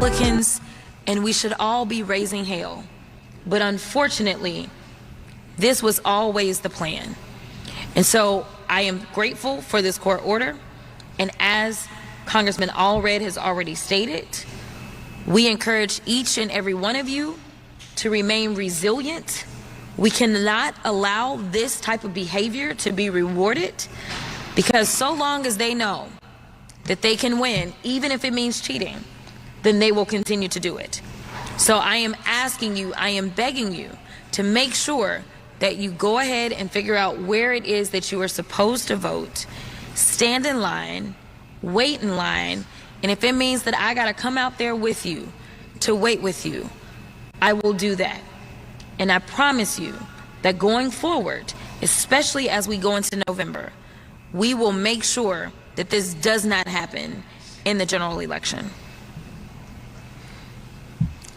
Republicans, and we should all be raising hell. But unfortunately, this was always the plan. And so I am grateful for this court order. And as Congressman Allred has already stated, we encourage each and every one of you to remain resilient. We cannot allow this type of behavior to be rewarded, because so long as they know that they can win, even if it means cheating, then they will continue to do it. So I am asking you, I am begging you to make sure that you go ahead and figure out where it is that you are supposed to vote, stand in line, wait in line, and if it means that I gotta come out there with you to wait with you, I will do that. And I promise you that going forward, especially as we go into November, we will make sure that this does not happen in the general election.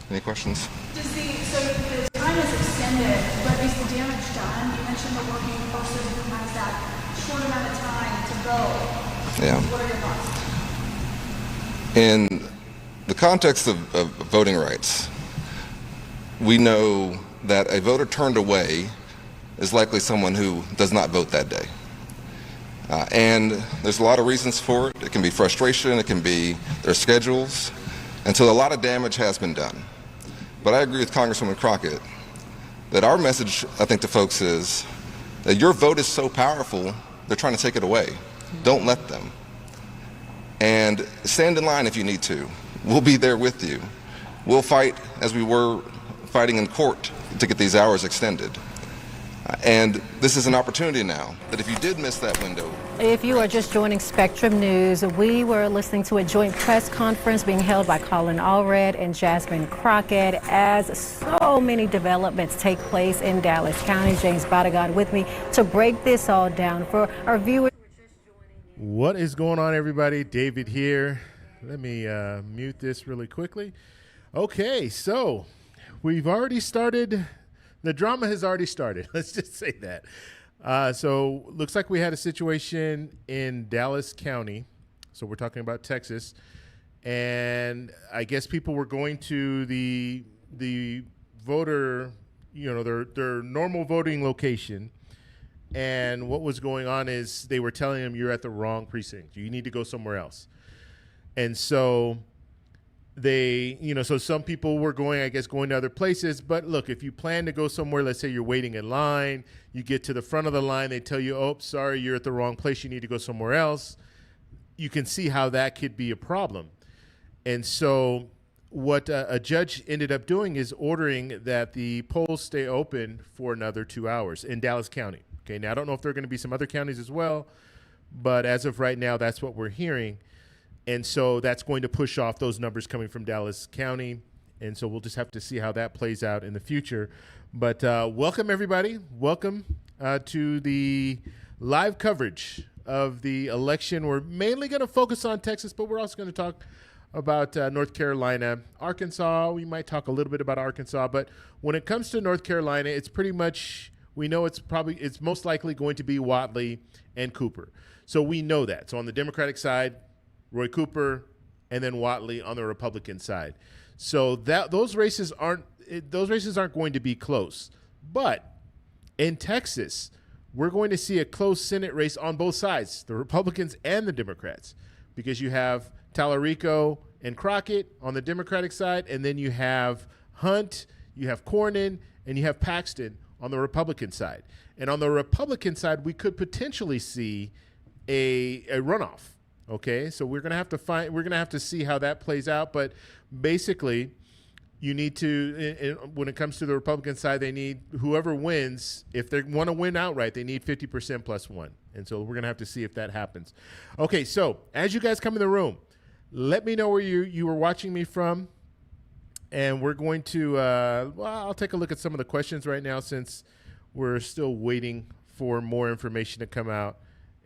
Any questions? So the time is extended, but is the damage done? You mentioned the working person who has that short amount of time to go. Yeah. What are your thoughts? In the context of voting rights, we know that a voter turned away is likely someone who does not vote that day. And there's a lot of reasons for it. It can be frustration, it can be their schedules, and so a lot of damage has been done. But I agree with Congresswoman Crockett that our message, I think, to folks is that your vote is so powerful, they're trying to take it away. Don't let them. And stand in line if you need to. We'll be there with you. We'll fight as we were fighting in court to get these hours extended. And this is an opportunity now that if you did miss that window. If you are just joining Spectrum News, we were listening to a joint press conference being held by Colin Allred and Jasmine Crockett as so many developments take place in Dallas County. James Battlegrounds with me to break this all down for our viewers. What is going on, everybody? David here. Let me mute this really quickly. Okay, so we've already started. The drama has already started. Let's just say that. So looks like we had a situation in Dallas County. So we're talking about Texas. And I guess people were going to the voter, their normal voting location. And what was going on is they were telling them you're at the wrong precinct. You need to go somewhere else. And so so some people were going to other places. But look, if you plan to go somewhere, let's say you're waiting in line, you get to the front of the line, they tell you, oh, sorry, you're at the wrong place. You need to go somewhere else. You can see how that could be a problem. And so what a judge ended up doing is ordering that the polls stay open for another 2 hours in Dallas County. Okay, now I don't know if there are going to be some other counties as well, but as of right now, that's what we're hearing. And so that's going to push off those numbers coming from Dallas County. And so we'll just have to see how that plays out in the future. But welcome, everybody. Welcome to the live coverage of the election. We're mainly going to focus on Texas, but we're also going to talk about North Carolina, Arkansas. We might talk a little bit about Arkansas. But when it comes to North Carolina, it's pretty much, we know it's most likely going to be Whatley and Cooper. So we know that. So on the Democratic side, Roy Cooper, and then Whatley on the Republican side. So those races aren't going to be close. But in Texas, we're going to see a close Senate race on both sides, the Republicans and the Democrats, because you have Tallarico and Crockett on the Democratic side, and then you have Hunt, you have Cornyn, and you have Paxton on the Republican side. And on the Republican side, we could potentially see a runoff. Okay, so we're gonna have to see how that plays out. But basically, you need to, when it comes to the Republican side, they need whoever wins. If they want to win outright, they need 50% plus one. And so we're gonna have to see if that happens. Okay, so as you guys come in the room, let me know where you were watching me from, and we're going to. I'll take a look at some of the questions right now since we're still waiting for more information to come out.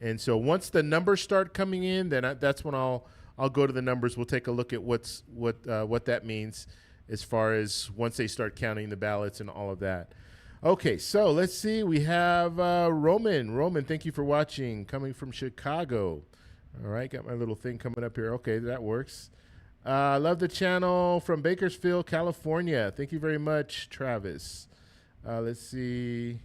And so once the numbers start coming in, then that's when I'll go to the numbers. We'll take a look at what that means as far as once they start counting the ballots and all of that. Okay, so let's see. We have Roman. Roman, thank you for watching, coming from Chicago. All right, got my little thing coming up here. Okay, that works. Love the channel from Bakersfield, California. Thank you very much, Travis. Let's see.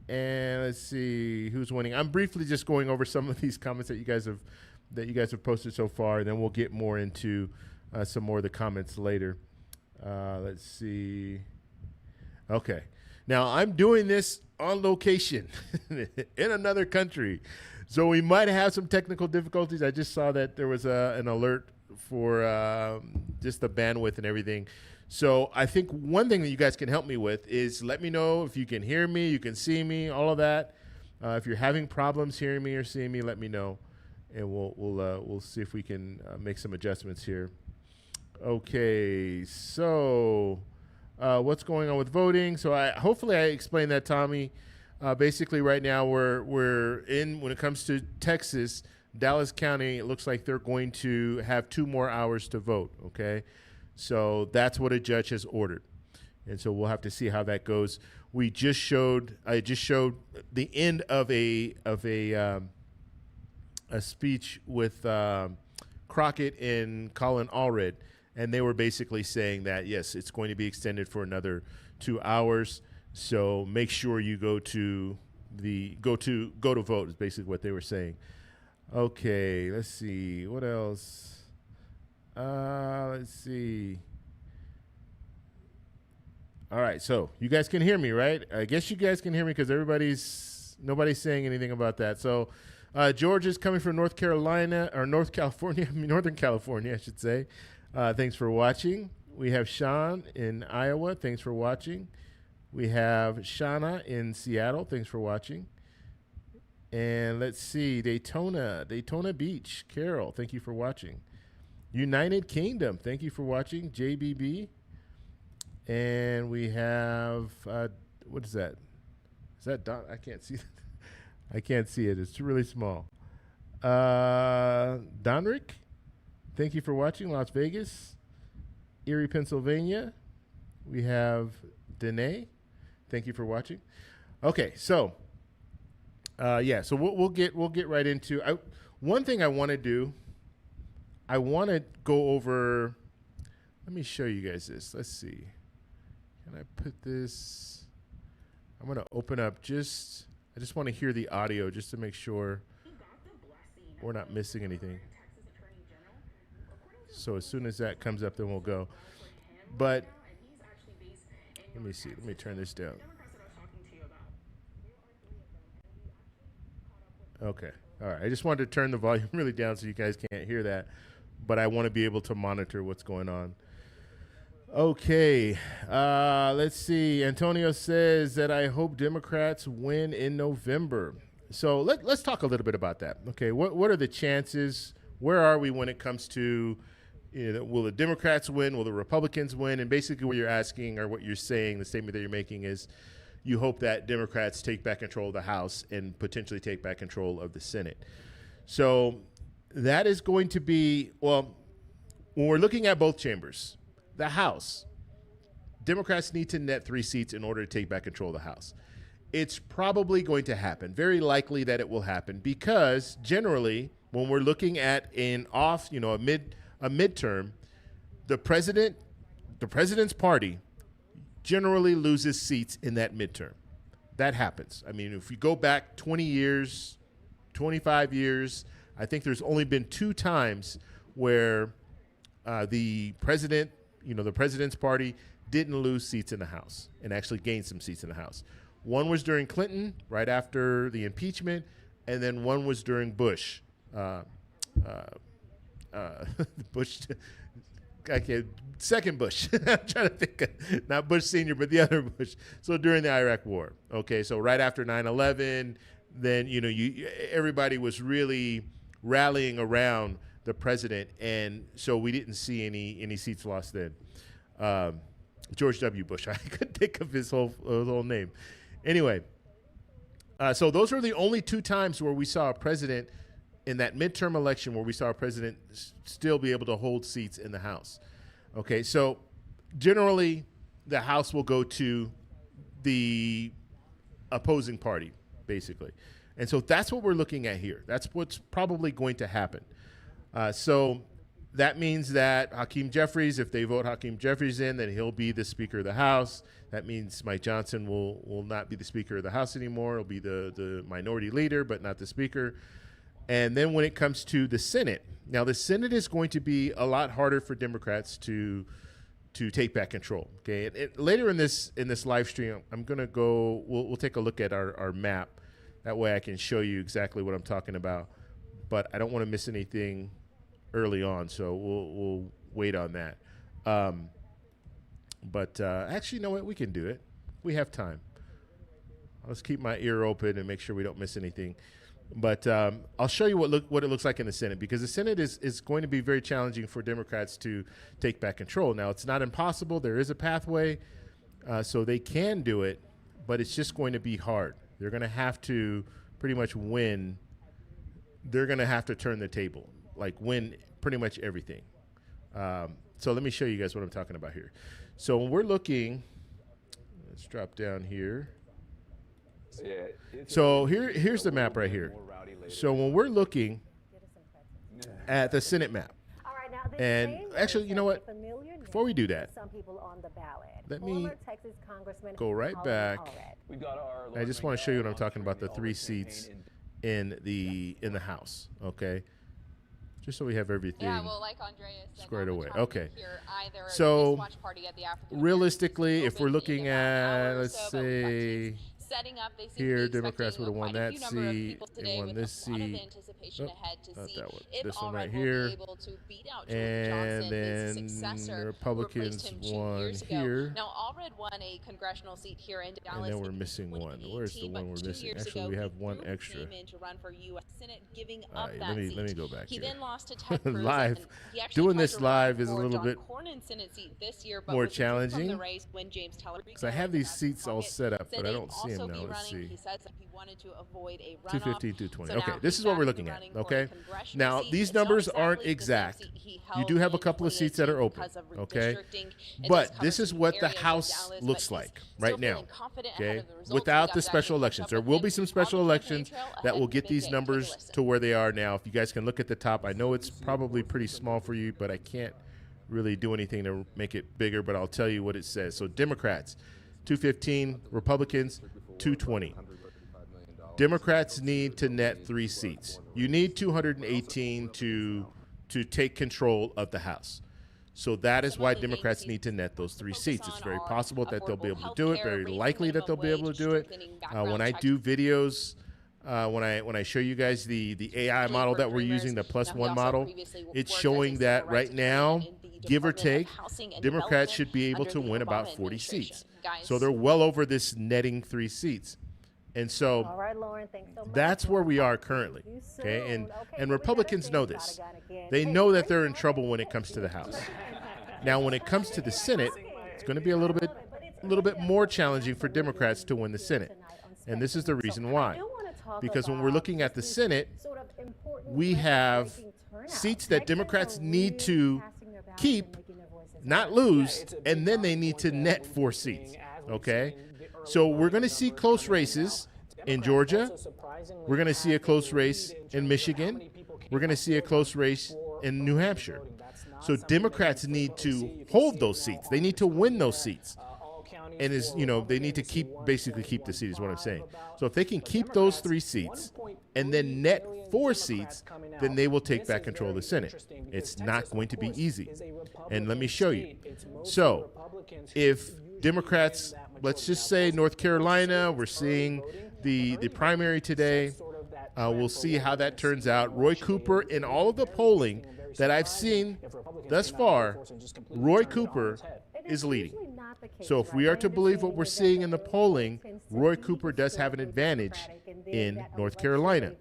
And let's see who's winning. I'm briefly just going over some of these comments that you guys have posted so far, and then we'll get more into some more of the comments later. Let's see. Okay. Now, I'm doing this on location in another country, so we might have some technical difficulties. I just saw that there was an alert for just the bandwidth and everything. So I think one thing that you guys can help me with is let me know if you can hear me, you can see me, all of that. If you're having problems hearing me or seeing me, let me know, and we'll see if we can make some adjustments here. Okay, so what's going on with voting? So hopefully I explained that, Tommy. Basically, right now we're in, when it comes to Texas, Dallas County, it looks like they're going to have 2 more hours to vote. Okay, so that's what a judge has ordered, and so we'll have to see how that goes. I just showed the end of a speech with Crockett and Colin Allred. And they were basically saying that, yes, it's going to be extended for another 2 hours. So make sure you go to vote is basically what they were saying. Okay, let's see. What else? Let's see. All right, so you guys can hear me, right? I guess you guys can hear me because nobody's saying anything about that. So George is coming from Northern California, I should say. Thanks for watching. We have Sean in Iowa. Thanks for watching. We have Shauna in Seattle. Thanks for watching. And let's see, Daytona Beach. Carol, thank you for watching. United Kingdom, thank you for watching. JBB. And we have, what is that? Is that Don? I can't see that. I can't see it. It's really small. Donrick, thank you for watching. Las Vegas. Erie, Pennsylvania. We have Danae. Thank you for watching. Okay, so so we'll get right into one thing I want to do. I want to go over. Let me show you guys this. Let's see. Can I put this? I'm going to open up I just want to hear the audio just to make sure we're not missing anything. So as soon as that comes up, then we'll go. But let me see. Let me turn this down. Okay. All right. I just wanted to turn the volume really down so you guys can't hear that. But I want to be able to monitor what's going on. Okay. Let's see. Antonio says that I hope Democrats win in November. So let's talk a little bit about that. Okay. What are the chances? Where are we when it comes to, will the Democrats win? Will the Republicans win? And basically what you're asking, or what you're saying, the statement that you're making is you hope that Democrats take back control of the House and potentially take back control of the Senate. So that is going to be, well, when we're looking at both chambers, the House, Democrats need to net 3 seats in order to take back control of the House. It's probably going to happen, very likely that it will happen, because generally when we're looking at a midterm, the president's party generally loses seats in that midterm. That happens. I mean, if you go back 20 years, 25 years, I think there's only been 2 times where the president's party didn't lose seats in the House and actually gained some seats in the House. One was during Clinton, right after the impeachment, and then one was during Bush. Second Bush. I'm trying to think, not Bush Sr., but the other Bush. So during the Iraq War. Okay, so right after 9/11, then everybody was really rallying around the president, and so we didn't see any seats lost then. George W. Bush. I couldn't think of his whole name. Anyway, so those are the only 2 times where we saw a president in that midterm election where we saw a president still be able to hold seats in the House. Okay, so generally the House will go to the opposing party, basically. And so that's what we're looking at here. That's what's probably going to happen. So that means that Hakeem Jeffries, if they vote Hakeem Jeffries in, then he'll be the Speaker of the House. That means Mike Johnson will not be the Speaker of the House anymore. He'll be the minority leader, but not the Speaker. And then when it comes to the Senate, now the Senate is going to be a lot harder for Democrats to take back control. Okay, and later in this live stream, I'm gonna go. We'll take a look at our map. That way, I can show you exactly what I'm talking about. But I don't want to miss anything early on, so we'll wait on that. But actually, you know what? We can do it. We have time. Let's keep my ear open and make sure we don't miss anything. But I'll show you what it looks like in the Senate, because the Senate is going to be very challenging for Democrats to take back control. Now, it's not impossible. There is a pathway, so they can do it, but it's just going to be hard. They're going to have to pretty much win. They're going to have to turn the table, like win pretty much everything. So let me show you guys what I'm talking about here. So when we're looking, let's drop down here. So here's the map right here. So when we're looking at the Senate map, and actually, you know what? Before we do that, let me go right back. I just want to show you what I'm talking about, the 3 seats in the House, okay? Just so we have everything squared away. Okay. So realistically, if we're looking at, let's say, here, Democrats would have won that seat. They won this seat. Oh, not that one. This one right here. And then the Republicans won here. Now, Allred won a congressional seat here in Dallas. And then we're missing one. Where's the one we're missing? Actually, we have one extra. Let me go back here. He then lost to Ted Cruz. Live. Doing this live is a little bit more challenging, because I have these seats all set up, but I don't see them now. Let's see. He says he wanted to avoid a 215, 220. Okay, this is what we're looking at. Okay, now these numbers aren't exact. You do have a couple of seats that are open. Okay, but this is what the House looks like right now. Okay, without the special elections, there will be some special elections that will get these numbers to where they are now. If you guys can look at the top, I know it's probably pretty small for you, but I can't really do anything to make it bigger. But I'll tell you what it says. So Democrats, 215. Republicans, 220. Democrats need to net 3 seats. You need 218 to take control of the House. So that is why Democrats need to net those 3 seats. It's very possible that they'll be able to do it. Very likely that they'll be able to do it. When I do videos, when I show you guys the AI model that we're using, the +1 model, it's showing that right now, give or take, Democrats should be able to win about 40 seats. So they're well over this netting 3 seats. And so that's where we are currently. Okay, and Republicans know this. They know that they're in trouble when it comes to the House. Now, when it comes to the Senate, it's going to be a little bit more challenging for Democrats to win the Senate. And this is the reason why. Because when we're looking at the Senate, we have seats that Democrats need to keep, not lose, and then they need to net 4 seats. Okay? So we're going to see close races in Georgia. We're going to see a close race in Michigan. We're going to see a close race in New Hampshire. So Democrats need to hold those seats. They need to win those seats. And they need to basically keep the seat is what I'm saying. So if they can keep those 3 seats and then net 4 seats, then they will take back control of the Senate. It's not going to be easy. And let me show you. So if Democrats, let's just say North Carolina, we're seeing the primary today. We'll see how that turns out. Roy Cooper, in all of the polling that I've seen thus far, Roy Cooper is leading. So if we are to believe what we're seeing in the polling, Roy Cooper does have an advantage in North Carolina.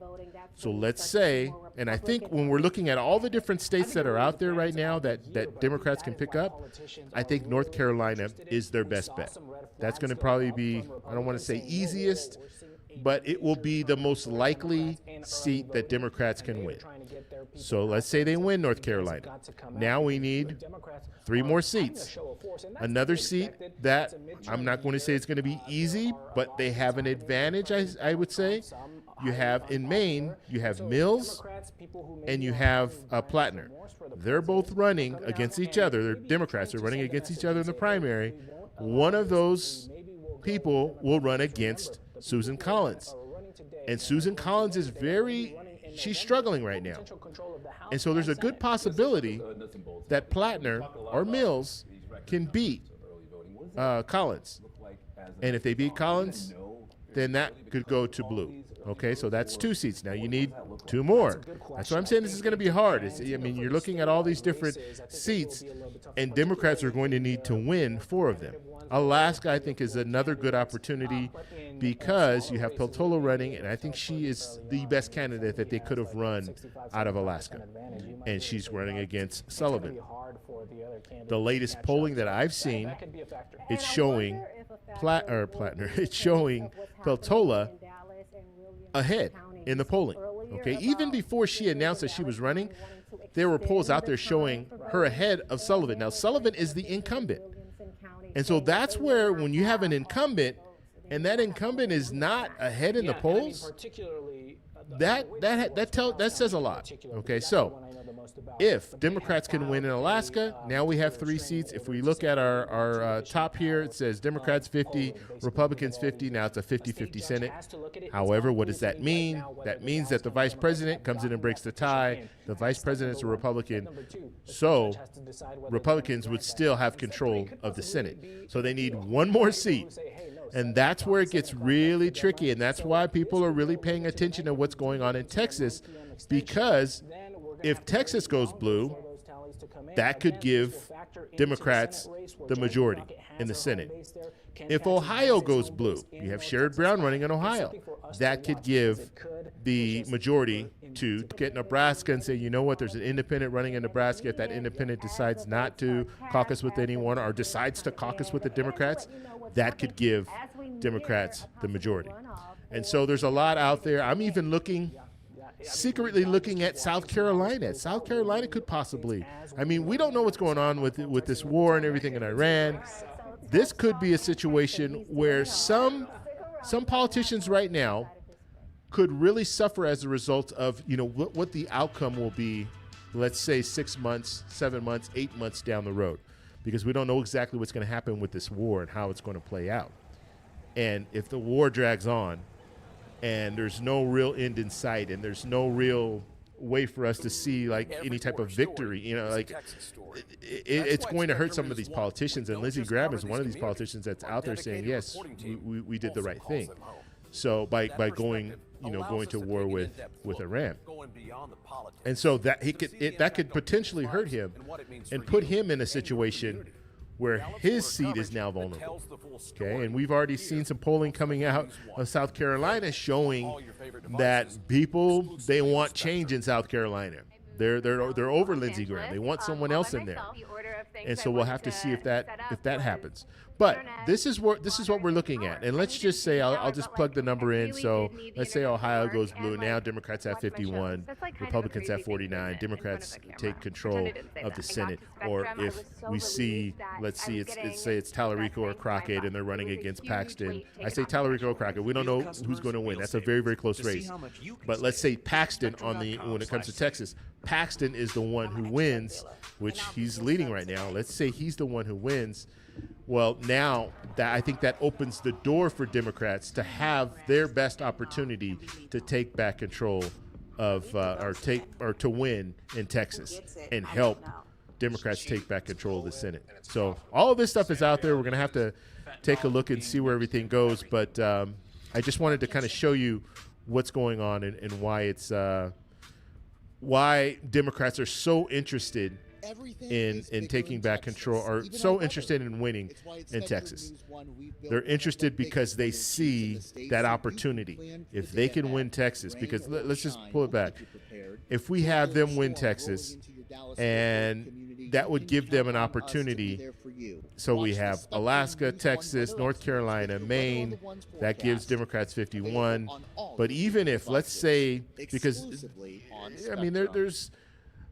So let's say, and I think when we're looking at all the different states that are out there right now that Democrats can pick up, I think North Carolina is their best bet. That's going to probably be, I don't want to say easiest, but it will be the most likely seat that Democrats can win. So let's say they win North Carolina. Now we need 3 more seats. Another seat that I'm not going to say it's going to be easy, but they have an advantage, I would say, you have in Maine, you have Mills and you have Plattner. They're both running against each other. They're Democrats. They're running against each other in the primary. One of those people will run against Susan Collins. And Susan Collins is she's struggling right now. And so there's a good possibility that Plattner or Mills can beat Collins. And if they beat Collins, then that could go to blue. Okay, so that's 2 seats. Now you need 2 more. That's why I'm saying this is going to be hard. You're looking at all these different seats, and Democrats are going to need to win 4 of them. Alaska, I think, is another good opportunity because you have Peltola running, and I think she is the best candidate that they could have run out of Alaska. And she's running against Sullivan. The latest polling that I've seen, it's showing it's showing Peltola ahead in the polling. Okay, even before she announced that she was running, there were polls out there showing her ahead of Sullivan. Now, Sullivan is the incumbent. And so that's where when you have an incumbent and that incumbent is not ahead in the polls, that says a lot. Okay, so if Democrats can win in Alaska, now we have 3 seats. If we look at our top here, it says Democrats 50, Republicans 50. Now it's a 50-50 Senate. However, what does that mean? That means that the vice president comes in and breaks the tie. The vice president's a Republican, so Republicans would still have control of the Senate. So they need 1 more seat. And that's where it gets really tricky, and that's why people are really paying attention to what's going on in Texas, because if Texas goes blue, that could give Democrats the majority in the Senate. If Ohio goes blue, you have Sherrod Brown running in Ohio. That could give the majority to get Nebraska and say, you know what, there's an independent running in Nebraska. If that independent decides not to caucus with anyone or decides to caucus with the Democrats, that could give Democrats the majority. And so there's a lot out there. I'm even secretly looking at South Carolina. South Carolina could possibly. We don't know what's going on with this war and everything in Iran. This could be a situation where some politicians right now could really suffer as a result of, what the outcome will be, let's say 6 months, 7 months, 8 months down the road, because we don't know exactly what's going to happen with this war and how it's going to play out. And if the war drags on and there's no real end in sight and there's no real way for us to see any type of victory, it's going to hurt some of these politicians. And Lindsey Graham is one of these politicians that's out there saying, yes, we did the right thing. So by going to war with Iran. And so that could potentially hurt him and put him in a situation where his seat is now vulnerable. Okay, and we've already seen some polling coming out of South Carolina showing that people, they want change in South Carolina. They're over Lindsey Graham. They want someone else in there. And so we'll have to see if that happens. But this is what we're looking at. And let's just say I'll just plug the number in. So let's say Ohio goes blue. Now Democrats have 51, Republicans have 49. Democrats take control of the Senate. Or if we see, let's say it's Tallarico or Crockett and they're running against Paxton. I say Tallarico or Crockett. We don't know who's going to win. That's a very, very close race. But let's say Paxton when it comes to Texas, Paxton is the one who wins, which he's leading right now. Let's say he's the one who wins. Well, now I think that opens the door for Democrats to have their best opportunity to take back control of or to win in Texas and help Democrats take back control of the Senate. So all of this stuff is out there. We're going to have to take a look and see where everything goes. But I just wanted to kind of show you what's going on and why Democrats are so interested in taking back control, or so interested in winning in Texas. They're interested because they see that opportunity. If they can win Texas, because let's just pull it back. If we have them win Texas, and that would give them an opportunity. So we have Alaska, Texas, North Carolina, Maine. That gives Democrats 51. But even if, let's say, because, there's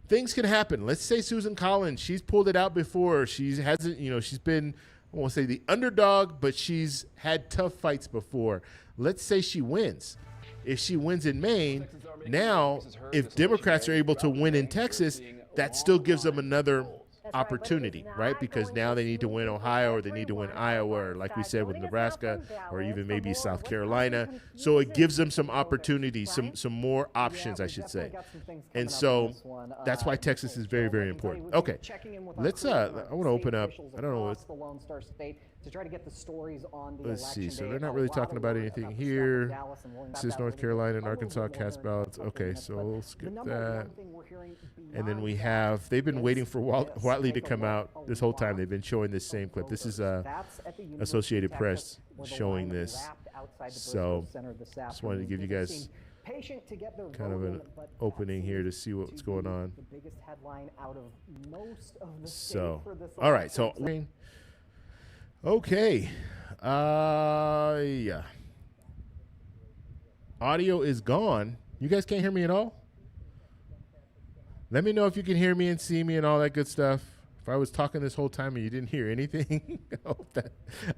things can happen. Let's say Susan Collins, she's pulled it out before. She hasn't, she's been, I won't say the underdog, but she's had tough fights before. Let's say she wins. if she wins in Maine, now if Democrats are able to win in Texas, that still gives them another opportunity, right? Because now they need to win Ohio, or they need to win Iowa, or like we said with Nebraska, or even maybe South Carolina. So it gives them some opportunities, some more options, I should say. And so that's why Texas is very, very important. Okay, let's I want to open up. I don't know what. the Lone Star State to try to get the stories on the Let's see. election So day they're not really talking about anything here. Dallas and Williamsburg. This is North Carolina and Arkansas cast ballots. Okay, so we'll skip that. And then we have, they've been waiting for Watley to come out this whole time. They've been showing this same clip. This is Associated Press showing this. So just wanted to give you guys kind of an opening here to see what's going on. The biggest headline out of most of the So, state for this all right. election. So, okay. Yeah. Audio is gone. You guys can't hear me at all? Let me know if you can hear me and see me and all that good stuff. If I was talking this whole time and you didn't hear anything,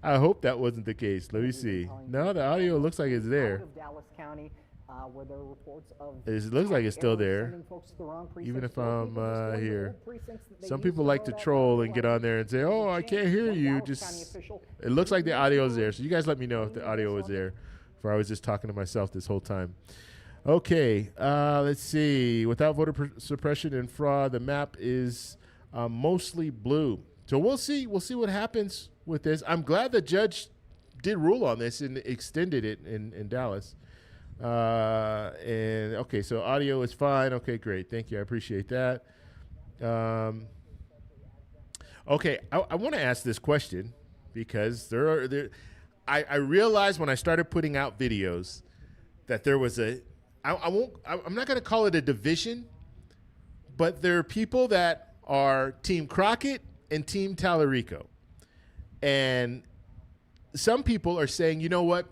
I hope that wasn't the case. Let me see. No, the audio looks like it's there. Out of Dallas County, where there are reports of It looks like it's still there, sending folks to the wrong even precincts, if or I'm people just going to here. old precincts that they Some used people to like to vote at. troll and get on there and say, "Oh, I can't hear One you." Dallas County Just official it looks like the audio is there. So you guys let me know if the audio is there, or I was just talking to myself this whole time. Okay, let's see. Without voter suppression and fraud, the map is mostly blue. So we'll see. We'll see what happens with this. I'm glad the judge did rule on this and extended it in Dallas. And okay, so audio is fine. Okay, great. Thank you. I appreciate that. Okay, I want to ask this question because I realized when I started putting out videos that there was I'm not going to call it a division, but there are people that are Team Crockett and Team Tallarico. And some people are saying, you know what?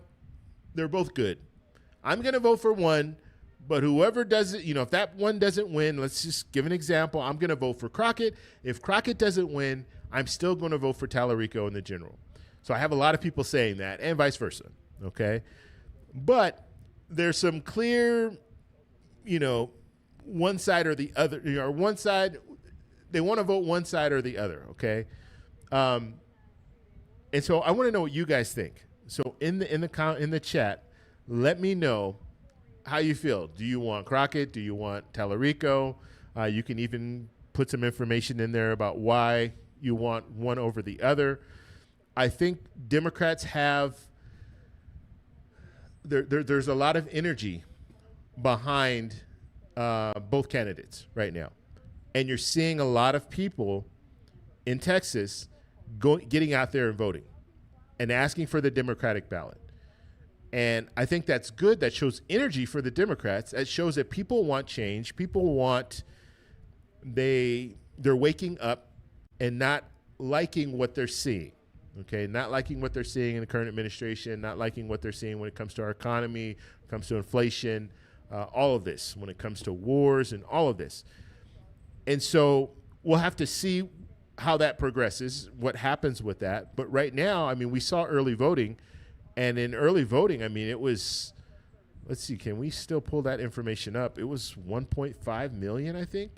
They're both good. I'm going to vote for one, but whoever does it, if that one doesn't win, let's just give an example. I'm going to vote for Crockett. If Crockett doesn't win, I'm still going to vote for Tallarico in the general. So I have a lot of people saying that, and vice versa, okay? But there's some clear, one side or the other, or one side, they want to vote one side or the other, okay? And so I want to know what you guys think. So in the chat, let me know how you feel. Do you want Crockett? Do you want Tallarico? You can even put some information in there about why you want one over the other. I think Democrats have there's a lot of energy behind both candidates right now. And you're seeing a lot of people in Texas getting out there and voting and asking for the Democratic ballot. And I think that's good. That shows energy for the Democrats. It shows that people want change. People they're waking up and not liking what they're seeing. Okay, not liking what they're seeing in the current administration, not liking what they're seeing when it comes to our economy, when it comes to inflation, all of this, when it comes to wars and all of this. And so we'll have to see how that progresses, what happens with that. But right now, I mean, we saw early voting, and in early voting, I mean, it was, let's see, can we still pull that information up? It was 1.5 million, I think.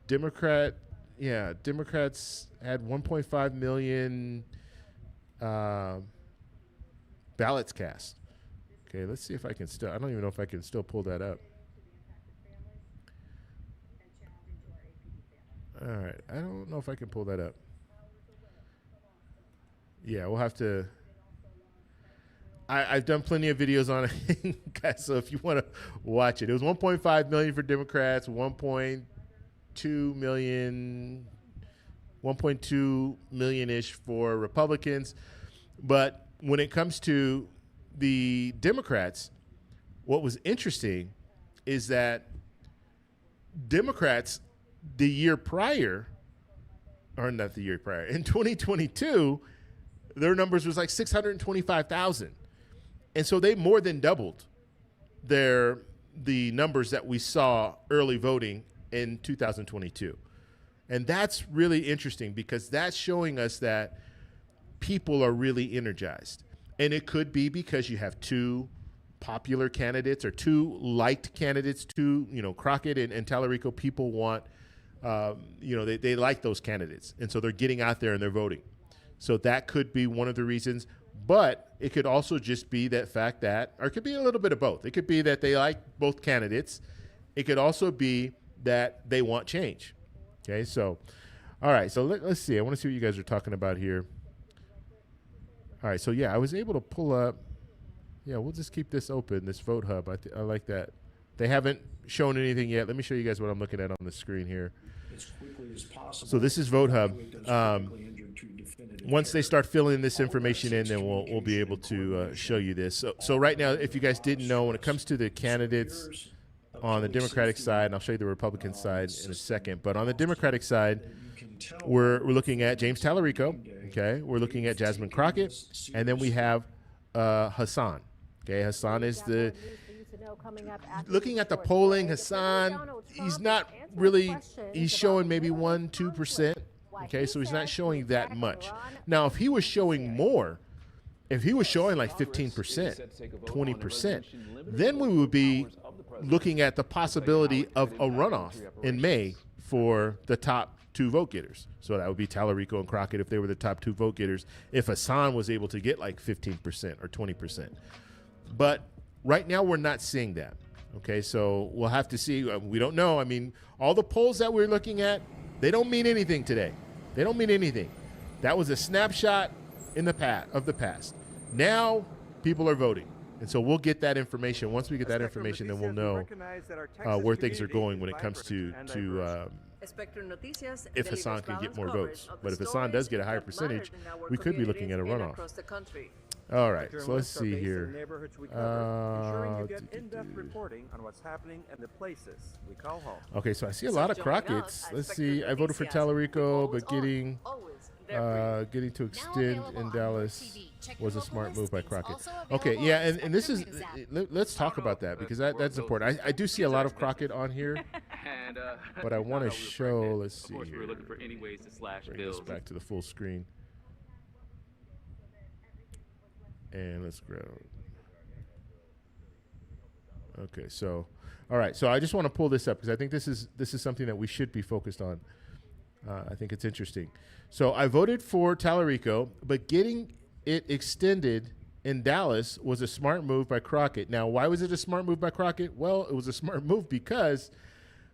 Democrats had 1.5 million ballots cast. Okay, let's see if I can still, I don't even know if I can still pull that up. All right, I don't know if I can pull that up. Yeah, we'll have to. I've done plenty of videos on it, guys, so if you want to watch it. It was 1.5 million for Democrats, 1.2 million-ish for Republicans. But when it comes to the Democrats, what was interesting is that Democrats the year prior, or not the year prior, in 2022, their numbers was like 625,000. And so they more than doubled the numbers that we saw early voting in 2022. And that's really interesting because that's showing us that people are really energized. And it could be because you have two popular candidates or two liked candidates. Crockett and Tallarico, people want, they like those candidates. And so they're getting out there and they're voting. So that could be one of the reasons. But it could also just be that fact that, or it could be a little bit of both. It could be that they like both candidates. It could also be that they want change. Okay, so, all right, so let's see. I want to see what you guys are talking about here. All right, so yeah, I was able to pull up. Yeah, we'll just keep this open, this Vote Hub. I like that. They haven't shown anything yet. Let me show you guys what I'm looking at on the screen here. As quickly as possible. So this is Vote Hub. Once they start filling this information in, then we'll be able to show you this. So right now, if you guys didn't know, when it comes to the candidates on the Democratic side, and I'll show you the Republican side in a second, but on the Democratic side, we're looking at James Tallarico, okay? We're looking at Jasmine Crockett, and then we have Hassan. Okay, Hassan is the looking at the polling. Hassan, he's not really. He's showing maybe 1-2%. Okay, so he's not showing that much. Now, if he was showing more, if he was showing like 15%, 20%, then we would be looking at the possibility of a runoff in May for the top two vote getters. So that would be Tallarico and Crockett if they were the top two vote getters, if Hassan was able to get like 15% or 20%. But right now we're not seeing that. Okay, so we'll have to see. We don't know. I mean, all the polls that we're looking at, they don't mean anything today. They don't mean anything. That was a snapshot in the past. Now people are voting. And so we'll get that information. Once we get that information, then we'll know where things are going when it comes to if Hassan can get more votes. But if Hassan does get a higher percentage, we could be looking at a runoff. All right, so let's see here. Okay, so I see a lot of Crockett's. Let's see. I voted for Tallarico, but getting to extend in Dallas was a smart move by Crockett. Okay, yeah, and this is, let's talk about that because that's important. I do see a lot of Crockett on here, but I want to show, let's see here. Bring this back to the full screen. And let's grab. Okay, so, all right. So I just want to pull this up because I think this is something that we should be focused on. I think it's interesting. So I voted for Tallarico, but getting it extended in Dallas was a smart move by Crockett. Now, why was it a smart move by Crockett? Well, it was a smart move because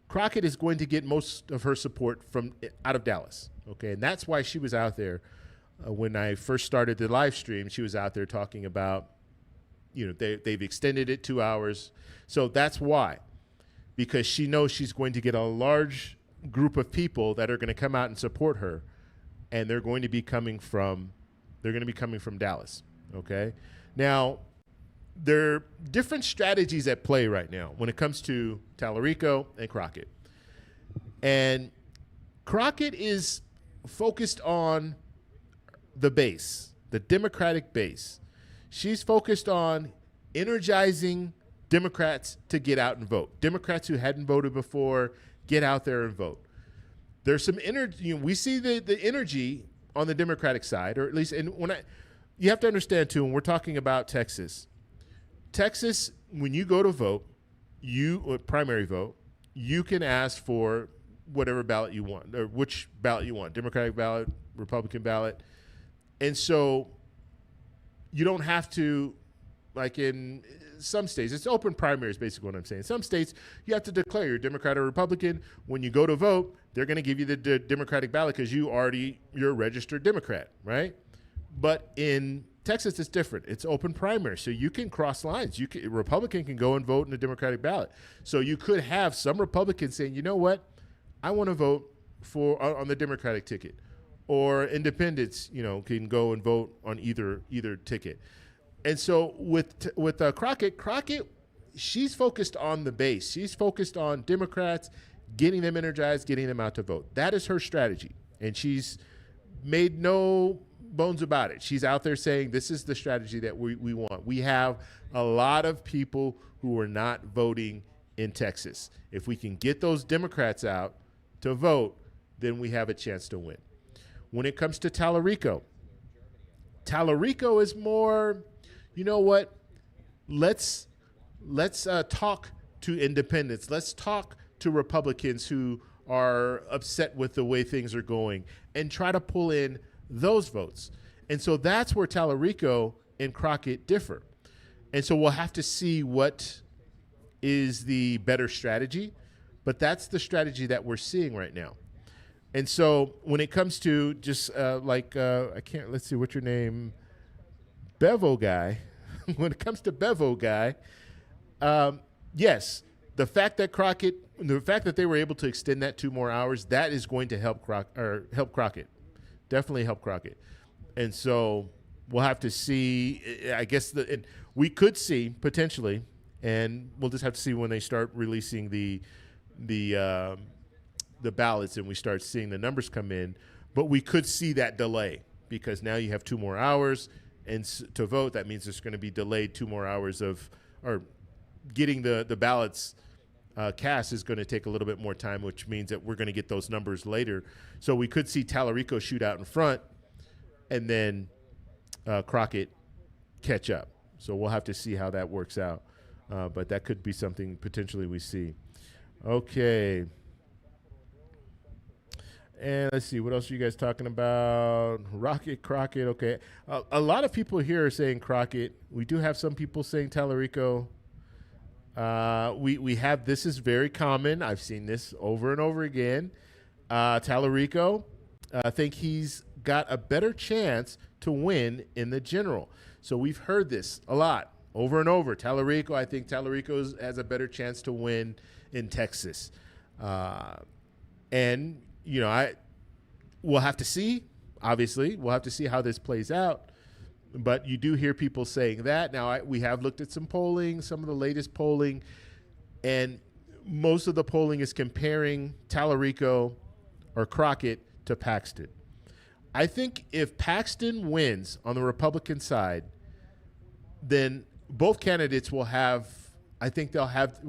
Crockett is going to get most of her support from out of Dallas. Okay, and that's why she was out there. When I first started the live stream, she was out there talking about, they've extended it 2 hours. So that's why, because she knows she's going to get a large group of people that are going to come out and support her, and they're going to be coming from Dallas. Okay. Now, there are different strategies at play right now when it comes to Tallarico and Crockett. And Crockett is focused on the base, the Democratic base. She's focused on energizing Democrats to get out and vote. Democrats who hadn't voted before, get out there and vote. There's some energy. We see the energy on the Democratic side, or at least, and you have to understand too, when we're talking about Texas, when you go to vote, primary vote, you can ask for whatever ballot you want, or which ballot you want, Democratic ballot, Republican ballot. And so you don't have to, like in some states, it's open primaries, basically what I'm saying. Some states, you have to declare you're Democrat or Republican. When you go to vote, they're going to give you the Democratic ballot because you're a registered Democrat, right? But in Texas, it's different. It's open primary, so you can cross lines. A Republican can go and vote in the Democratic ballot. So you could have some Republicans saying, you know what, I want to vote on the Democratic ticket. Or independents, can go and vote on either ticket. And so with Crockett, she's focused on the base. She's focused on Democrats, getting them energized, getting them out to vote. That is her strategy. And she's made no bones about it. She's out there saying this is the strategy that we want. We have a lot of people who are not voting in Texas. If we can get those Democrats out to vote, then we have a chance to win. When it comes to Tallarico is more, you know what? Let's let's talk to independents. Let's talk to Republicans who are upset with the way things are going and try to pull in those votes. And so that's where Tallarico and Crockett differ. And so we'll have to see what is the better strategy, but that's the strategy that we're seeing right now. And so when it comes to just let's see, what's your name? Bevo guy. When it comes to Bevo guy, yes, the fact that they were able to extend that 2 more hours, that is going to help Crockett. Definitely help Crockett. And so we'll have to see. I guess we could see potentially, and we'll just have to see when they start releasing the ballots and we start seeing the numbers come in. But we could see that delay because now you have 2 more hours, and to vote, that means there's going to be delayed 2 more hours or getting the ballots cast is going to take a little bit more time, which means that we're going to get those numbers later. So we could see Tallarico shoot out in front, and then Crockett catch up. So we'll have to see how that works out. But that could be something potentially we see. Okay. And let's see, what else are you guys talking about? Crockett, okay. A lot of people here are saying Crockett. We do have some people saying Tallarico. We have, this is very common. I've seen this over and over again. Tallarico, I think he's got a better chance to win in the general. So we've heard this a lot, over and over. I think Tallarico has a better chance to win in Texas. And we'll have to see. Obviously, we'll have to see how this plays out. But you do hear people saying that. Now, we have looked at some polling, some of the latest polling, and most of the polling is comparing Tallarico or Crockett to Paxton. I think if Paxton wins on the Republican side, then both candidates will have, I think they'll have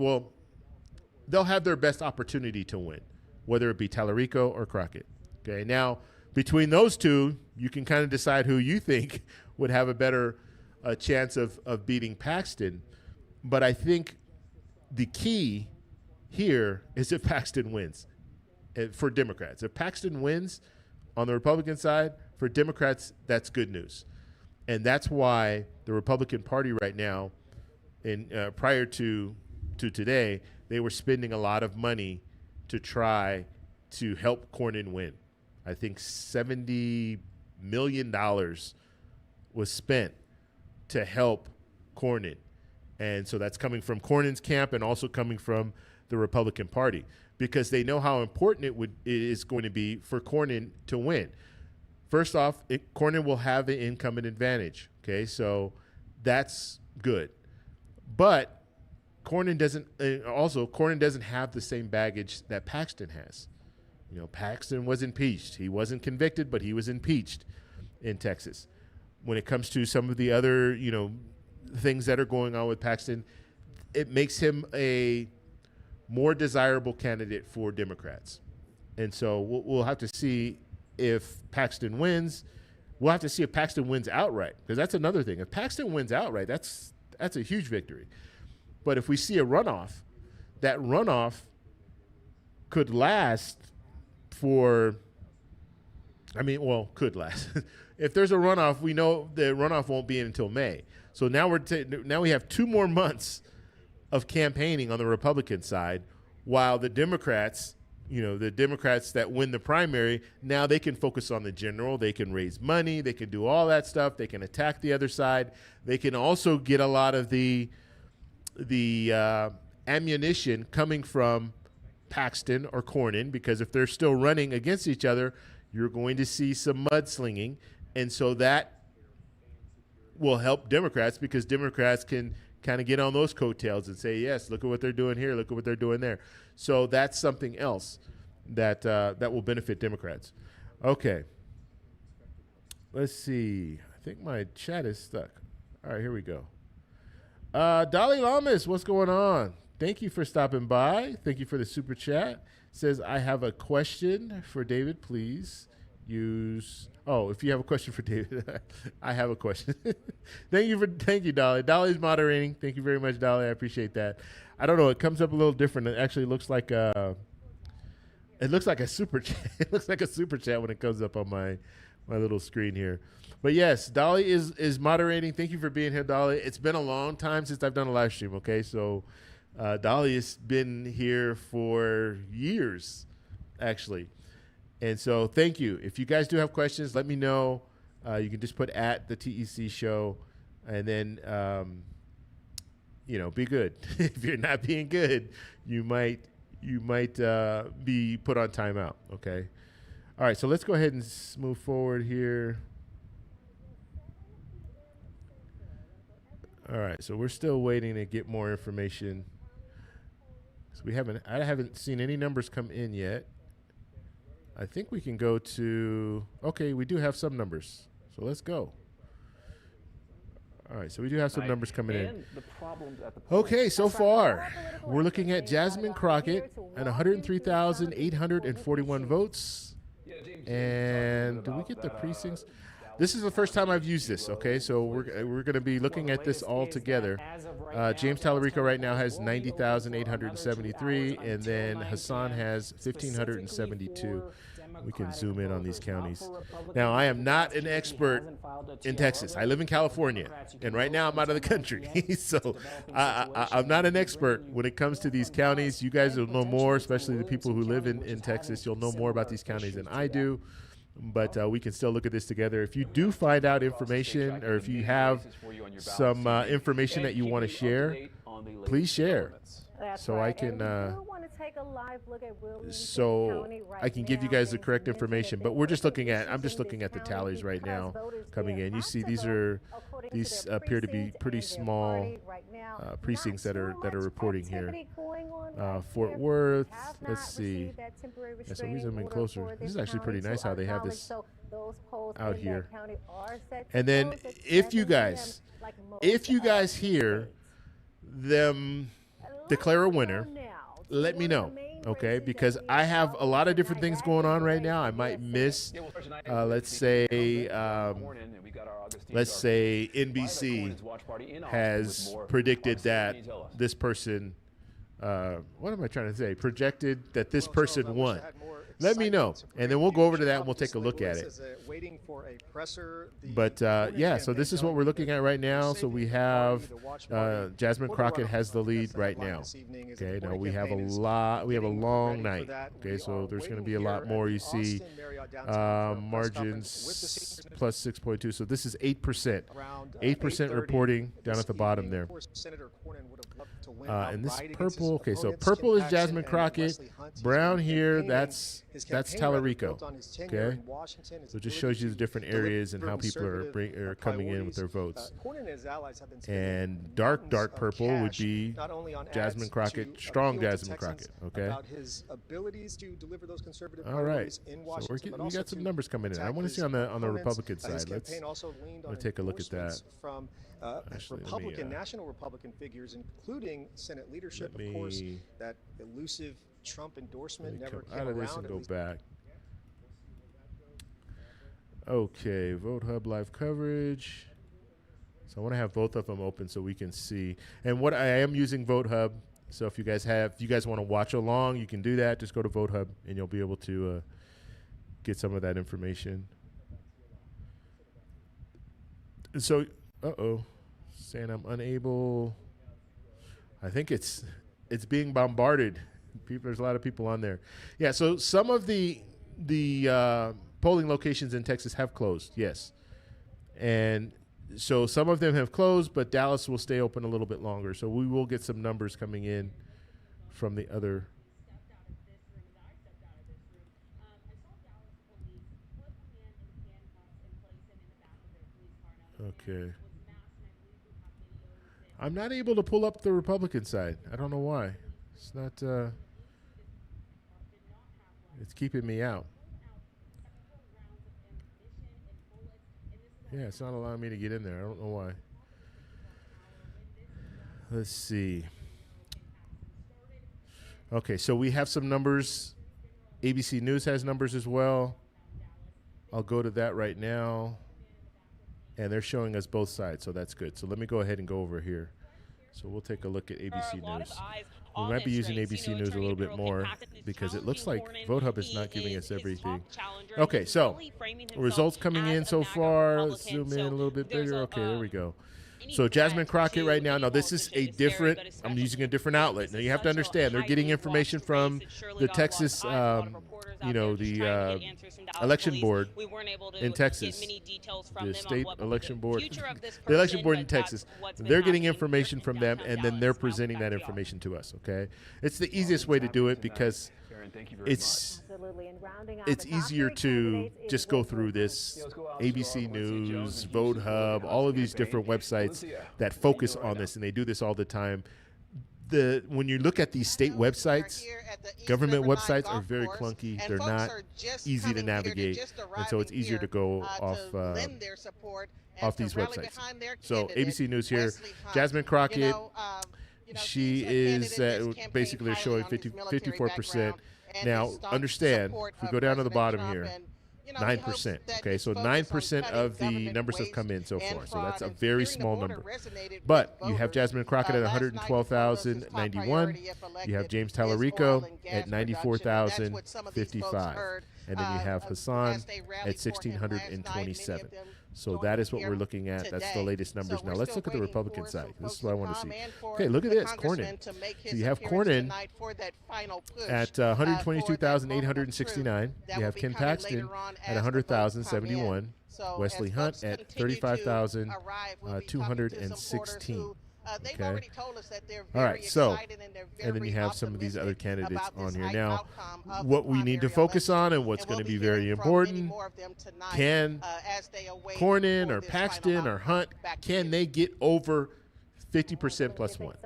their best opportunity to win, whether it be Tallarico or Crockett. Okay, now between those two, you can kind of decide who you think would have a better chance of beating Paxton. But I think the key here is if Paxton wins for Democrats. If Paxton wins on the Republican side, for Democrats, that's good news. And that's why the Republican Party right now, prior to today, they were spending a lot of money to try to help Cornyn win. I think $70 million was spent to help Cornyn. And so that's coming from Cornyn's camp and also coming from the Republican Party, because they know how important it is going to be for Cornyn to win. First off, Cornyn will have the incumbent advantage. Okay, so that's good. But Cornyn doesn't have the same baggage that Paxton has. Paxton was impeached. He wasn't convicted, but he was impeached in Texas. When it comes to some of the other, things that are going on with Paxton, it makes him a more desirable candidate for Democrats. And so we'll have to see if Paxton wins. We'll have to see if Paxton wins outright, because that's another thing. If Paxton wins outright, that's a huge victory. But if we see a runoff, that runoff could last could last. If there's a runoff, we know the runoff won't be until May. So now we have 2 more months of campaigning on the Republican side, while the Democrats, the Democrats that win the primary, now they can focus on the general. They can raise money. They can do all that stuff. They can attack the other side. They can also get a lot of the ammunition coming from Paxton or Cornyn, because if they're still running against each other, you're going to see some mudslinging. And so that will help Democrats, because Democrats can kind of get on those coattails and say, yes, look at what they're doing here, look at what they're doing there. So that's something else that will benefit Democrats. Okay. Let's see. I think my chat is stuck. All right, here we go. Dalai Lamas, what's going on? Thank you for stopping by. Thank you for the super chat. Says, I have a question for David, please. use. Oh, if you have a question for David, I have a question. Thank you, Dolly. Dolly's moderating. Thank you very much, Dolly. I appreciate that. I don't know. It comes up a little different. It actually looks like a super chat. It looks like a super chat when it comes up on my little screen here. But yes, Dolly is moderating. Thank you for being here, Dolly. It's been a long time since I've done a live stream. Okay, so Dolly has been here for years, actually. And so thank you. If you guys do have questions, let me know. You can just put at the TEC show, and then be good. If you're not being good, you might be put on timeout. Okay. All right. So let's go ahead and move forward here. All right. So we're still waiting to get more information. So I haven't seen any numbers come in yet. I think we can go to, okay, we do have some numbers. So let's go. All right, so we do have some numbers coming in. Okay, so far, we're looking at Jasmine Crockett at 103,841 votes. And do we get the precincts? This is the first time I've used this, okay? So we're going to be looking at this all together. James Tallarico right now has 90,873, and then Hassan has 1,572. We can zoom in on these counties. Now, I am not an expert in Texas. I live in California, and right now I'm out of the country. So I'm not an expert when it comes to these counties. You guys will know more, especially the people who live in Texas. You'll know more about these counties than I do. But we can still look at this together. If you do find out information, or if you have some information that you want to share, please share. So I can I can give you guys the correct information. But I'm just looking at the tallies right now coming in. You see these appear to be pretty small precincts that are reporting here. Fort Worth, let's see. Yeah, so we zoom in closer. This is actually pretty nice how they have this out here. And then if you guys hear them declare a winner, let me know, okay? Because I have a lot of different things going on right now. I might miss, let's say NBC has predicted that this person, what am I trying to say? Projected that this person won. Let me know, and then we'll go over to that and we'll take a look at it. But yeah, so this is what we're looking at right now. So we have Jasmine Crockett has the lead right now. Okay, now we have a long night. Okay, so there's going to be a lot more. You see margins plus 6.2. So this is 8%. 8% reporting down at the bottom there. And this purple, okay, so purple is Jasmine Crockett. Brown here, that's Tallarico. Okay, so it just shows you the different areas and how people are coming in with their votes. And dark purple would be Jasmine Crockett, strong Jasmine Crockett. Okay. All right. So we got some numbers coming in. I want to see on the Republican side. Let's take a look at that. Actually, national Republican figures, including Senate leadership, of course, that elusive Trump endorsement never came out of this and go back. Okay, Vote Hub live coverage. So I want to have both of them open so we can see. And what I am using Vote Hub. So if you guys want to watch along, you can do that. Just go to Vote Hub and you'll be able to get some of that information. And so, saying I'm unable. I think it's being bombarded. There's a lot of people on there. Yeah, so some of the polling locations in Texas have closed, yes. And so some of them have closed, but Dallas will stay open a little bit longer. So we will get some numbers coming in from the other. Okay. I'm not able to pull up the Republican side. I don't know why. It's not, it's keeping me out. Yeah, it's not allowing me to get in there. I don't know why. Let's see. Okay, so we have some numbers. ABC News has numbers as well. I'll go to that right now. And they're showing us both sides, so that's good. So let me go ahead and go over here. So we'll take a look at ABC News. We might be using ABC News a little bit more because it looks like VoteHub is not giving us everything. Okay, so results coming in so far. Let's zoom in a little bit bigger. Okay, there we go. So Jasmine Crockett right now. Now this is a different, I'm using a different outlet. Now you have to understand, they're getting information from the Texas, the election board in Texas, the state election board, the election board in Texas. They're getting information from them, and then they're presenting that information to us, okay? It's the easiest way to do it because it's easier to just go through this ABC News, Vote Hub, all of these different websites that focus on this, and they do this all the time. When you look at these state websites, government websites are very clunky. They're not easy to navigate, and so it's easier to go off these websites. So ABC News here, Jasmine Crockett, she is basically they're showing 54%. Now, understand, if we go down to the bottom here, 9%. Okay, so 9% of the numbers have come in so far. So that's a very small number. But you have Jasmine Crockett at 112,091. You have James Tallarico at 94,055. And then you have Hassan at 1,627. So that is what we're looking at. That's the latest numbers. Now let's look at the Republican side. This is what I want to see. Okay, look at this, Cornyn. So you have Cornyn at 122,869. You have Ken Paxton at 100,071. Wesley Hunt at 35,216. Okay. All right. So, and then you have some of these other candidates on here. Now, what we need to focus on and what's going to be very important, can Cornyn or Paxton or Hunt, can they get over 50% plus one?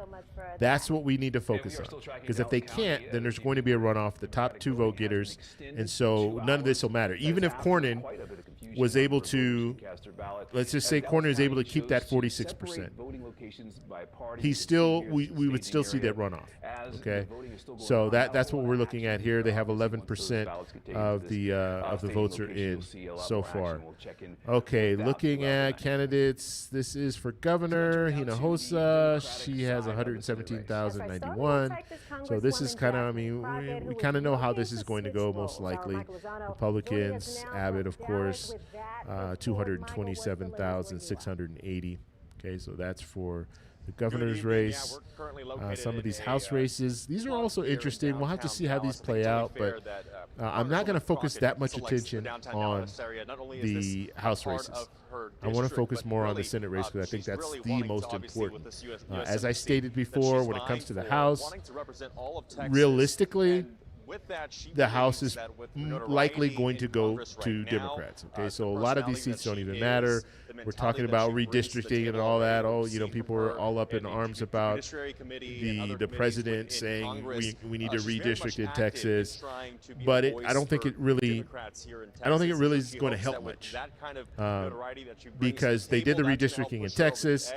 That's what we need to focus on. Because if they can't, then there's going to be a runoff, the top two vote getters. And so none of this will matter. Even if Cornyn was able to, let's just say Cornyn is able to keep that 46%. He's still, we would still see that runoff. Okay, so that's what we're looking at here. They have 11% of the votes are in so far. Okay, looking at candidates, this is for governor Hinojosa. She has 117,091. So this is kind of, I mean, we kind of know how this is going to go most likely. Republicans, Abbott, of course, 227,680. Okay, so that's for the governor's race. Some of these House races, these are also interesting. We'll have to see how these play out, but I'm not going to focus that much attention on the House races. I want to focus more on the Senate race because I think that's the most important. As I stated before, when it comes to the House, realistically, the House is likely going to go to Democrats. Okay, so a lot of these seats don't even matter. We're talking about redistricting and all that. Oh, people are all up in arms about the president saying we need to redistrict in Texas, but I don't think it really is going to help much because they did the redistricting in Texas.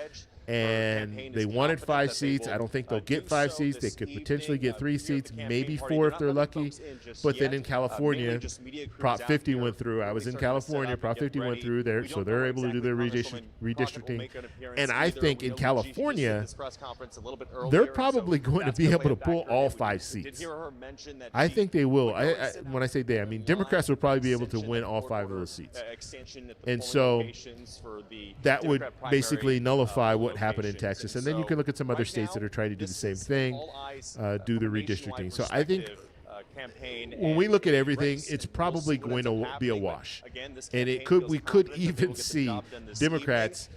And they wanted 5 seats. I don't think they'll get 5 seats. They could potentially get 3 seats, maybe 4 if they're lucky. But then in California, Prop 50 went through. I was in California. Prop 50 went through there, so they're able to do their redistricting. And I think in California, they're probably going to be able to pull all 5 seats. I think they will. When I say they, I mean Democrats will probably be able to win all 5 of those seats. And so that would basically nullify what happened in Texas. And then you can look at some other states that are trying to do the same thing, do the redistricting. So I think when we look at everything, it's probably going to be a wash. And we could even see Democrats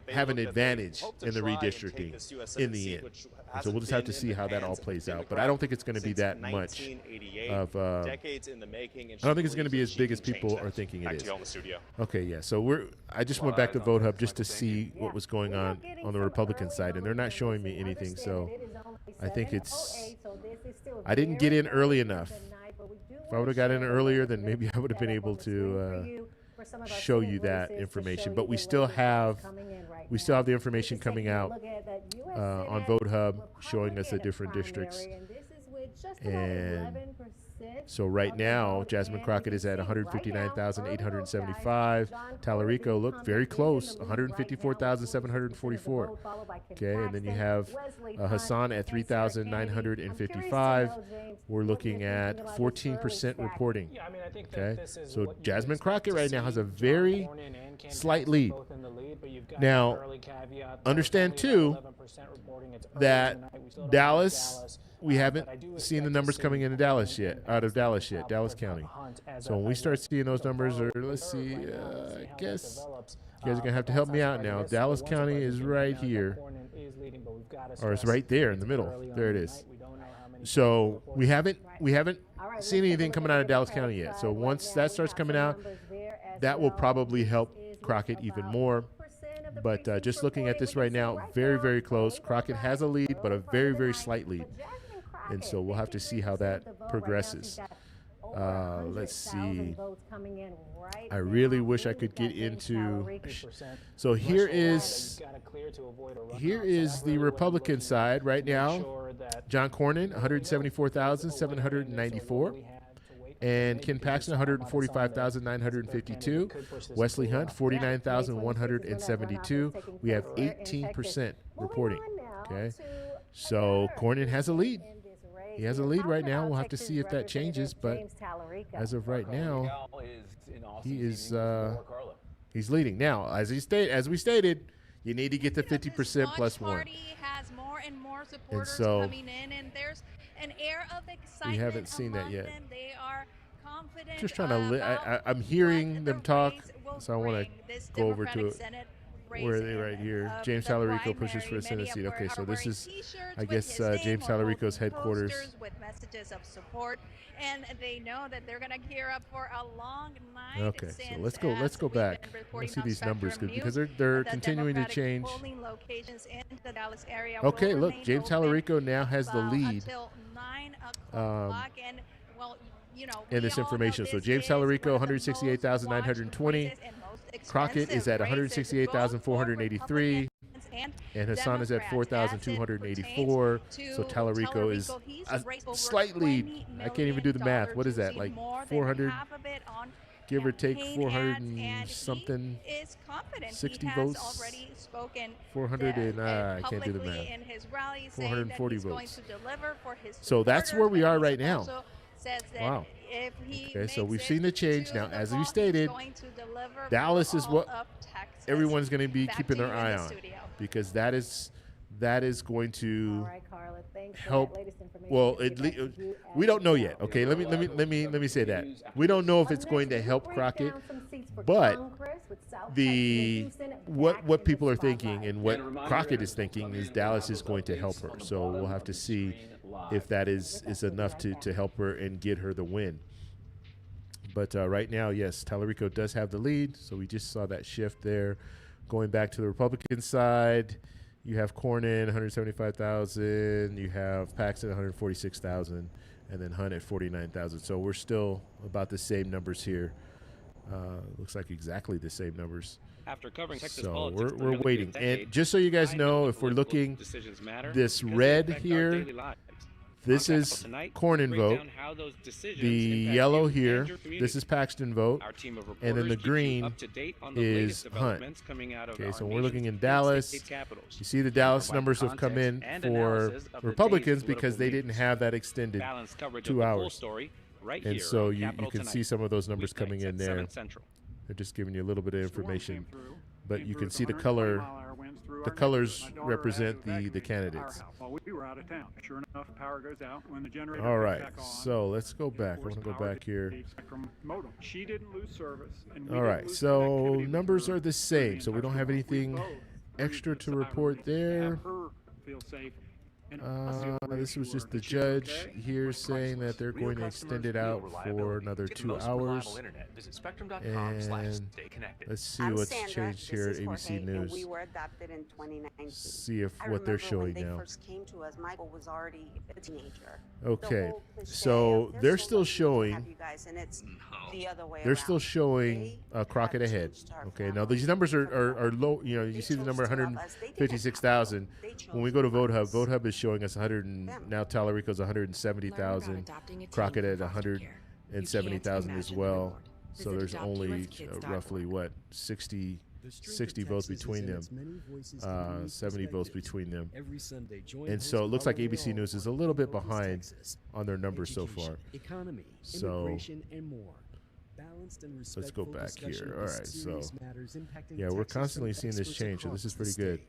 have an advantage in the redistricting in the end. And so we'll just have to see how that all plays out. But I don't think it's going to be that much of I don't think it's going to be as big as people are thinking it is. Okay, yeah. So I just went back to Vote Hub just to see what was going on the Republican side, and they're not showing me anything. So I think I didn't get in early enough. If I would have got in earlier, then maybe I would have been able to show you that information. But we still have the information coming out on Vote Hub showing us the different districts. just And about 11%. so right now, Jasmine Crockett is at 159,875. Tallarico, look, very close, 154,744. Okay, and then you have Hassan at 3,955. We're looking at 14% reporting. Yeah, I mean, I think Okay, that this is so what you Jasmine expect Crockett to right now see. has a John very Cornyn and Ken slight Paxton lead. both in the lead, but you've got Now, an early caveat understand only too about 11% reporting. It's early that tonight. We still don't have Dallas, we but haven't I do seen the expect to numbers see coming into Cornyn Dallas and yet, Paxton out of Dallas top yet, Dallas for the County. hunt as So when we as start a seeing those numbers, or third let's see, right now. Let's see I how that guess develops. you guys are gonna have to help me out now. Dallas County is right here, or it's right there in the middle. There it is. So we haven't seen anything coming out of Dallas County yet. So once that starts coming out, that will probably help Crockett even more. But just looking at this right now, very, very close. Crockett has a lead, but a very, very slight lead. And so we'll have to see how that progresses. Let's see. I really wish I could get into. So here is the Republican side right now. John Cornyn, 174,794. And Ken Paxton, 145,952. Wesley Hunt, 49,172. We have 18% reporting. Okay. So Cornyn has a lead. He has a lead right now. We'll have to see if that changes, but as of right now, he is he's leading. Now, as we stated, you need to get to 50% plus one. Has more and more And supporters so coming in, and there's an air of excitement. we haven't seen that among yet. them. They are confident. Just trying to I'm hearing them talk, so I want to go over to it. Where are they right here? James Tallarico pushes for a Senate seat. Okay, so this is, I guess, James Tallarico's headquarters. With messages of support, and they know that they're going to gear up for a long night. Okay, so let's go back. Let's see these numbers because they're continuing to change. Okay, look, James Tallarico now has the lead. In this information. So James Tallarico, 168,920. Crockett is at 168,483. And Hassan is at 4,284. So Tallarico is a slight lead. I can't even do the math. What is that? Like 400, give or take 400 and something, 60 votes. 400 and I can't do the math. 440 votes. So that's where we are right now. Wow. Okay, so we've seen the change. Now, as we stated, Dallas is what everyone's going to be keeping their eye on because that is going to help. Well, we don't know yet. Okay, let me say that we don't know if it's going to help Crockett, but what people are thinking and what Crockett is thinking is Dallas is going to help her. So we'll have to see if that is enough to help her and get her the win. But right now, yes, Tallarico does have the lead. So we just saw that shift there. Going back to the Republican side, you have Cornyn, 175,000. You have Paxton, 146,000. And then Hunt at 49,000. So we're still about the same numbers here. Looks like exactly the same numbers. After covering Texas so politics we're waiting. And just so you guys know, if we're looking, this red here, this is Cornyn vote. The yellow here, this is Paxton vote. And then the green is Hunt. Okay, so we're looking in Dallas. You see the Dallas numbers have come in for Republicans because they didn't have that extended 2 hours. And so you can see some of those numbers coming in there. They're just giving you a little bit of information. But you can see the color. The colors represent the candidates. We were out of town. Sure enough, power goes out when the generator all right, goes back on. so let's go back. I want to go back here. She didn't lose service. And All right, so numbers are the same. So we don't have anything extra to report there. This was just the judge here saying that they're going to extend it out for another 2 hours. And let's see what's changed here at ABC News. We were adopted in 2019. See if what they're showing when they now. first came to us, Michael was already a teenager. Okay, so they're still showing guys, and it's the other way They're around. still showing Crockett ahead. Okay, now these numbers are low. You know, you see the number 156,000. When we go to Vote Hub is showing us 100 and now Tallarico's 170,000. Crockett at 170,000 as well. So there's only roughly what 60 votes between them, 70 votes between them. And so it looks like ABC News is a little bit behind on their numbers so far. So let's go back here. All right, so yeah, we're constantly seeing this change, so this is pretty good.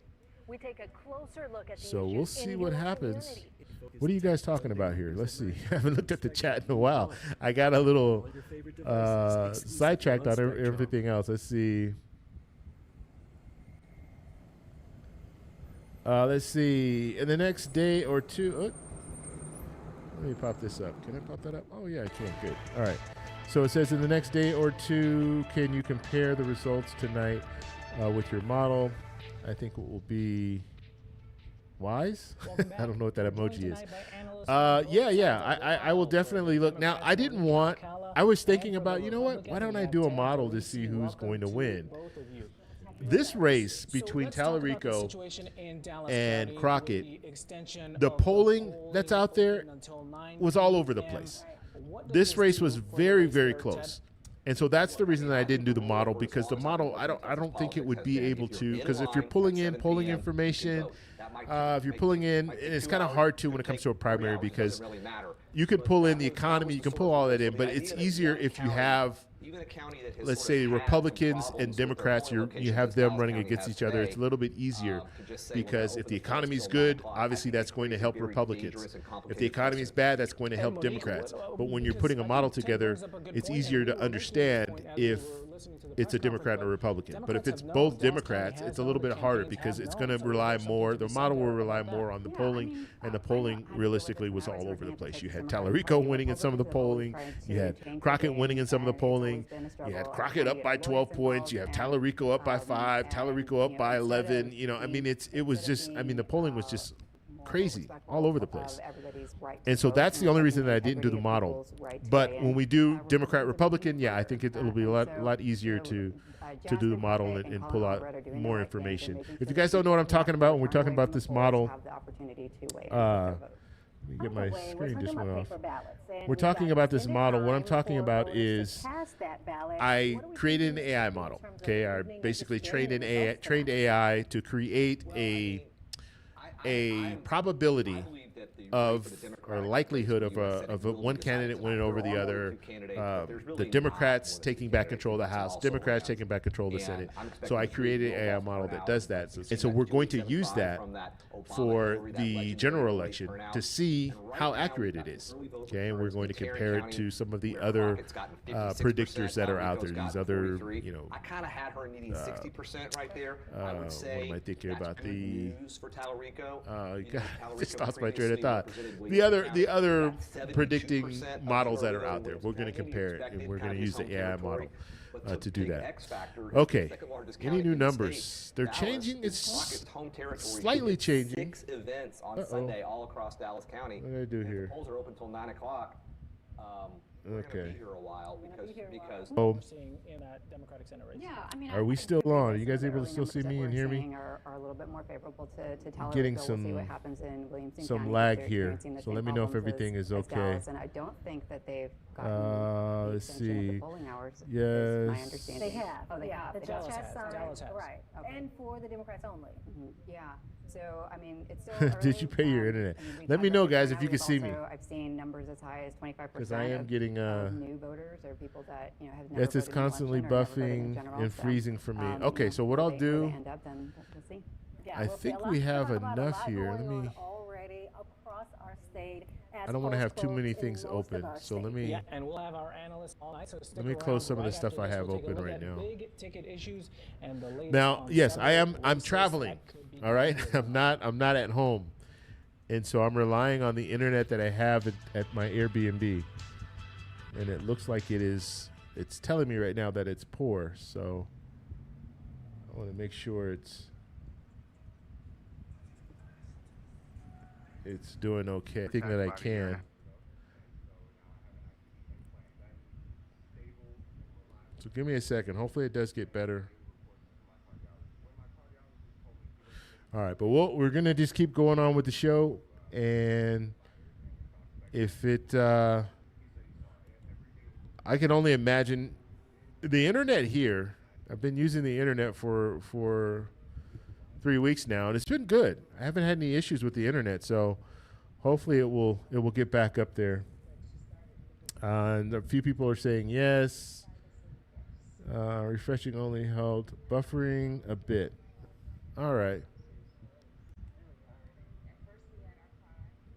We take a closer look at the So we'll see what happens. community. What are you guys talking about here? Let's see. I haven't looked at the chat in a while. I got a little sidetracked on everything else. Let's see. Let's see. In the next day or two. Let me pop this up. Can I pop that up? Oh, yeah, I can. Good. All right. So it says in the next day or two, can you compare the results tonight with your model? I think it will be wise. I don't know what that emoji is. I will definitely look. Now, I was thinking about, you know what? Why don't I do a model to see who's going to win? This race between Tallarico and Crockett, the polling that's out there was all over the place. This race was very, very close. And so that's the reason that I didn't do the model, because the model, I don't think it would be able to, because if you're pulling in polling information, if you're pulling in, and it's kind of hard to when it comes to a primary, because you can pull in the economy, you can pull all that in, but it's easier if you have, let's say, Republicans and Democrats, you have them running against each other. It's a little bit easier because if the economy's good, obviously that's going to help Republicans. If the economy is bad, that's going to help Democrats. But when you're putting a model together, it's easier to understand if it's a Democrat or a Republican. But if it's both Democrats, it's a little bit harder because it's going to rely more, the model will rely more on the polling, and the polling realistically was all over the place. You had Tallarico winning in some of the polling, you had Crockett winning in some of the polling, you had Crockett up by 12 points, you have Tallarico up by 5, Tallarico up by 11. You know, I mean, it was just, I mean, the polling was just crazy all over the place. And so that's the only reason that I didn't do the model. But when we do Democrat Republican, yeah, I think it'll be a lot easier to do the model and pull out more information. If you guys don't know what I'm talking about when we're talking about this model, let me get my screen just went off. We're talking about this model. What I'm talking about is I created an AI model. Okay, I basically trained AI to create a probability of, or likelihood of one candidate winning over the other, the Democrats taking back control of the House, Democrats taking back control of the Senate. So I created an AI model that does that. And so we're going to use that for the general election to see how accurate it is. Okay, and we're going to compare it to some of the other predictors that are out there. These other, you know, I kind of had her needing 60% right there. I would say what am I thinking about? The news for Tallarico. Just lost my train of thought. The other predicting models that are out there, we're going to compare it, and we're going to use the AI model to do that. Okay, any new numbers? They're changing. It's slightly changing. 6 events on Sunday all across Dallas County. What did I do here? The polls are open until 9 o'clock. We're going to be here a while because we're seeing in that Democratic Senate race. Yeah, I mean, Are we still on? Are you guys able to still see me and hear me? Are a little bit more favorable to I'm getting some lag here, so let me know if everything is okay. And I don't think that they've gotten let's see. the polling hours. Yes. My understanding. They have. Oh, they have. The judge has signed. Dallas has. Right. Okay. And for the Democrats only. Yeah. So, I mean, it's still early. Did you pay your internet? I mean, Let me know, guys, if you can see me. I've seen numbers as high as 25% Because I am getting new voters or people that have never it's voted in constantly election or never voted in buffing general, and so, freezing for me. Okay, so what where I'll they do, end up, then we'll see. Yeah, I we'll see. think A lot- we have talk about a enough lot here. Let going me. on already across our state as I don't want to have too polls many close in things most of open, our so let states. me. Yeah, and we'll have our analysts all night. So Let me close some of the stuff I have open right now. Big ticket issues and the latest Now, on yes, some I of am. the I'm races traveling. that could be All right, considered. I'm not at home, and so I'm relying on the internet that I have at my Airbnb, and it looks like it is. It's telling me right now that it's poor, so I want to make sure it's doing okay. I think that I can. So give me a second. Hopefully it does get better. All right, but we're going to just keep going on with the show. And if it, I can only imagine the internet here. I've been using the internet for 3 weeks now, and it's been good. I haven't had any issues with the internet, so hopefully it will get back up there. And a few people are saying yes. Refreshing only held buffering a bit. All right.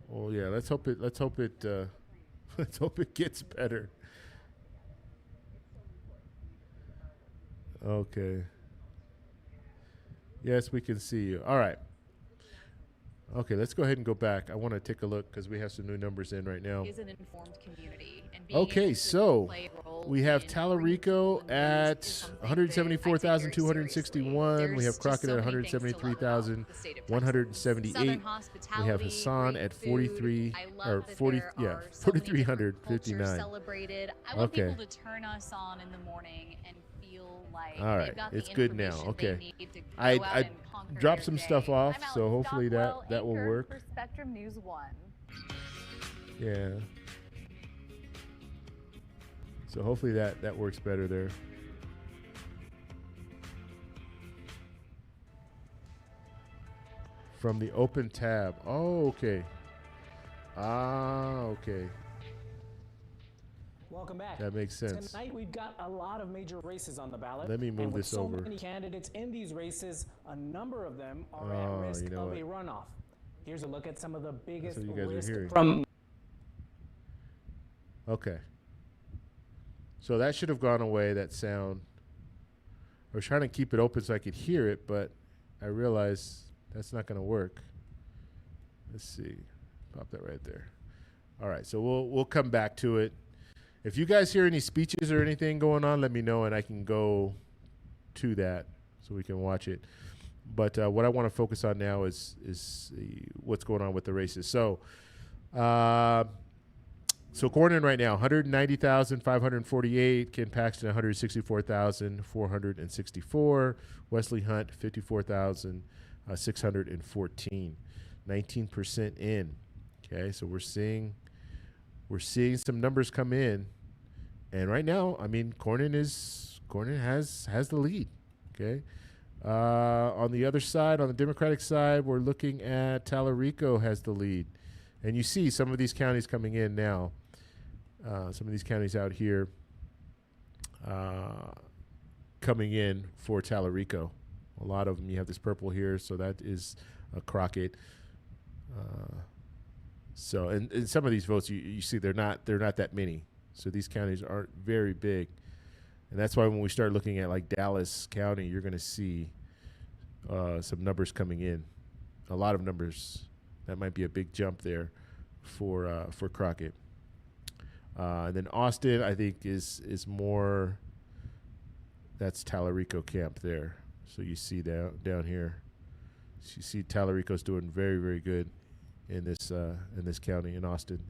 Well, yeah. Let's hope it let's hope it gets better. Okay. Yes, we can see you. All right. Okay, let's go ahead and go back. I want to take a look because we have some new numbers in right now. Is an informed community, and being Okay, able to so play a role we have in Tallarico at something that I take very 174,261. seriously. We have There's Crockett just at so many things to love about the state of Texas. 173,178. Southern We have hospitality, Hassan great at food. 43 I love or that 40 there yeah, are so many different cultures 4,359. celebrated. I want Okay. people to turn us on in the morning and feel like All right, they've got it's the good now. information Okay. they need to go I out and conquer dropped their some day. stuff off, I'm so Alice hopefully Stockwell, that will anchor work. for Spectrum News 1. Yeah. So hopefully that works better there. From the open tab. Oh, okay. Okay. Welcome back. That makes sense. Tonight we've got a lot of major races on the ballot. Let me move and with this so over. many candidates in these races, a number of them are Oh, at risk you know of what? a runoff. Here's a look at some of the biggest what you guys are risk hearing. from. Okay. So that should have gone away, that sound. I was trying to keep it open so I could hear it, but I realized that's not going to work. Let's see. Pop that right there. All right, so we'll come back to it. If you guys hear any speeches or anything going on, let me know, and I can go to that so we can watch it. But what I want to focus on now is what's going on with the races. So Cornyn right now, 190,548. Ken Paxton, 164,464. Wesley Hunt, 54,614. 19% in. Okay, so we're seeing some numbers come in, and right now, I mean, Cornyn has the lead. Okay, on the other side, on the Democratic side, we're looking at Tallarico has the lead, and you see some of these counties coming in now. Some of these counties out here coming in for Tallarico. A lot of them. You have this purple here, so that is Crockett. So and some of these votes you see they're not that many. So these counties aren't very big, and that's why when we start looking at like Dallas County, you're going to see some numbers coming in, a lot of numbers. That might be a big jump there for Crockett. And then Austin, I think, is more. That's Tallarico camp there. So you see down here, you see Tallarico's doing very, very good in this county in Austin,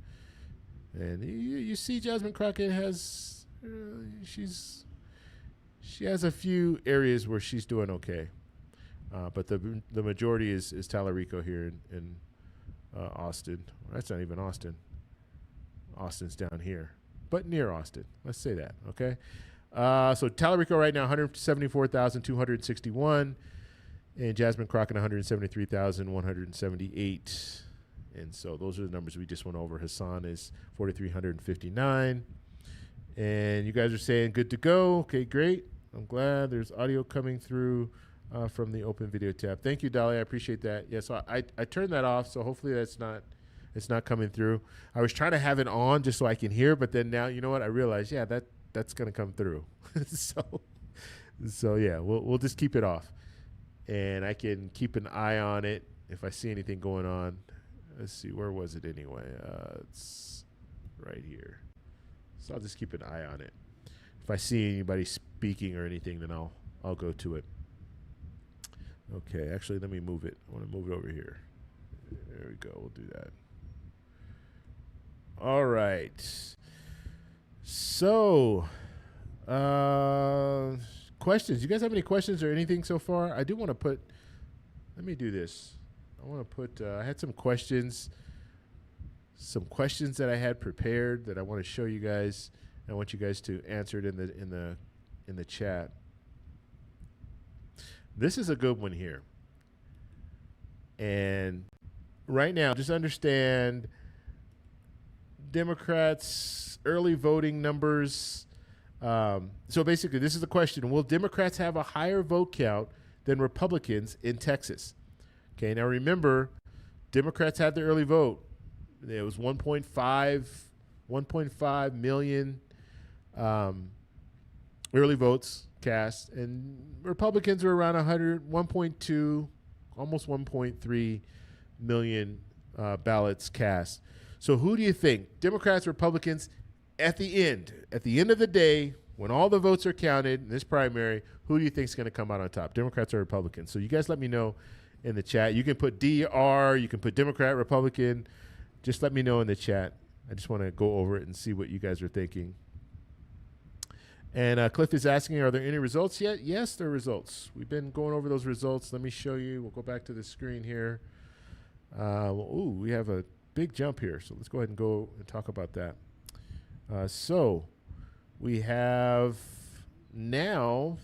and you see Jasmine Crockett has she has a few areas where she's doing okay, but the majority is Tallarico here in Austin. That's not even Austin. Austin's down here, but near Austin. Let's say that, okay? So Tallarico right now, 174,261, and Jasmine Crockett, 173,178. And so those are the numbers we just went over. Hassan is 4,359. And you guys are saying good to go. Okay, great. I'm glad there's audio coming through from the open video tab. Thank you, Dolly. I appreciate that. Yeah, so I turned that off, so hopefully it's not coming through. I was trying to have it on just so I can hear, but then now, you know what? I realized, yeah, that's going to come through. so yeah, we'll just keep it off. And I can keep an eye on it if I see anything going on. Let's see, where was it anyway? It's right here. So I'll just keep an eye on it. If I see anybody speaking or anything, then I'll go to it. Okay, actually, let me move it. I want to move it over here. There we go. We'll do that. All right. So Questions. You guys have any questions or anything so far? I do want to put. Let me do this. I want to put. I had some questions. Some questions that I had prepared that I want to show you guys. I want you guys to answer it in the chat. This is a good one here. And right now, just understand Democrats' early voting numbers. So basically, this is the question. Will Democrats have a higher vote count than Republicans in Texas? Okay, now remember, Democrats had the early vote. It was 1.5 million early votes cast, and Republicans were around 1.2, almost 1.3 million ballots cast. So who do you think, Democrats, Republicans, at the end of the day, when all the votes are counted in this primary, who do you think is going to come out on top, Democrats or Republicans? So you guys let me know in the chat. You can put DR, you can put Democrat, Republican. Just let me know in the chat. I just want to go over it and see what you guys are thinking. And Cliff is asking, are there any results yet? Yes, there are results. We've been going over those results. Let me show you. We'll go back to the screen here. We have a big jump here. So let's go ahead and go and talk about that. So we have now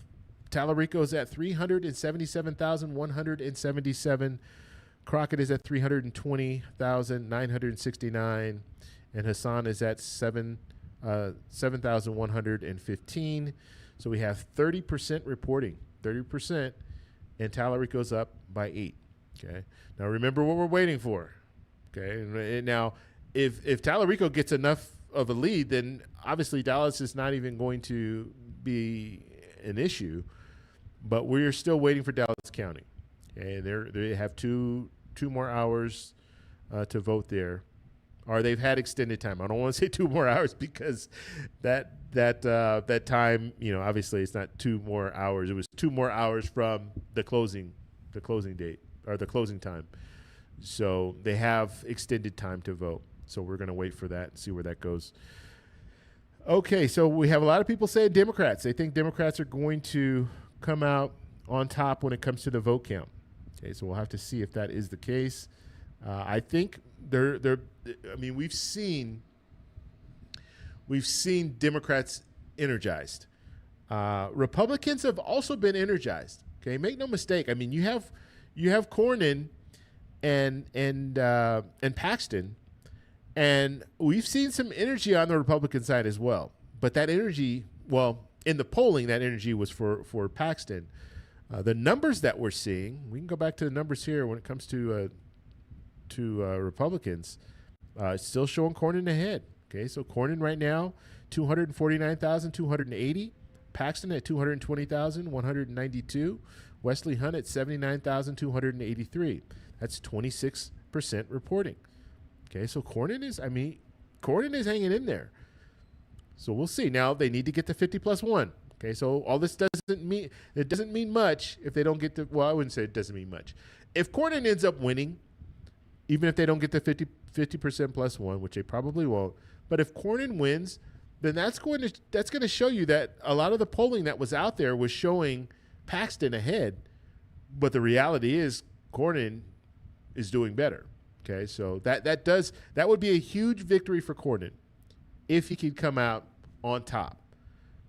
Tallarico is at 377,177. Crockett is at 320,969. And Hassan is at 7,115. So we have 30% reporting, 30%, and Tallarico's up by 8. Okay. Now remember what we're waiting for. Okay. And now, if Tallarico gets enough of a lead, then obviously Dallas is not even going to be an issue. But we're still waiting for Dallas County. Okay. They have two more hours to vote there. Or they've had extended time. I don't want to say 2 more hours because that time, obviously it's not 2 more hours. It was 2 more hours from the closing date or the closing time. So they have extended time to vote. So we're going to wait for that and see where that goes. Okay, so we have a lot of people saying Democrats. They think Democrats are going to come out on top when it comes to the vote count. Okay, so we'll have to see if that is the case. I think we've seen Democrats energized. Republicans have also been energized. Okay, make no mistake. I mean, you have Cornyn and Paxton, and we've seen some energy on the Republican side as well. But that energy, in the polling, that energy was for Paxton. The numbers that we're seeing, we can go back to the numbers here when it comes to Republicans, still showing Cornyn ahead. Okay, so Cornyn right now, 249,280. Paxton at 220,192. Wesley Hunt at 79,283. That's 26% reporting. Okay, so Cornyn is hanging in there. So we'll see. Now they need to get to 50+1. Okay, so all this doesn't mean much if they don't get to. Well, I wouldn't say it doesn't mean much. If Cornyn ends up winning, even if they don't get to 50% plus 1, which they probably won't, but if Cornyn wins, then that's going to show you that a lot of the polling that was out there was showing Paxton ahead, but the reality is Cornyn is doing better. Okay, so that would be a huge victory for Cornyn if he could come out on top,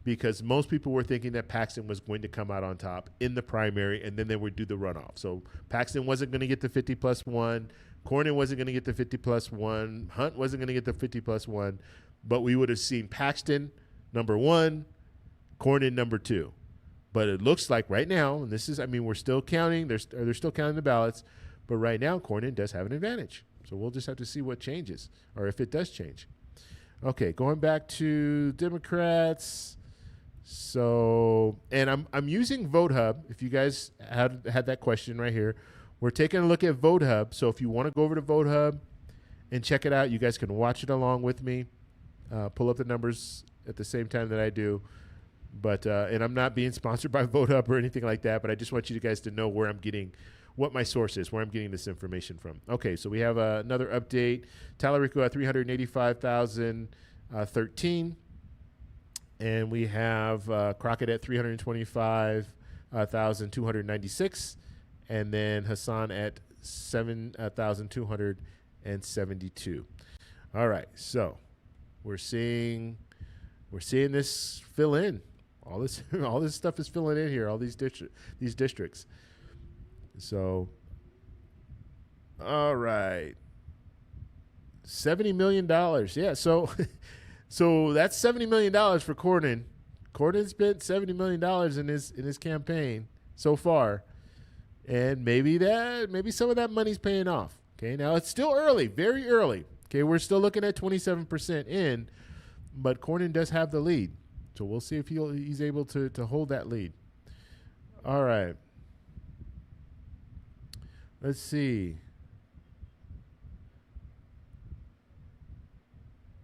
because most people were thinking that Paxton was going to come out on top in the primary and then they would do the runoff. So Paxton wasn't going to get the 50+1. Cornyn wasn't going to get the 50+1. Hunt wasn't going to get the 50+1. But we would have seen Paxton number 1, Cornyn number 2. But it looks like right now, and we're still counting. They're still counting the ballots. But right now, Cornyn does have an advantage. So we'll just have to see what changes, or if it does change. Okay, going back to Democrats. So, and I'm using VoteHub. If you guys had that question right here, we're taking a look at VoteHub. So if you want to go over to VoteHub and check it out, you guys can watch it along with me. Pull up the numbers at the same time that I do. But and I'm not being sponsored by VoteHub or anything like that, but I just want you guys to know where I'm getting, what my source is, where I'm getting this information from. Okay, so we have another update. Tallarico at 385,013. And we have Crockett at 325,296, and then Hassan at 7,272. All right, so we're seeing this fill in. All this all this stuff is filling in here. All these districts. So, all right, $70 million. Yeah, so so that's $70 million for Cornyn. Cornyn spent $70 million in his campaign so far, and maybe some of that money's paying off. Okay, now it's still early, very early. Okay, we're still looking at 27% in, but Cornyn does have the lead, so we'll see if he's able to hold that lead. All right, let's see.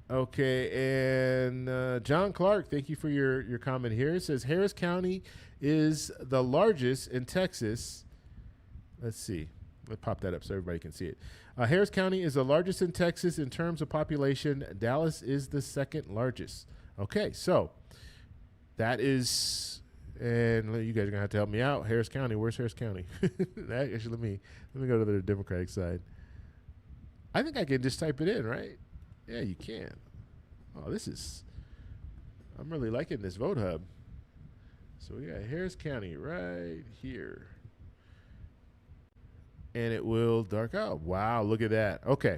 Okay, and John Clark, thank you for your comment here. It says Harris County is the largest in Texas. Let's see. Let's pop that up so everybody can see it. Harris County is the largest in Texas in terms of population. Dallas is the second largest. Okay, so that is, and you guys are gonna have to help me out. Harris County, where's Harris County? Actually, let me go to the Democratic side. I think I can just type it in, right? Yeah, you can. Oh, I'm really liking this vote hub. So we got Harris County right here. And it will dark out. Wow, look at that. Okay.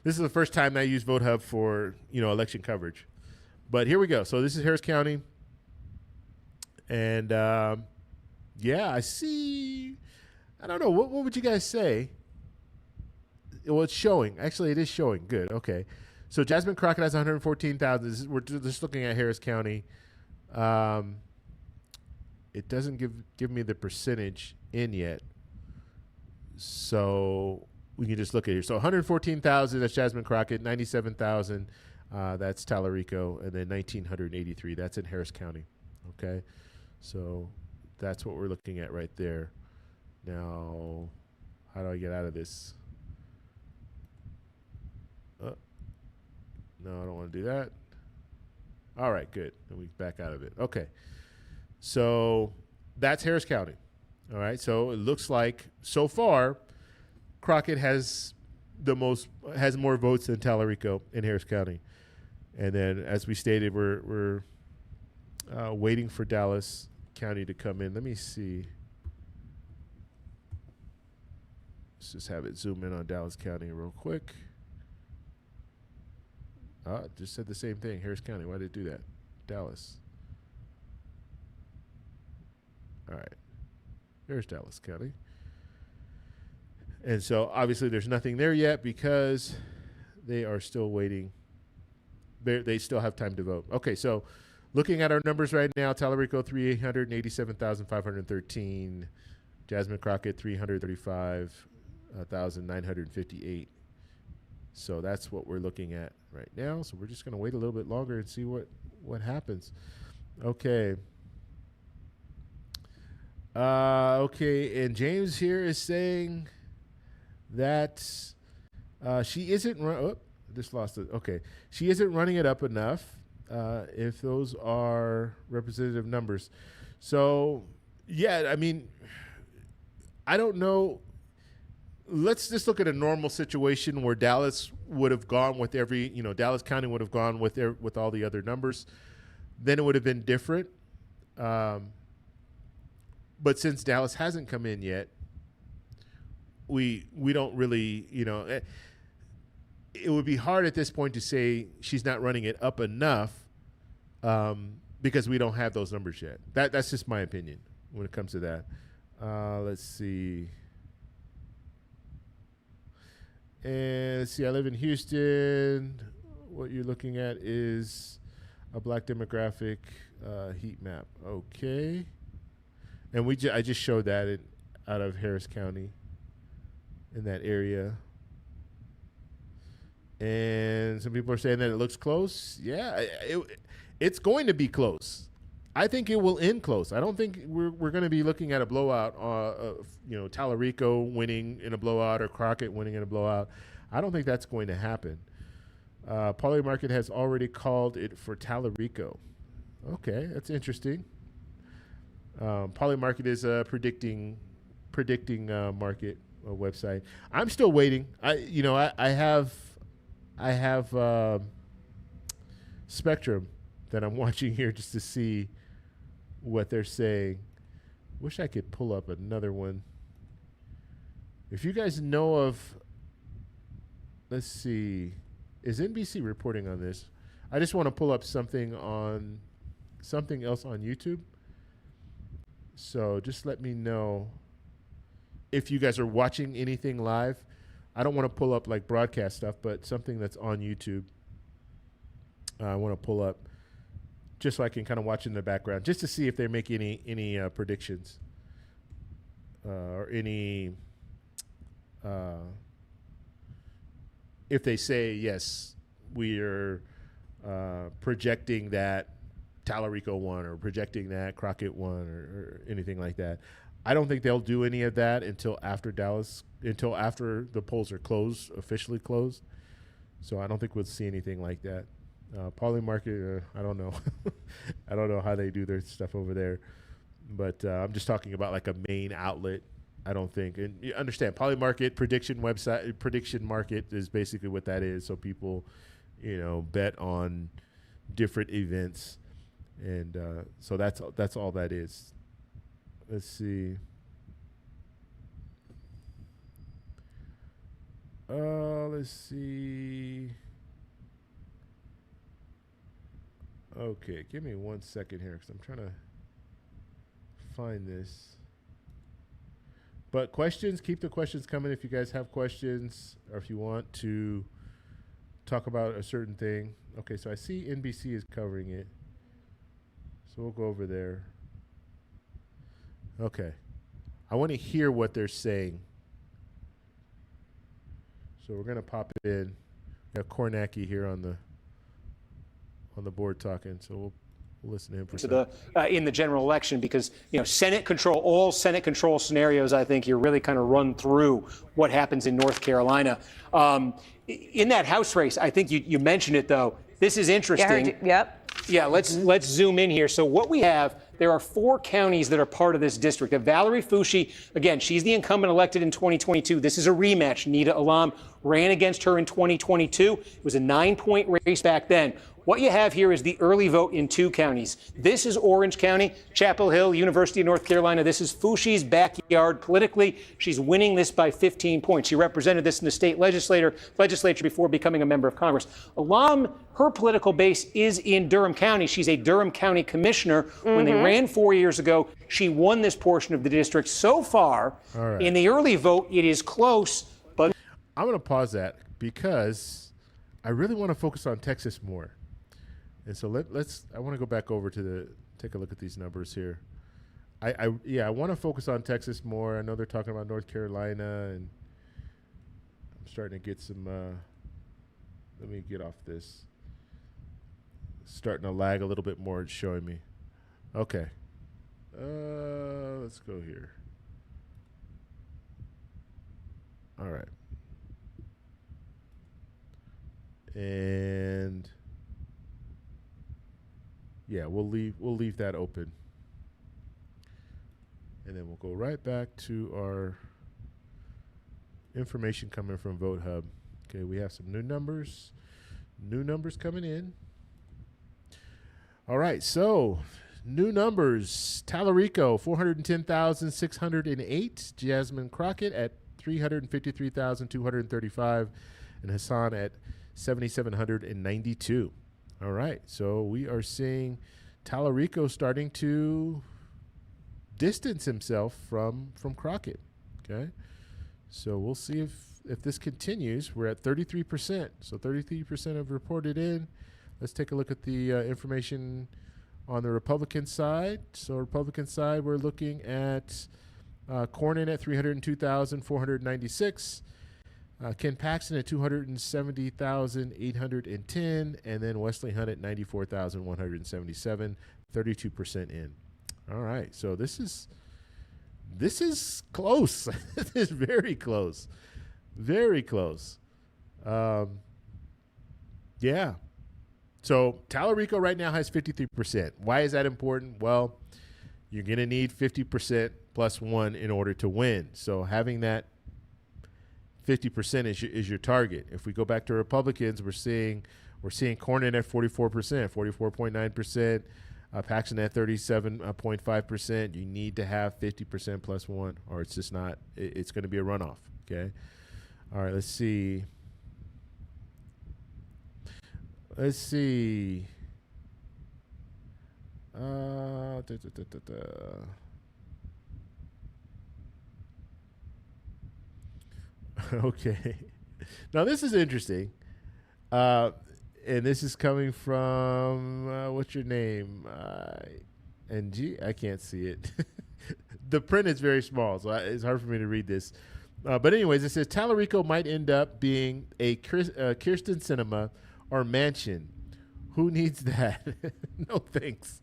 This is the first time I use Vote Hub for, election coverage. But here we go. So this is Harris County. And, yeah, I see. I don't know. What would you guys say? Well, it's showing. Actually, it is showing. Good. Okay. So Jasmine Crockett has 114,000. We're just looking at Harris County. It doesn't give me the percentage in yet. So we can just look at here. So 114,000, that's Jasmine Crockett. 97,000, that's Tallarico. And then 1,983, that's in Harris County. Okay. So that's what we're looking at right there. Now, how do I get out of this? No, I don't want to do that. All right, good. Then we back out of it. Okay. So that's Harris County. All right. So it looks like so far Crockett has more votes than Tallarico in Harris County. And then as we stated, we're waiting for Dallas County to come in. Let me see. Let's just have it zoom in on Dallas County real quick. It just said the same thing. Harris County. Why did it do that? Dallas. All right. There's Dallas County. And so obviously there's nothing there yet because they are still waiting. They still have time to vote. Okay, so looking at our numbers right now, Tallarico 387,513, Jasmine Crockett 335,958. So that's what we're looking at right now. So we're just going to wait a little bit longer and see what happens. Okay. Okay, and James here is saying that she isn't just lost it. Okay. She isn't running it up enough if those are representative numbers. So, yeah, I mean, I don't know. Let's just look at a normal situation where Dallas would have gone with Dallas County would have gone with all the other numbers. Then it would have been different. But since Dallas hasn't come in yet, we don't really, it would be hard at this point to say she's not running it up enough because we don't have those numbers yet. That's just my opinion when it comes to that. Let's see. And let's see, I live in Houston. What you're looking at is a black demographic heat map. Okay. And I just showed that out of Harris County in that area. And some people are saying that it looks close. Yeah, it's going to be close. I think it will end close. I don't think we're going to be looking at a blowout, Tallarico winning in a blowout or Crockett winning in a blowout. I don't think that's going to happen. Paulie Market has already called it for Tallarico. Okay, that's interesting. Polymarket is a predicting market website. I'm still waiting. I have Spectrum that I'm watching here just to see what they're saying. Wish I could pull up another one. If you guys know of, let's see, is NBC reporting on this? I just want to pull up something else on YouTube. So just let me know if you guys are watching anything live. I don't want to pull up like broadcast stuff, but something that's on YouTube. I want to pull up just so I can kind of watch in the background, just to see if they make any predictions or any. If they say, yes, we are projecting that Tallarico won or projecting that Crockett won or anything like that. I don't think they'll do any of that until after the polls are officially closed. So I don't think we'll see anything like that. Polymarket, I don't know. I don't know how they do their stuff over there. But I'm just talking about like a main outlet. I don't think. And you understand, Polymarket prediction market is basically what that is. So people, bet on different events. And so that's all that is. Let's see. Let's see. Okay, give me 1 second here because I'm trying to find this. But questions, keep the questions coming if you guys have questions or if you want to talk about a certain thing. Okay, so I see NBC is covering it. So we'll go over there. Okay. I want to hear what they're saying. So we're going to pop it in. We have Kornacki here on the board talking, so we'll listen to him for a second. In the general election, because Senate control, all Senate control scenarios, I think you really kind of run through what happens in North Carolina. In that House race, I think you mentioned it though. This is interesting. Yep. Yeah, let's zoom in here. So what we have, there are 4 counties that are part of this district. Valerie Foushee, again, she's the incumbent elected in 2022. This is a rematch. Nita Alam ran against her in 2022. It was a 9-point race back then. What you have here is the early vote in 2 counties. This is Orange County, Chapel Hill, University of North Carolina. This is Foushee's backyard politically. She's winning this by 15 points. She represented this in the state legislature before becoming a member of Congress. Alam, her political base is in Durham County. She's a Durham County commissioner. When they ran 4 years ago, she won this portion of the district. So far, in the early vote, it is close, but I'm going to pause that because I really want to focus on Texas more. And so I want to go back over to take a look at these numbers here. I want to focus on Texas more. I know they're talking about North Carolina, and I'm starting to get some, let me get off this. Starting to lag a little bit more. It's showing me. Okay. Let's go here. All right. And yeah, we'll leave that open. And then we'll go right back to our information coming from Vote Hub. Okay, we have some new numbers coming in. All right, so new numbers. Tallarico, 410,608. Jasmine Crockett at 353,235. And Hassan at 7,792. All right, so we are seeing Tallarico starting to distance himself from Crockett. Okay, so we'll see if this continues. We're at 33%, so 33% have reported in. Let's take a look at the information on the Republican side. So Republican side, we're looking at Cornyn at 302,496. Ken Paxton at 270,810, and then Wesley Hunt at 94,177, 32% in. All right, so this is close. This is very close, very close. Yeah, So Tallarico right now has 53%. Why is that important? Well, you're going to need 50% plus 1 in order to win. So having that 50% is your target. If we go back to Republicans, we're seeing Cornyn at 44%, 44.9%, Paxton at 37.5%. You need to have 50% plus 1, or it's just not. It's going to be a runoff. Okay. All right. Let's see. Okay. Now this is interesting. And this is coming from, what's your name? NG? I can't see it. The print is very small, so it's hard for me to read this. But anyways, it says Tallarico might end up being a Kirsten Sinema or Manchin. Who needs that? No thanks.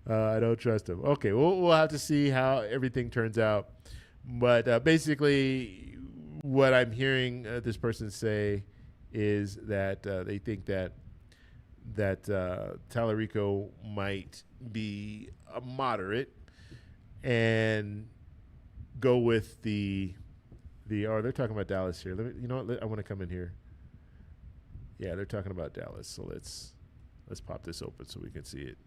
I don't trust him. Okay, we'll have to see how everything turns out. But basically, what I'm hearing this person say is that they think that Tallarico might be a moderate and go with the they're talking about Dallas here. You know what? I want to come in here. Yeah, they're talking about Dallas. So let's pop this open so we can see it.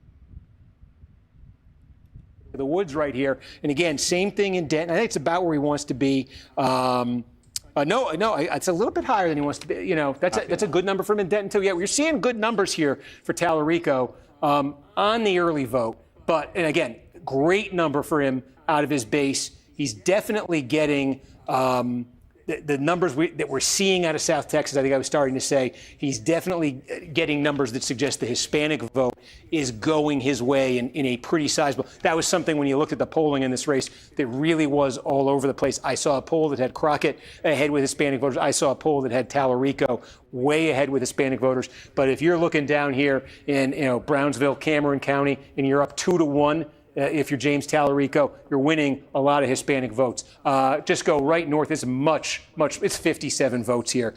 The woods right here. And again, same thing in Denton. I think it's about where he wants to be. No, it's a little bit higher than he wants to be. You know, that's a good number for him in Denton too. Yeah, we're seeing good numbers here for Tallarico on the early vote. But, and again, great number for him out of his base. He's definitely getting the numbers that we're seeing out of South Texas. I think I was starting to say he's definitely getting numbers that suggest the Hispanic vote is going his way in a pretty sizable. That was something when you looked at the polling in this race that really was all over the place. I saw a poll that had Crockett ahead with Hispanic voters. I saw a poll that had Tallarico way ahead with Hispanic voters. But if you're looking down here in Brownsville, Cameron County, and you're up 2-1. If you're James Tallarico, you're winning a lot of Hispanic votes. Just go right north. It's much. It's 57 votes here.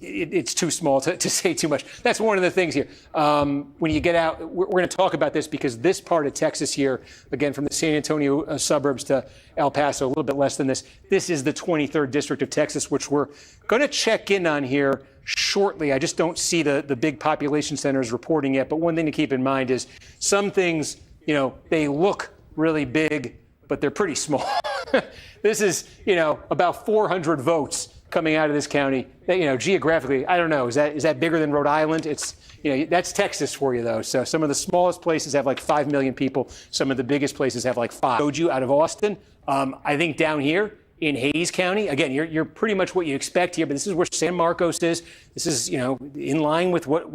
It's too small to say too much. That's one of the things here. When you get out, we're going to talk about this because this part of Texas here, again, from the San Antonio suburbs to El Paso, a little bit less than this. This is the 23rd district of Texas, which we're going to check in on here shortly. I just don't see the big population centers reporting yet. But one thing to keep in mind is some things, they look really big, but they're pretty small. This is, about 400 votes coming out of this county. Geographically, I don't know. Is that bigger than Rhode Island? It's, that's Texas for you, though. So some of the smallest places have like 5 million people. Some of the biggest places have like 5. Showed you out of Austin. I think down here in Hays County, again, you're pretty much what you expect here, but this is where San Marcos is. This is, in line with what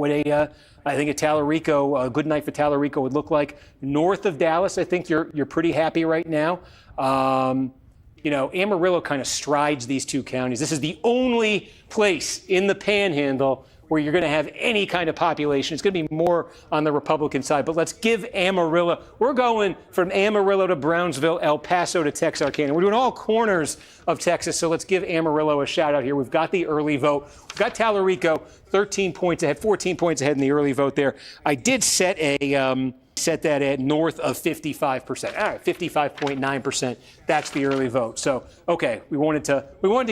I think a Tallarico, a good night for Tallarico would look like. North of Dallas, I think you're pretty happy right now. Amarillo kind of strides these two counties. This is the only place in the Panhandle where you're going to have any kind of population. It's going to be more on the Republican side. But let's give Amarillo. We're going from Amarillo to Brownsville, El Paso to Texarkana. We're doing all corners of Texas. So let's give Amarillo a shout out here. We've got the early vote. We've got Tallarico 13 points ahead, 14 points ahead in the early vote there. I did set that at north of 55%. All right, 55.9%. That's the early vote. So, okay, we wanted to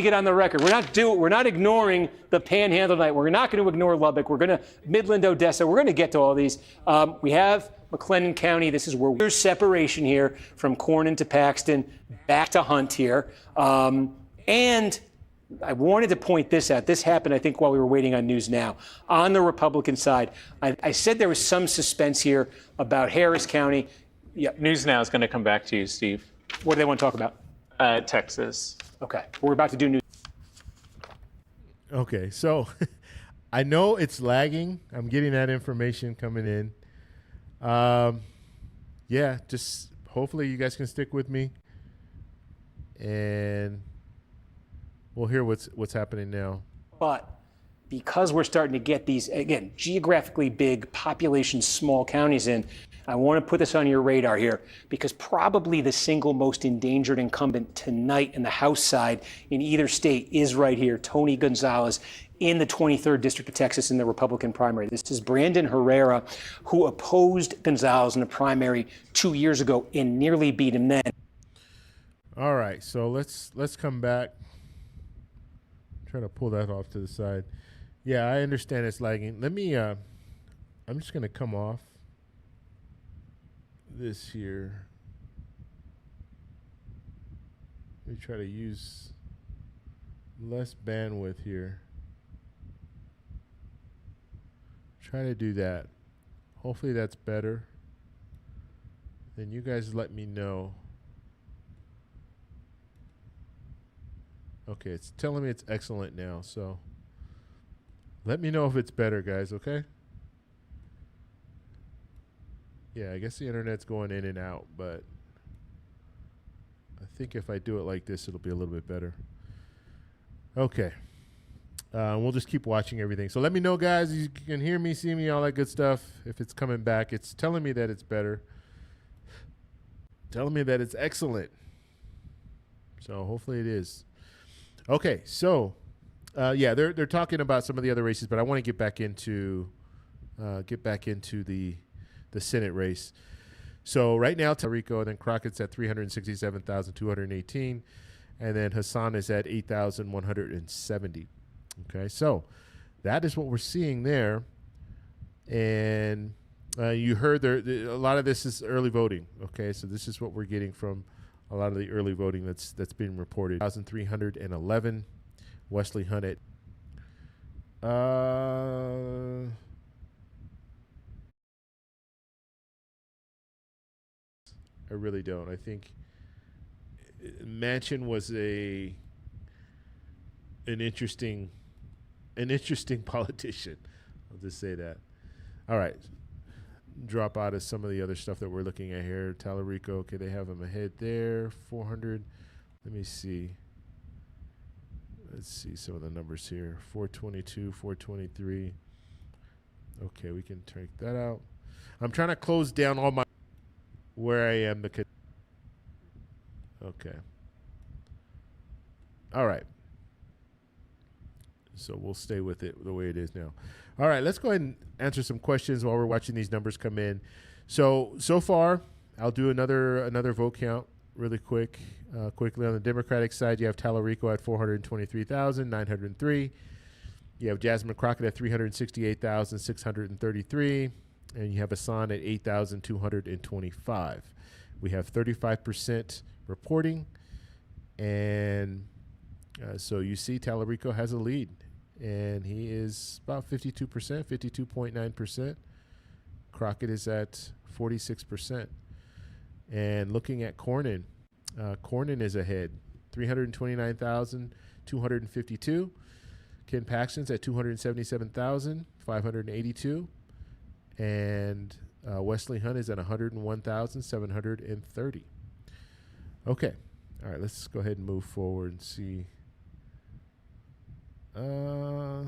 get on the record. We're not ignoring the Panhandle tonight. We're not going to ignore Lubbock. We're going to Midland, Odessa. We're going to get to all these. We have McLennan County. This is where there's separation here from Cornyn to Paxton, back to Hunt here, and I wanted to point this out. This happened, I think, while we were waiting on News Now. On the Republican side, I said there was some suspense here about Harris County. Yeah. News Now is going to come back to you, Steve. What do they want to talk about? Texas. Okay. We're about to do News. Okay. So I know it's lagging. I'm getting that information coming in. Yeah, just hopefully you guys can stick with me. And we'll hear what's happening now. But because we're starting to get these, again, geographically big, population small counties in, I want to put this on your radar here because probably the single most endangered incumbent tonight in the House side in either state is right here, Tony Gonzalez in the 23rd District of Texas in the Republican primary. This is Brandon Herrera, who opposed Gonzalez in the primary 2 years ago and nearly beat him then. All right, so let's come back. Try to pull that off to the side. Yeah, I understand it's lagging. Let me, I'm just going to come off this here. Let me try to use less bandwidth here. Try to do that. Hopefully that's better. Then you guys let me know. Okay, it's telling me it's excellent now, so let me know if it's better, guys, okay? Yeah, I guess the internet's going in and out, but I think if I do it like this, it'll be a little bit better. Okay. We'll just keep watching everything. So let me know, guys. You can hear me, see me, all that good stuff. If it's coming back, it's telling me that it's better. Telling me that it's excellent. So hopefully it is. Okay, so yeah, they're talking about some of the other races, but I want to get back into the Senate race. So right now, Tarico, and then Crockett's at 367,218, and then Hassan is at 8,170. Okay, so that is what we're seeing there, and you heard there a lot of this is early voting. Okay, so this is what we're getting from a lot of the early voting that's being reported. 1,311. Wesley Hunt at I really don't. I think Manchin was an interesting politician. I'll just say that. All right. Drop out of some of the other stuff that we're looking at here. Tallarico, okay, they have him ahead there. 400. Let me see. Let's see some of the numbers here. 422, 423. Okay, we can take that out. I'm trying to close down all my where I am because okay. All right. So we'll stay with it the way it is now. All right, let's go ahead and answer some questions while we're watching these numbers come in. So far, I'll do another vote count really quickly. On the Democratic side, you have Tallarico at 423,903. You have Jasmine Crockett at 368,633. And you have Hassan at 8,225. We have 35% reporting. And so you see Tallarico has a lead. And he is about 52%, 52.9%. Crockett is at 46%. And looking at Cornyn, Cornyn is ahead, 329,252. Ken Paxton's at 277,582. And Wesley Hunt is at 101,730. Okay. All right, let's go ahead and move forward and see. All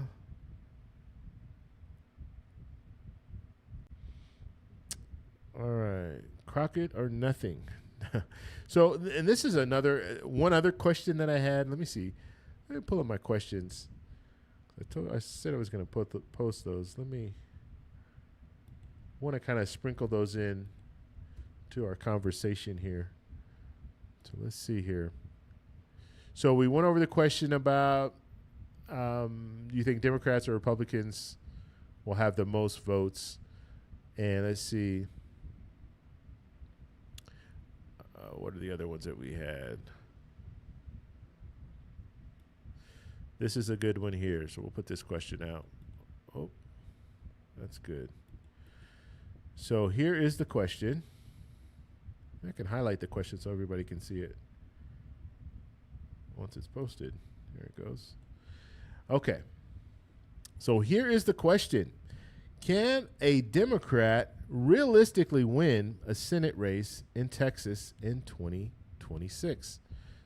right, Crockett or nothing. So, and this is one other question that I had. Let me see. Let me pull up my questions. I said I was going to post those. Want to kind of sprinkle those in to our conversation here. So let's see here. So we went over the question about do you think Democrats or Republicans will have the most votes? And let's see. What are the other ones that we had? This is a good one here, so we'll put this question out. Oh, that's good. So here is the question. I can highlight the question so everybody can see it once it's posted. Here it goes. Okay. So here is the question. Can a Democrat realistically win a Senate race in Texas in 2026?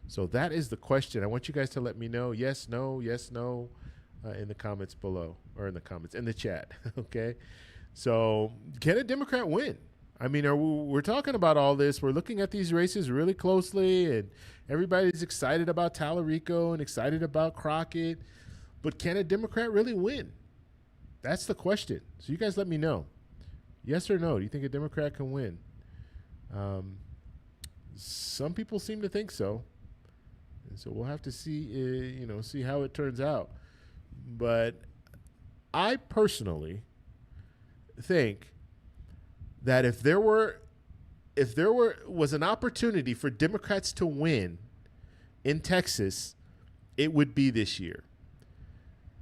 So that is the question. I want you guys to let me know yes, no, in the comments below, or in the chat. Okay. So can a Democrat win? I mean, we're talking about all this. We're looking at these races really closely, and everybody's excited about Tallarico and excited about Crockett. But can a Democrat really win? That's the question. So you guys let me know. Yes or no? Do you think a Democrat can win? Some people seem to think so. And so we'll have to see, see how it turns out. But I personally think that if there was an opportunity for Democrats to win in Texas, it would be this year.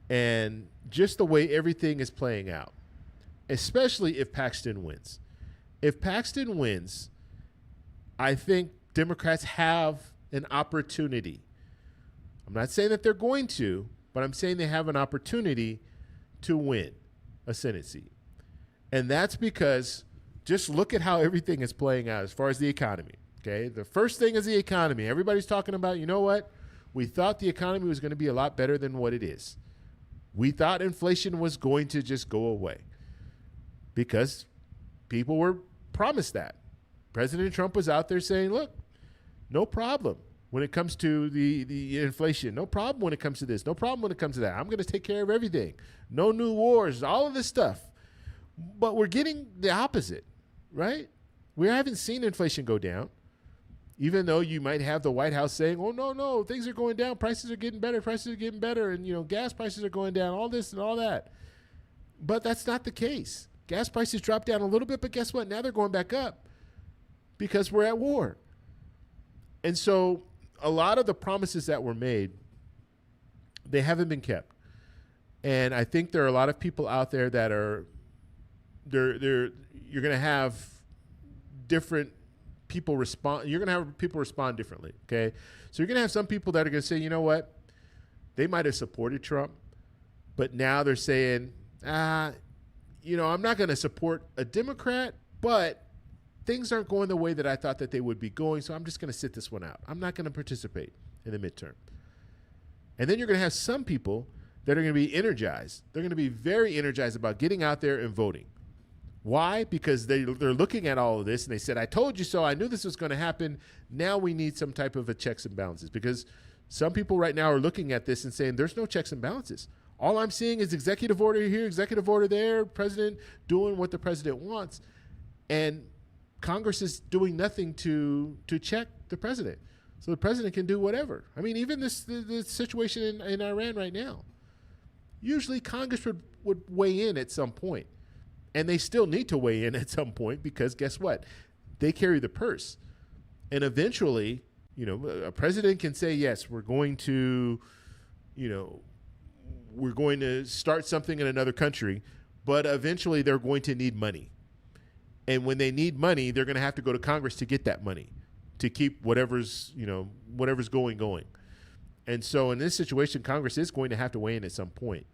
And just the way everything is playing out, especially if Paxton wins. If Paxton wins, I think Democrats have an opportunity. I'm not saying that they're going to, but I'm saying they have an opportunity to win a Senate seat. And that's because just look at how everything is playing out as far as the economy. Okay, the first thing is the economy. Everybody's talking about, you know what? We thought the economy was going to be a lot better than what it is. We thought inflation was going to just go away because people were promised that. President Trump was out there saying, look, no problem when it comes to the inflation. No problem when it comes to this. No problem when it comes to that. I'm going to take care of everything. No new wars, all of this stuff. But we're getting the opposite, right? We haven't seen inflation go down, even though you might have the White House saying, oh, no, things are going down. Prices are getting better. And, gas prices are going down, all this and all that. But that's not the case. Gas prices dropped down a little bit, but guess what? Now they're going back up because we're at war. And so a lot of the promises that were made, they haven't been kept. And I think there are a lot of people out there that are, you're going to have different people respond. You're going to have people respond differently, okay? So you're going to have some people that are going to say, you know what? They might have supported Trump, but now they're saying, I'm not going to support a Democrat, but things aren't going the way that I thought that they would be going, so I'm just going to sit this one out. I'm not going to participate in the midterm. And then you're going to have some people that are going to be energized. They're going to be very energized about getting out there and voting. Why? Because they're looking at all of this and they said, I told you so. I knew this was going to happen. Now we need some type of a checks and balances, because some people right now are looking at this and saying there's no checks and balances. All I'm seeing is executive order here, executive order there, president doing what the president wants. And Congress is doing nothing to check the president. So the president can do whatever. I mean, even this situation in Iran right now. Usually Congress would weigh in at some point. And they still need to weigh in at some point because guess what? They carry the purse. And eventually, a president can say, yes, we're going to start something in another country, but eventually they're going to need money. And when they need money, they're going to have to go to Congress to get that money to keep whatever's going. And so in this situation, Congress is going to have to weigh in at some point,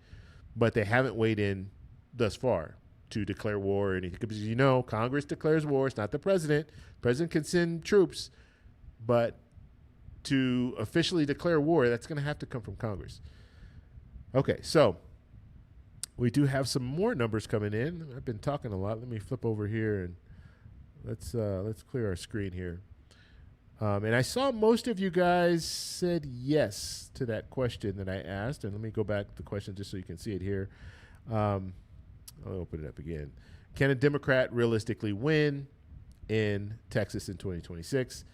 but they haven't weighed in thus far to declare war or anything. Because, Congress declares war. It's not the president. The president can send troops, but to officially declare war, that's going to have to come from Congress. Okay, so we do have some more numbers coming in. I've been talking a lot. Let me flip over here and let's clear our screen here. And I saw most of you guys said yes to that question that I asked. And let me go back to the question just so you can see it here. I'll open it up again. Can a Democrat realistically win in Texas in 2026?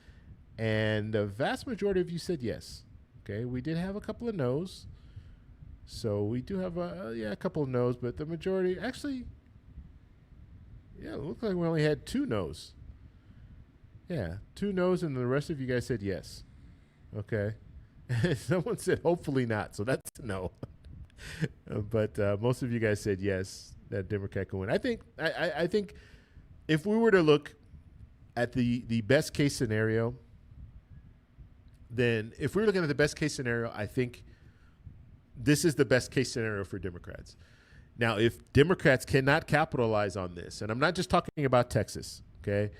And the vast majority of you said yes. Okay, we did have a couple of no's. So we do have a couple of no's, but the majority, actually, it looked like we only had 2 no's. Yeah, 2 no's, and the rest of you guys said yes. Okay. Someone said hopefully not, so that's a no. But most of you guys said yes, that Democrat can win. I think if we were to look at the best case scenario, then if we were looking at the best case scenario, I think this is the best case scenario for Democrats. Now, if Democrats cannot capitalize on this, and I'm not just talking about Texas, okay?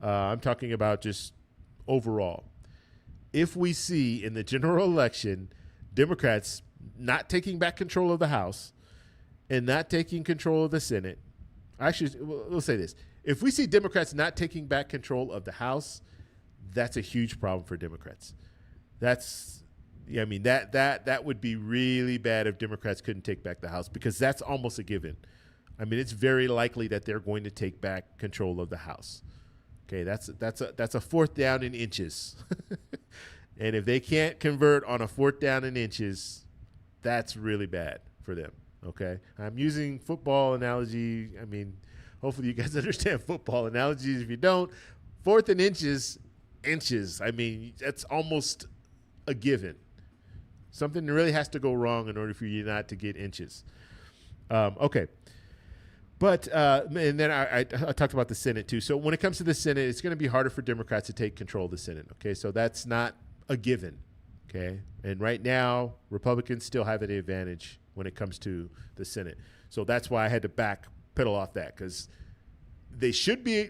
I'm talking about just overall. If we see in the general election Democrats not taking back control of the House and not taking control of the Senate, actually, we'll say this. If we see Democrats not taking back control of the House, that's a huge problem for Democrats. Yeah, I mean, that would be really bad if Democrats couldn't take back the House, because that's almost a given. I mean, it's very likely that they're going to take back control of the House. Okay, that's a fourth down in inches. And if they can't convert on a fourth down in inches, that's really bad for them. Okay, I'm using football analogy. I mean, hopefully you guys understand football analogies. If you don't, fourth and inches. I mean, that's almost a given. Something really has to go wrong in order for you not to get inches. Okay. But, and then I talked about the Senate too. So when it comes to the Senate, it's going to be harder for Democrats to take control of the Senate. Okay. So that's not a given. Okay. And right now, Republicans still have an advantage when it comes to the Senate. So that's why I had to backpedal off that, because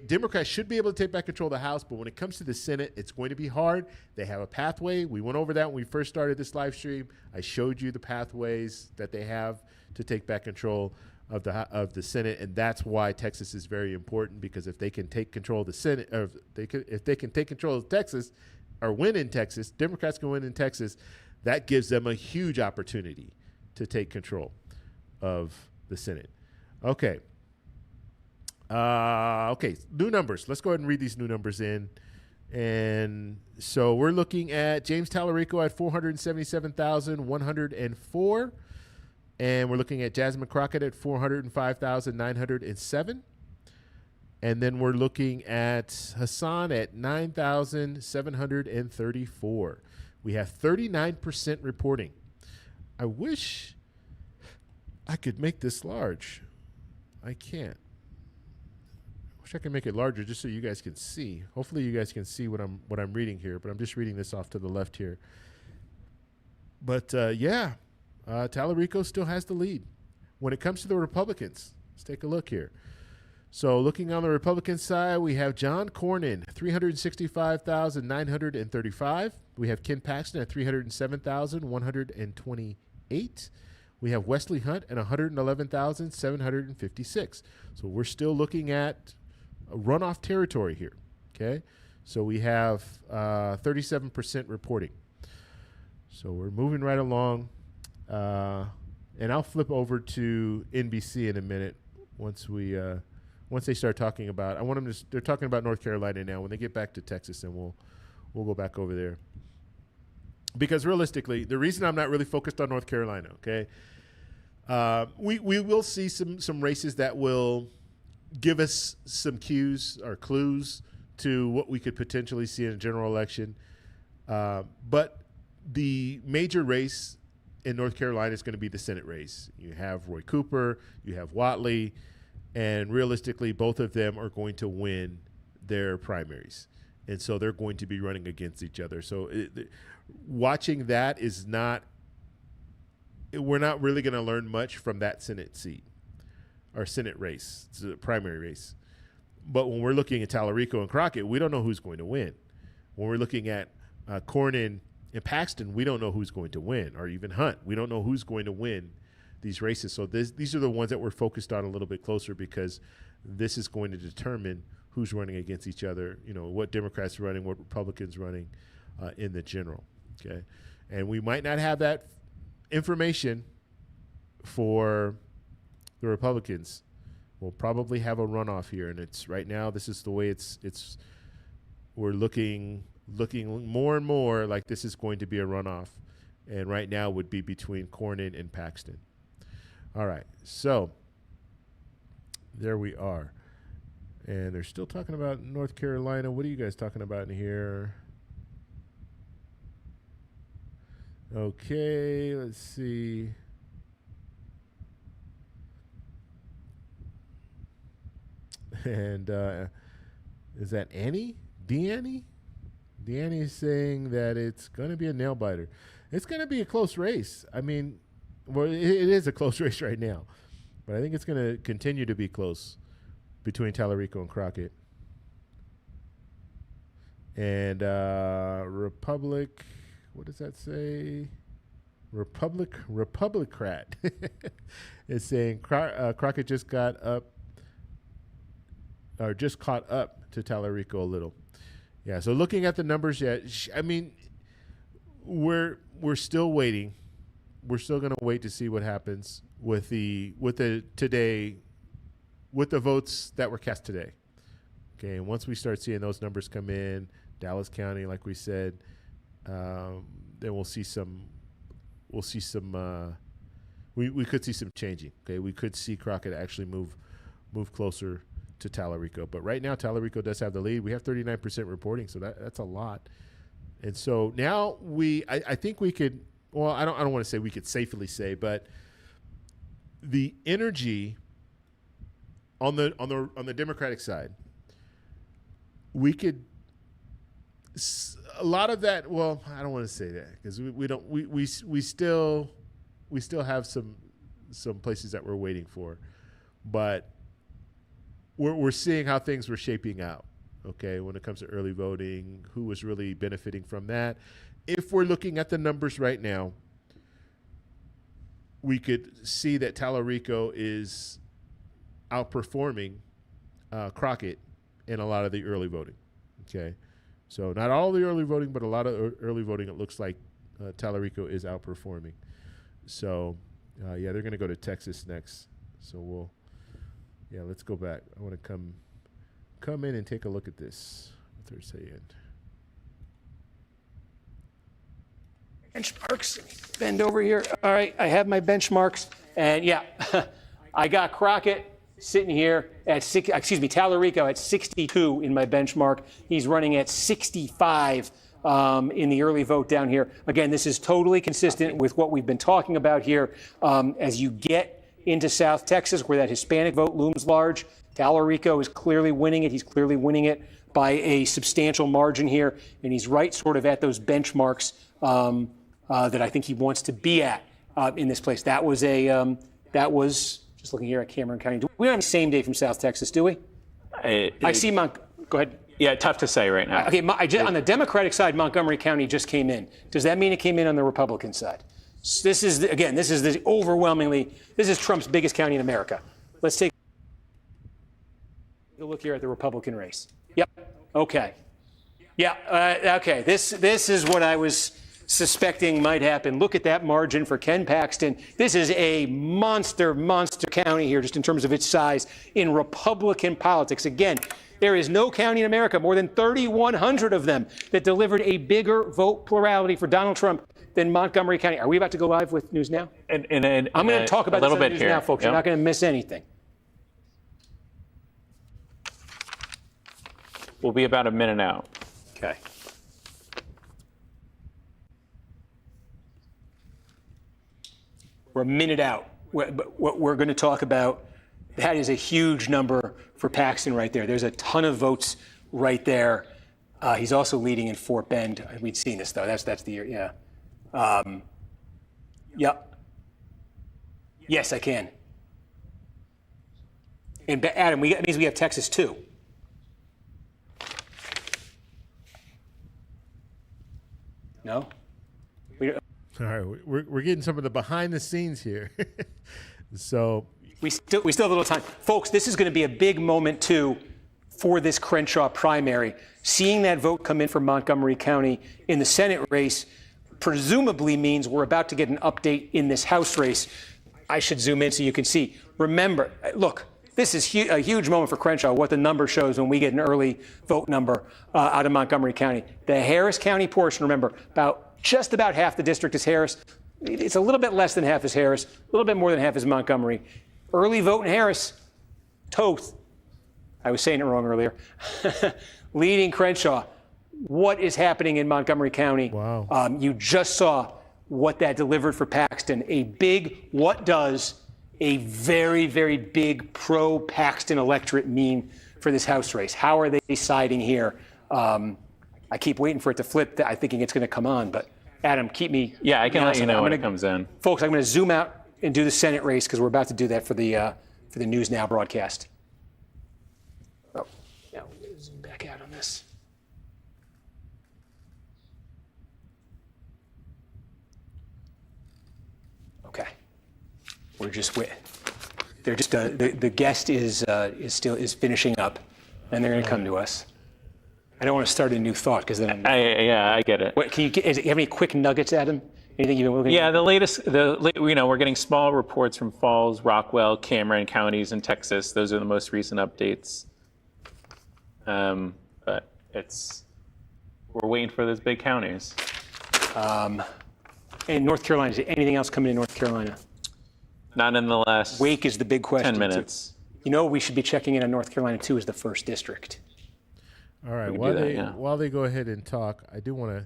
Democrats should be able to take back control of the House, but when it comes to the Senate, it's going to be hard. They have a pathway. We went over that when we first started this live stream. I showed you the pathways that they have to take back control of the Senate, and that's why Texas is very important, because if they can take control of the Senate, or if they can take control of Texas or win in Texas, Democrats can win in Texas, that gives them a huge opportunity to take control of the Senate. Okay. Okay, new numbers. Let's go ahead and read these new numbers in. And so we're looking at James Tallarico at 477,104. And we're looking at Jasmine Crockett at 405,907. And then we're looking at Hassan at 9,734. We have 39% reporting. I wish I could make this large. I can't. Wish I could make it larger just so you guys can see. Hopefully you guys can see what I'm reading here, but I'm just reading this off to the left here. But Tallarico still has the lead. When it comes to the Republicans, let's take a look here. So looking on the Republican side, we have John Cornyn, 365,935. We have Ken Paxton at 307,128. We have Wesley Hunt at 111,756. So we're still looking at a runoff territory here. Okay. So we have 37% reporting. So we're moving right along. And I'll flip over to NBC in a minute once they start talking about, they're talking about North Carolina now. When they get back to Texas, then we'll go back over there. Because realistically, the reason I'm not really focused on North Carolina, okay, we will see some races that will give us some cues or clues to what we could potentially see in a general election. But the major race in North Carolina is going to be the Senate race. You have Roy Cooper, you have Whatley, and realistically, both of them are going to win their primaries. And so they're going to be running against each other. So watching that is we're not really going to learn much from that Senate seat or Senate race. It's a primary race. But when we're looking at Tallarico and Crockett, we don't know who's going to win. When we're looking at Cornyn and Paxton, we don't know who's going to win, or even Hunt. We don't know who's going to win these races. So these are the ones that we're focused on a little bit closer, because this is going to determine who's running against each other, what Democrats are running, what Republicans running in the general. Okay. And we might not have that information for the Republicans. We'll probably have a runoff here, and it's right now, this is the way we're looking more and more like this is going to be a runoff, and right now would be between Cornyn and Paxton. All right, so there we are. And they're still talking about North Carolina. What are you guys talking about in here? Okay, let's see. And is that Annie? Deannie? Deannie is saying that it's going to be a nail biter. It's going to be a close race. I mean, well, it is a close race right now, but I think it's going to continue to be close between Tallarico and Crockett. And Republic, what does that say? Republicrat is saying Crockett just got up, or just caught up to Tallarico a little. Yeah, so looking at the numbers, I mean, we're still waiting. We're still going to wait to see what happens with the votes that were cast today. Okay, and once we start seeing those numbers come in, Dallas County, like we said, then we'll see some. We could see some changing. Okay, we could see Crockett actually move closer to Tallarico. But right now, Tallarico does have the lead. We have 39% reporting, so that's a lot. And so now I think we could. Well, I don't want to say we could safely say, but the energy on the Democratic side, we could. A lot of that. Well, I don't want to say that because we still have some places that we're waiting for, but we're seeing how things were shaping out. Okay, when it comes to early voting, who was really benefiting from that? If we're looking at the numbers right now, we could see that Tallarico is outperforming Crockett in a lot of the early voting. Okay, so not all the early voting, but a lot of early voting. It looks like Tallarico is outperforming. So, they're going to go to Texas next. So let's go back. I want to come in and take a look at this. What they're saying. Benchmarks. Bend over here. All right, I have my benchmarks, and I got Crockett sitting here at Tallarico at 62 in my benchmark. He's running at 65 in the early vote down here. Again, this is totally consistent with what we've been talking about here. As you get into South Texas, where that Hispanic vote looms large, Tallarico is clearly winning it. He's clearly winning it by a substantial margin here, and he's right sort of at those benchmarks that I think he wants to be at in this place. That was just looking here at Cameron County. We don't have the same day from South Texas, do we? I see Go ahead. Yeah, tough to say right now. Okay, on the Democratic side, Montgomery County just came in. Does that mean it came in on the Republican side? This is Trump's biggest county in America. Let's take a look here at the Republican race. Yep. Okay. Yeah. Okay. This is what I was suspecting might happen. Look at that margin for Ken Paxton. This is a monster county here, just in terms of its size in Republican politics. Again, there is no county in America, more than 3,100 of them, that delivered a bigger vote plurality for Donald Trump than Montgomery County. Are we about to go live with News Now? I'm going to talk about this on News Now, folks. Yep. You're not going to miss anything. We'll be about a minute out. Okay. We're a minute out. What we're going to talk about, that is a huge number for Paxton right there. There's a ton of votes right there. He's also leading in Fort Bend. We'd seen this, though. That's the year, yeah. Yep. Yes, I can. And Adam, that means we have Texas, too. No? All right, we're getting some of the behind the scenes here. So we still have a little time. Folks, this is going to be a big moment, too, for this Crenshaw primary. Seeing that vote come in from Montgomery County in the Senate race presumably means we're about to get an update in this House race. I should zoom in so you can see. Remember, look, this is a huge moment for Crenshaw, what the number shows when we get an early vote number out of Montgomery County. The Harris County portion, remember, just about half the district is Harris. It's a little bit less than half is Harris, a little bit more than half is Montgomery. Early vote in Harris, Toth. I was saying it wrong earlier. Leading Crenshaw. What is happening in Montgomery County? Wow. You just saw what that delivered for Paxton. What does a very, very big pro-Paxton electorate mean for this House race? How are they deciding here? I keep waiting for it to flip. I'm thinking it's going to come on, but Adam, keep me. Yeah, I can let you know when it comes in. Folks, I'm going to zoom out and do the Senate race because we're about to do that for the News Now broadcast. Oh, now we're going to zoom back out on this. Okay, we're just waiting. They're just the guest is finishing up, and they're going to come to us. I don't want to start a new thought because then I get it. What, do you have any quick nuggets, Adam? Anything you've been looking at? Yeah, the latest, we're getting small reports from Falls, Rockwell, Cameron counties in Texas. Those are the most recent updates. But we're waiting for those big counties. In North Carolina, is there anything else coming in North Carolina? Not in the last Wake is the big question. 10 minutes. You know, we should be checking in on North Carolina too as the first district. All right. While While they go ahead and talk, I do want to.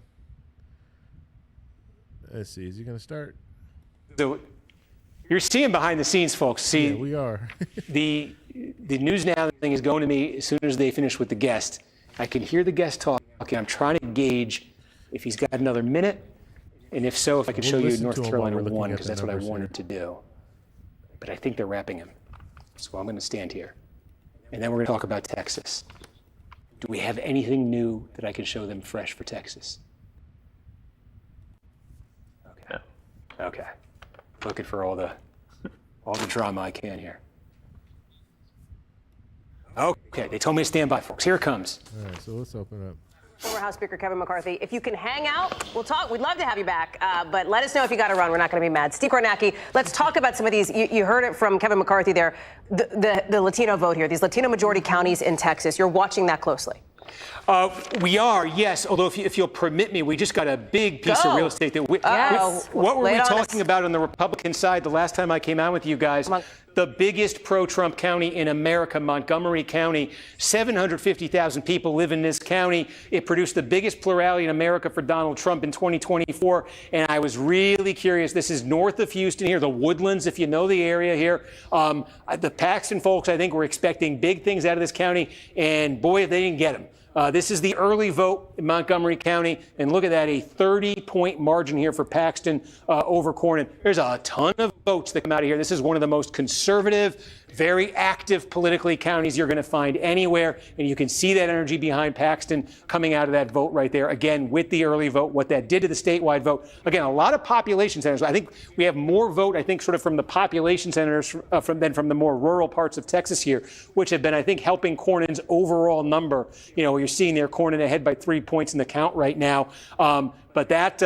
Let's see. Is he going to start? So you're seeing behind the scenes, folks. See, yeah, we are. the News Now thing is going to me as soon as they finish with the guest. I can hear the guest talking. I'm trying to gauge if he's got another minute, and if so, if I could show you North Carolina 1, because that's what I wanted to do. But I think they're wrapping him. So I'm going to stand here. And then we're going to talk about Texas. Do we have anything new that I can show them fresh for Texas? Okay. No. Okay. Looking for all the drama I can here. Okay, they told me to stand by, folks. Here it comes. All right, so let's open up. Former House Speaker Kevin McCarthy, if you can hang out, we'll talk. We'd love to have you back, but let us know if you got to run. We're not going to be mad. Steve Kornacki, let's talk about some of these. You heard it from Kevin McCarthy there, the Latino vote here, these Latino majority counties in Texas. You're watching that closely. We are, yes. Although, if you'll permit me, we just got a big piece of real estate that what were we talking about on the Republican side the last time I came out with you guys? The biggest pro-Trump county in America, Montgomery County. 750,000 people live in this county. It produced the biggest plurality in America for Donald Trump in 2024. And I was really curious. This is north of Houston here, the Woodlands, if you know the area here. The Paxton folks, I think, were expecting big things out of this county. And boy, if they didn't get them. This is the early vote in Montgomery County, and look at that, a 30-point margin here for Paxton over Cornyn. There's a ton of votes that come out of here. This is one of the most conservative, very active politically counties you're going to find anywhere, and you can see that energy behind Paxton coming out of that vote right there. Again, with the early vote, what that did to the statewide vote. Again, a lot of population centers. I think we have more vote, I think, sort of from the population centers than from the more rural parts of Texas here, which have been, I think, helping Cornyn's overall number. You know, you're seeing there Cornyn ahead by 3 points in the count right now. But that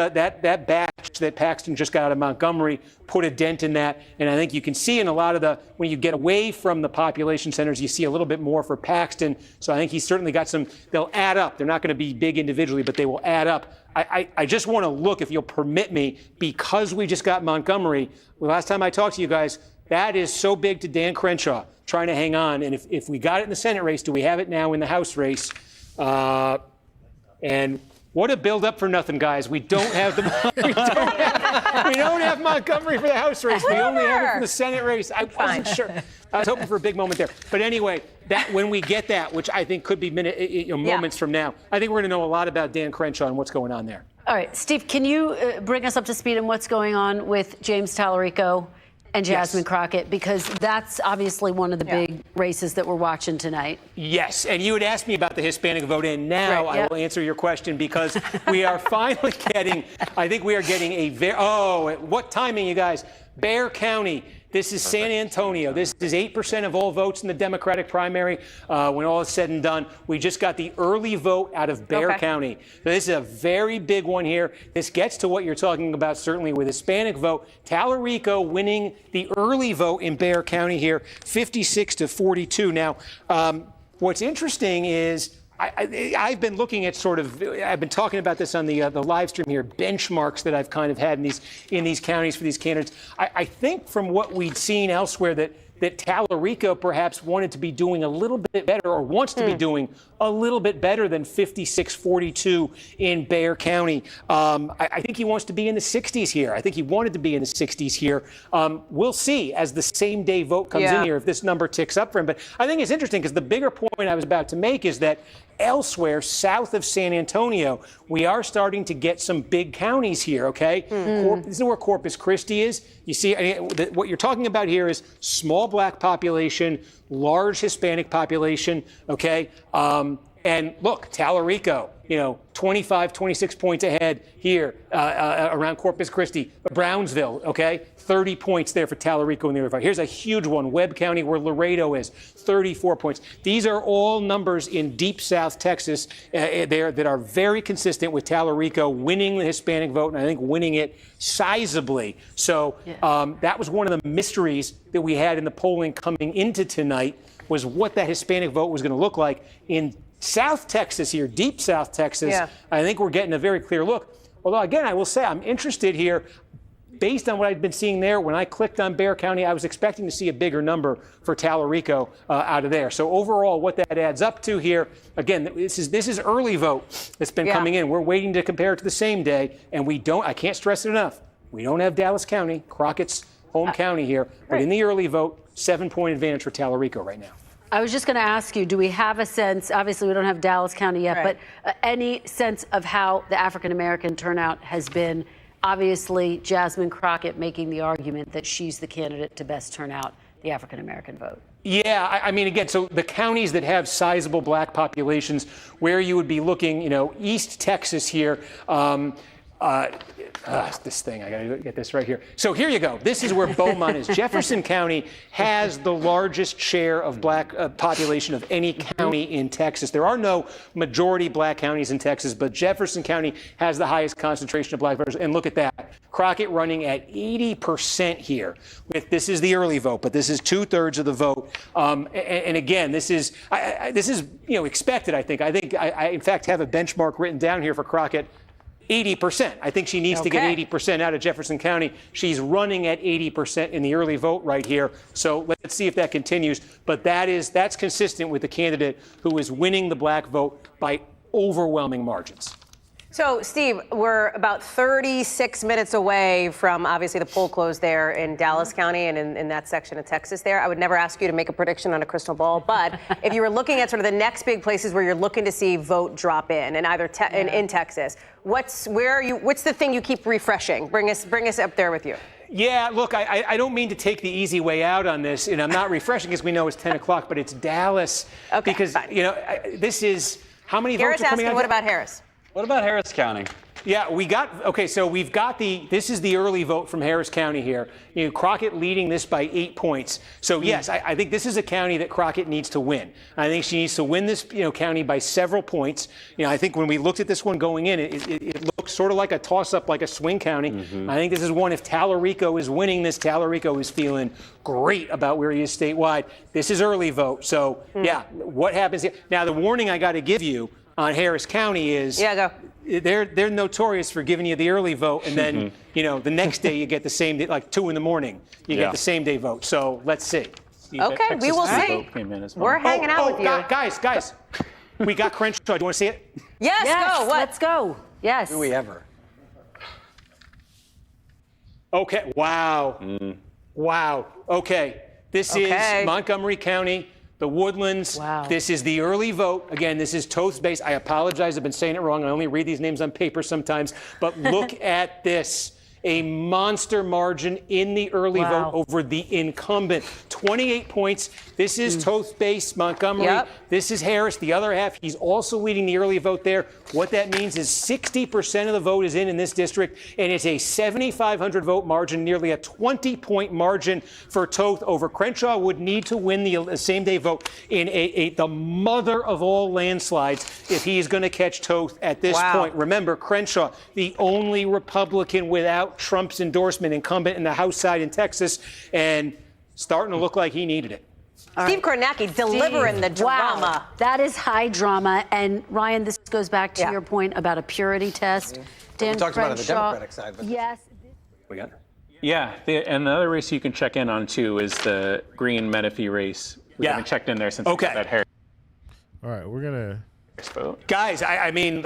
batch that Paxton just got out of Montgomery put a dent in that. And I think you can see in a lot of when you get away from the population centers, you see a little bit more for Paxton. So I think he's certainly got they'll add up. They're not going to be big individually, but they will add up. I just want to look, if you'll permit me, because we just got Montgomery. The last time I talked to you guys, that is so big to Dan Crenshaw trying to hang on. And if we got it in the Senate race, do we have it now in the House race? And what a build-up for nothing, guys. We don't have we don't have Montgomery for the House race. We only have it for the Senate race. I wasn't sure. I was hoping for a big moment there. But anyway, when we get that, which I think could be moments from now, I think we're going to know a lot about Dan Crenshaw and what's going on there. All right, Steve, can you bring us up to speed on what's going on with James Tallarico and Jasmine Crockett, because that's obviously one of the big races that we're watching tonight. Yes, and you had asked me about the Hispanic vote, and now I will answer your question, because we are finally getting, I think we are getting what timing, you guys? Bexar County. This is San Antonio. This is 8% of all votes in the Democratic primary. When all is said and done, we just got the early vote out of Bexar County. So this is a very big one here. This gets to what you're talking about, certainly with Hispanic vote. Tallarico winning the early vote in Bexar County here, 56-42. Now, what's interesting is I've been looking at I've been talking about this on the live stream here, benchmarks that I've kind of had in these counties for these candidates. I think from what we'd seen elsewhere that Tallarico perhaps wanted to be doing a little bit better, or wants to be doing a little bit better than 56-42 in Bexar County. I think he wants to be in the 60s here. I think he wanted to be in the 60s here. We'll see as the same day vote comes in here if this number ticks up for him. But I think it's interesting, because the bigger point I was about to make is that elsewhere south of San Antonio, we are starting to get some big counties here, okay? This is where Corpus Christi is. You see, what you're talking about here is small black population, large Hispanic population, okay? And look, Tallarico, 25, 26 points ahead here around Corpus Christi. Brownsville, okay, 30 points there for Tallarico in the river. Here's a huge one, Webb County, where Laredo is, 34 points. These are all numbers in deep South Texas there that are very consistent with Tallarico winning the Hispanic vote, and I think winning it sizably. So that was one of the mysteries that we had in the polling coming into tonight, was what that Hispanic vote was going to look like in South Texas here, deep South Texas. Yeah. I think we're getting a very clear look. Although, again, I will say I'm interested here. Based on what I'd been seeing there, when I clicked on Bexar County, I was expecting to see a bigger number for Tallarico out of there. So overall, what that adds up to here, again, this is early vote that's been coming in. We're waiting to compare it to the same day, and I can't stress it enough, we don't have Dallas County, Crockett's home county here, but in the early vote, 7-point advantage for Tallarico right now. I was just going to ask you, do we have a sense, obviously we don't have Dallas County yet, but any sense of how the African-American turnout has been? Obviously, Jasmine Crockett making the argument that she's the candidate to best turn out the African-American vote. Yeah, I mean, again, so the counties that have sizable black populations, where you would be looking, East Texas here, this thing, I gotta get this right here. So here you go. This is where Beaumont is. Jefferson County has the largest share of black population of any county in Texas. There are no majority black counties in Texas, but Jefferson County has the highest concentration of black voters. And look at that. Crockett running at 80% here. This is the early vote, but this is 2/3 of the vote. And again, this is expected, I think. I in fact have a benchmark written down here for Crockett. 80%. I think she needs to get 80% out of Jefferson County. She's running at 80% in the early vote right here. So let's see if that continues. But that's consistent with the candidate who is winning the black vote by overwhelming margins. So, Steve, we're about 36 minutes away from, obviously, the poll close there in Dallas County and in that section of Texas there. I would never ask you to make a prediction on a crystal ball, but if you were looking at sort of the next big places where you're looking to see vote drop in, and either in Texas, what's the thing you keep refreshing? Bring us up there with you. Yeah, look, I don't mean to take the easy way out on this, and I'm not refreshing as we know it's 10 o'clock, but it's Dallas. Because, this is, how many votes are coming out? What about Harris? What about Harris County? Yeah, we've got this is the early vote from Harris County here. Crockett leading this by 8 points. So yes, I think this is a county that Crockett needs to win. I think she needs to win this, county by several points. I think when we looked at this one going in, it looked sort of like a toss-up, like a swing county. Mm-hmm. I think this is one, if Tallarico is winning this, Tallarico is feeling great about where he is statewide. This is early vote. So yeah, what happens here? Now, the warning I got to give you on Harris County is they're notorious for giving you the early vote, and then the next day you get the same day, like 2 a.m. you get the same day vote. So let's see. Okay, we will see. We're hanging out with you, guys. We got Crenshaw. Do you want to see it? Yes, go. Let's go. Yes. Do we ever? Okay. Wow. Wow. Okay. This is Montgomery County. The Woodlands. Wow. This is the early vote. Again, this is Toth's base. I apologize. I've been saying it wrong. I only read these names on paper sometimes. But look at this. A monster margin in the early vote over the incumbent. 28 points. This is Toth's base, Montgomery. Yep. This is Harris, the other half. He's also leading the early vote there. What that means is 60% of the vote is in this district, and it's a 7,500 vote margin, nearly a 20-point margin for Toth over Crenshaw. Would need to win the same-day vote in the mother of all landslides if he is going to catch Toth at this point. Remember, Crenshaw, the only Republican without Trump's endorsement, incumbent in the House side in Texas, and starting to look like he needed it. Steve Kornacki delivering the drama. Wow. That is high drama. And Ryan, this goes back to your point about a purity test. Dan we talked about it on the Crenshaw, Democratic side. But yes. We got. Yeah, and the other race you can check in on too is the Green Menifee race. We haven't checked in there since we got that Harris. All right, we're gonna. Guys, I think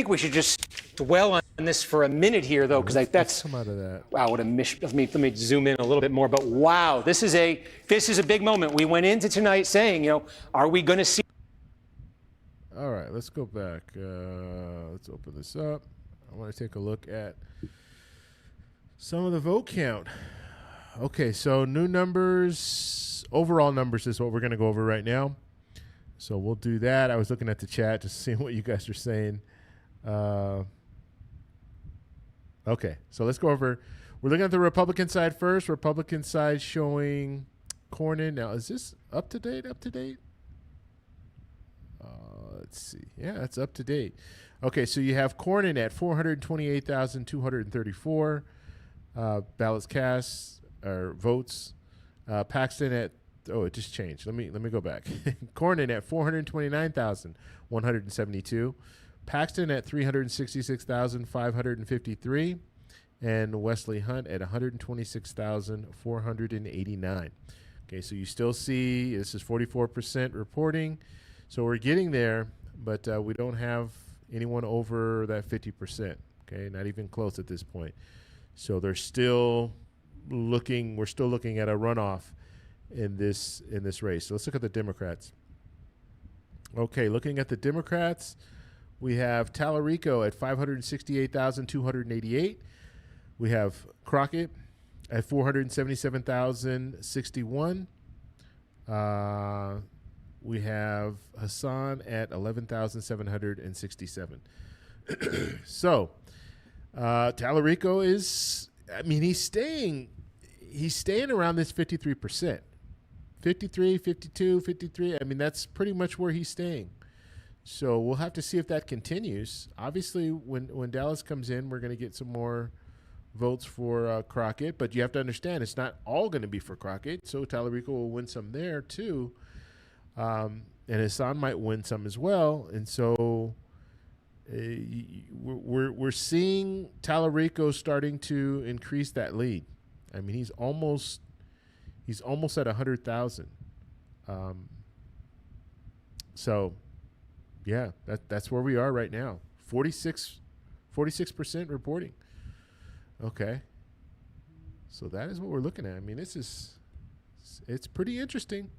we should just dwell on this for a minute here, though, because that's come out of that. Wow, what a mission. Let me zoom in a little bit more. But wow, this is a big moment. We went into tonight saying, are we going to see? All right, let's go back. Let's open this up. I want to take a look at some of the vote count. Okay, so new numbers, overall numbers is what we're going to go over right now. So we'll do that. I was looking at the chat just seeing what you guys are saying. Okay, so let's go over. We're looking at the Republican side first. Republican side showing Cornyn. Now, is this up to date? Let's see. Yeah, it's up to date. Okay, so you have Cornyn at 428,234 ballots cast or votes. Paxton at it just changed. Let me go back. Cornyn at 429,172. Paxton at 366,553. And Wesley Hunt at 126,489. Okay, so you still see this is 44% reporting. So we're getting there, but we don't have anyone over that 50%. Okay, not even close at this point. So they're still looking. We're still looking at a runoff in this race. So let's look at the Democrats. Okay, looking at the Democrats, we have Tallarico at 568,288. We have Crockett at 477,061. We have Hassan at 11,767. So Tallarico is, he's staying around this 53%. 53, 52, 53. That's pretty much where he's staying. So we'll have to see if that continues. Obviously, when Dallas comes in, we're going to get some more votes for Crockett, but you have to understand it's not all going to be for Crockett. So Tallarico will win some there too, and Hassan might win some as well. And so we're seeing Tallarico starting to increase that lead. He's almost at 100,000. So yeah, that's where we are right now. 46% reporting. Okay. So that is what we're looking at. It's pretty interesting.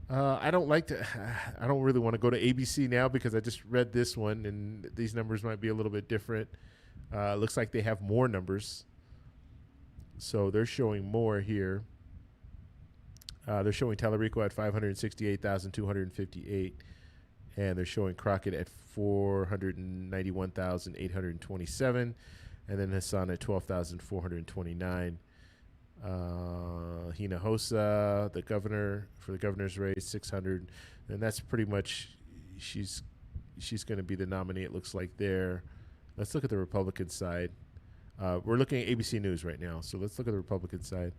I don't really want to go to ABC now because I just read this one and these numbers might be a little bit different. Looks like they have more numbers. So they're showing more here. They're showing Tallarico at 568,258 and they're showing Crockett at 491,827. And then Hassan at 12,429. Hinojosa, the governor for the governor's race, 600, and that's pretty much she's going to be the nominee. It looks like there. Let's look at the Republican side. We're looking at ABC News right now, so let's look at the Republican side.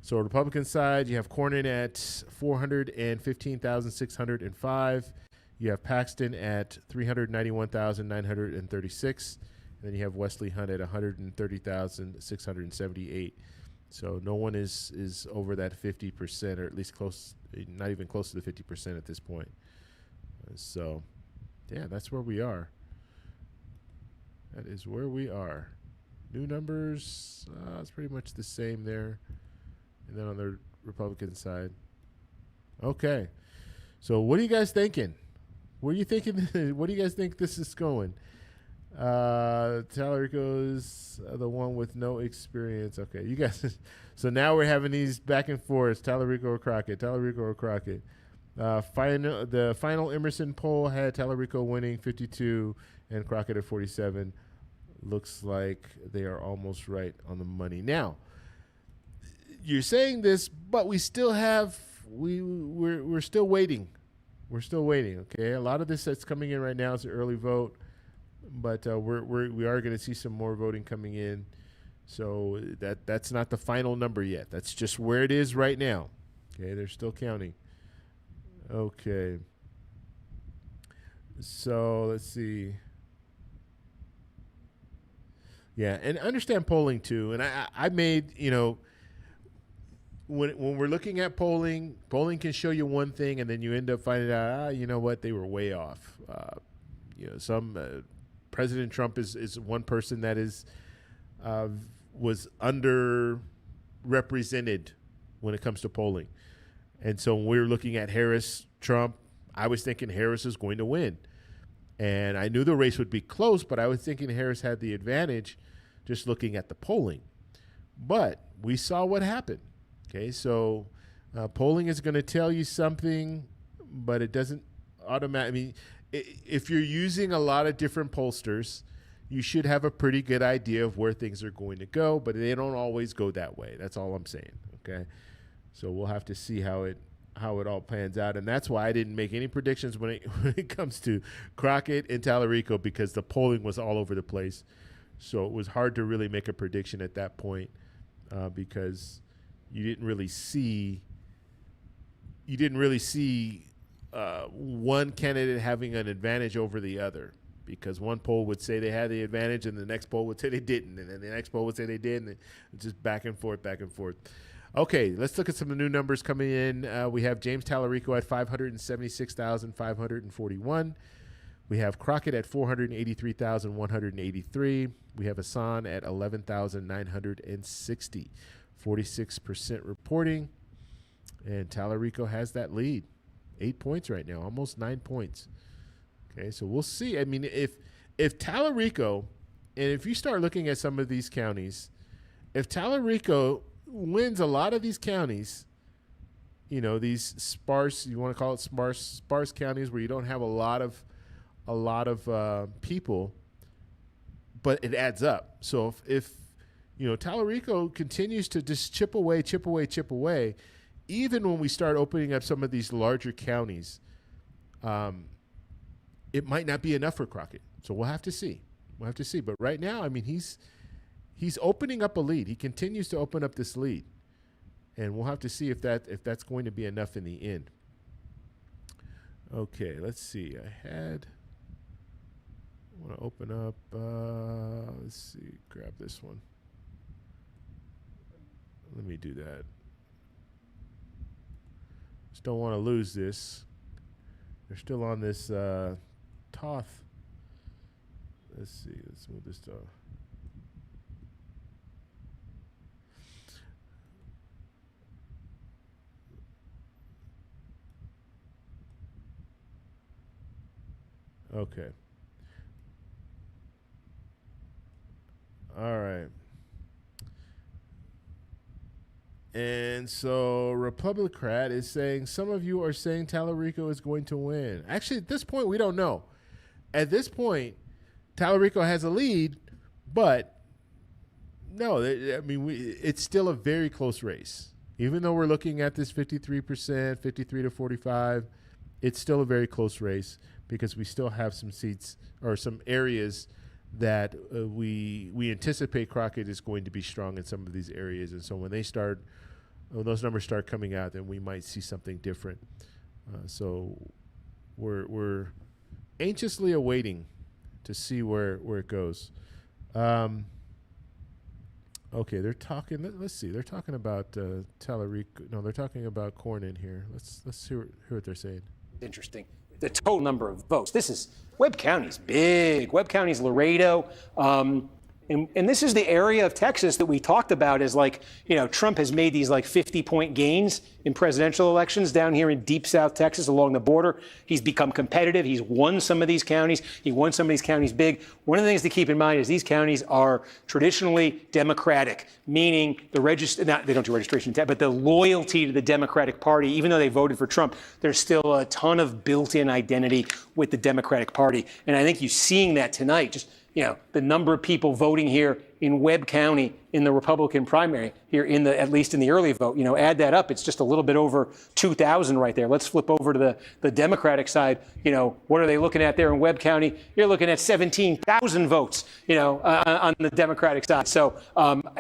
So Republican side, you have Cornyn at 415,605. You have Paxton at 391,936. Then you have Wesley Hunt at 130,678. So no one is over that 50%, or at least close, not even close to the 50% at this point. So, yeah, that's where we are. That is where we are. New numbers, it's pretty much the same there. And then on the Republican side. Okay. So what are you guys thinking? What are you thinking? What do you guys think this is going? Tallarico is the one with no experience. Okay, you guys. So now we're having these back and forth. Tallarico or Crockett. The final Emerson poll had Tallarico winning 52 and Crockett at 47. Looks like they are almost right on the money. Now, you're saying this, but we still have we're still waiting. We're still waiting. Okay, a lot of this that's coming in right now is an early vote. But we are going to see some more voting coming in, so that's not the final number yet. That's just where it is right now. Okay, they're still counting. Okay. So let's see. Yeah, and understand polling too. And I made when we're looking at polling can show you one thing, and then you end up finding out you know what, they were way off. President Trump is one person that was underrepresented when it comes to polling. And so when we were looking at Harris, Trump, I was thinking Harris is going to win. And I knew the race would be close, but I was thinking Harris had the advantage just looking at the polling. But we saw what happened. Okay, so polling is going to tell you something, but it doesn't automatically. I mean, if you're using a lot of different pollsters, you should have a pretty good idea of where things are going to go, but they don't always go that way. That's all I'm saying. Okay, so we'll have to see how it all pans out, and that's why I didn't make any predictions when it comes to Crockett and Tallarico, because the polling was all over the place. So it was hard to really make a prediction at that point because you didn't really see one candidate having an advantage over the other, because one poll would say they had the advantage and the next poll would say they didn't, and then the next poll would say they did, and just back and forth. Okay, let's look at some of the new numbers coming in. We have James Tallarico at 576,541. We have Crockett at 483,183. We have Hassan at 11,960. 46% reporting. And Tallarico has that lead. 8 points right now, almost 9 points. Okay, so we'll see. I mean, if Tallarico, and if you start looking at some of these counties, if Tallarico wins a lot of these counties, you know, these sparse, you want to call it sparse counties where you don't have a lot of people, but it adds up. So if you know, Tallarico continues to just chip away, even when we start opening up some of these larger counties, it might not be enough for Crockett. So we'll have to see. But right now, I mean, he's opening up a lead. He continues to open up this lead, and we'll have to see if that's going to be enough in the end. Okay, let's see. I want to open up. Let's see. Grab this one. Let me do that. Just don't want to lose this. They're still on this Toth. Let's see. Let's move this to. Okay. All right. And so Republicrat is saying, some of you are saying Tallarico is going to win. Actually, at this point, we don't know. At this point, Tallarico has a lead, but no, I mean, it's still a very close race. Even though we're looking at this 53%, 53 to 45, it's still a very close race because we still have some seats or some areas that we anticipate Crockett is going to be strong in some of these areas. And so when those numbers start coming out, then we might see something different. So we're anxiously awaiting to see where it goes. Okay, they're talking. Let's see. They're talking about Tallarico. No, they're talking about Cornyn here. Let's hear what they're saying. Interesting. The total number of votes. This is Webb County's big. Webb County's Laredo. And this is the area of Texas that we talked about as like, you know, Trump has made these like 50-point gains in presidential elections down here in deep South Texas along the border. He's become competitive. He's won some of these counties. He won some of these counties big. One of the things to keep in mind is these counties are traditionally Democratic, meaning they don't do registration, but the loyalty to the Democratic Party, even though they voted for Trump, there's still a ton of built-in identity with the Democratic Party. And I think you're seeing that tonight. Just, you know, the number of people voting here in Webb County in the Republican primary here at least in the early vote, you know, add that up. It's just a little bit over 2,000 right there. Let's flip over to the Democratic side. You know, what are they looking at there in Webb County? You're looking at 17,000 votes, you know, on the Democratic side. So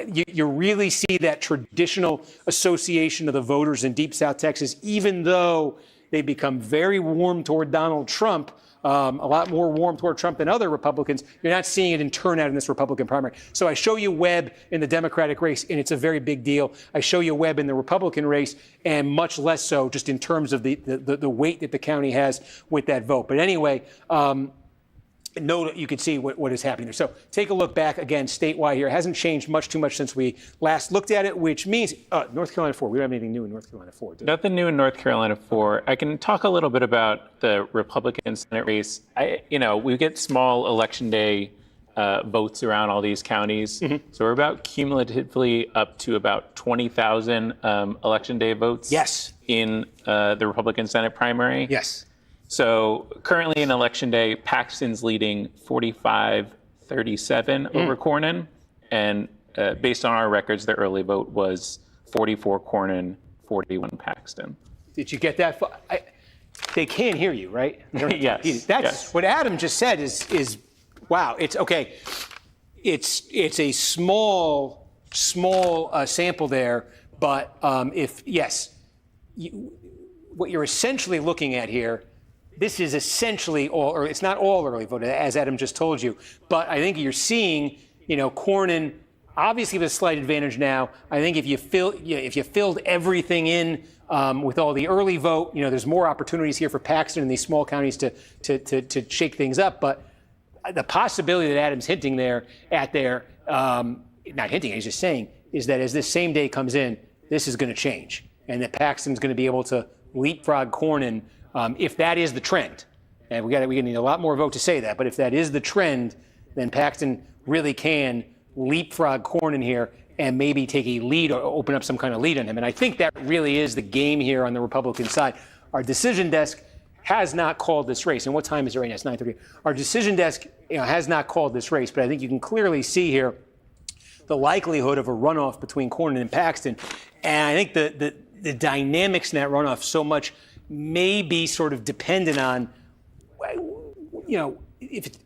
you really see that traditional association of the voters in deep South Texas, even though they become very warm toward Donald Trump, a lot more warm toward Trump than other Republicans. You're not seeing it in turnout in this Republican primary. So I show you Webb in the Democratic race, and it's a very big deal. I show you Webb in the Republican race, and much less so just in terms of the weight that the county has with that vote. But anyway, you can see what is happening there. So take a look back again statewide here. It hasn't changed too much since we last looked at it, which means North Carolina 4. We don't have anything new in North Carolina 4. Nothing new in North Carolina 4. I can talk a little bit about the Republican Senate race. We get small election day votes around all these counties. Mm-hmm. So we're about cumulatively up to about 20,000 election day votes. Yes. in the Republican Senate primary. Yes. So currently in Election Day, Paxton's leading 45-37 over Cornyn. And based on our records, the early vote was 44 Cornyn, 41 Paxton. Did you get that? They can't hear you, right? Yes. That's what Adam just said is wow. It's okay. It's a small sample there, but what you're essentially looking at here, this is essentially all, or it's not all early vote, as Adam just told you, but I think you're seeing, Cornyn obviously with a slight advantage now. I think if you filled everything in with all the early vote, there's more opportunities here for Paxton in these small counties to shake things up. But the possibility that Adam's hinting not hinting, he's just saying, is that as this same day comes in, this is going to change, and that Paxton's going to be able to leapfrog Cornyn if that is the trend. And we need a lot more vote to say that, but if that is the trend, then Paxton really can leapfrog Cornyn here and maybe take a lead or open up some kind of lead on him. And I think that really is the game here on the Republican side. Our decision desk has not called this race. And what time is it right now? It's 9:30. Our decision desk has not called this race, but I think you can clearly see here the likelihood of a runoff between Cornyn and Paxton. And I think the dynamics in that runoff so much may be sort of dependent on,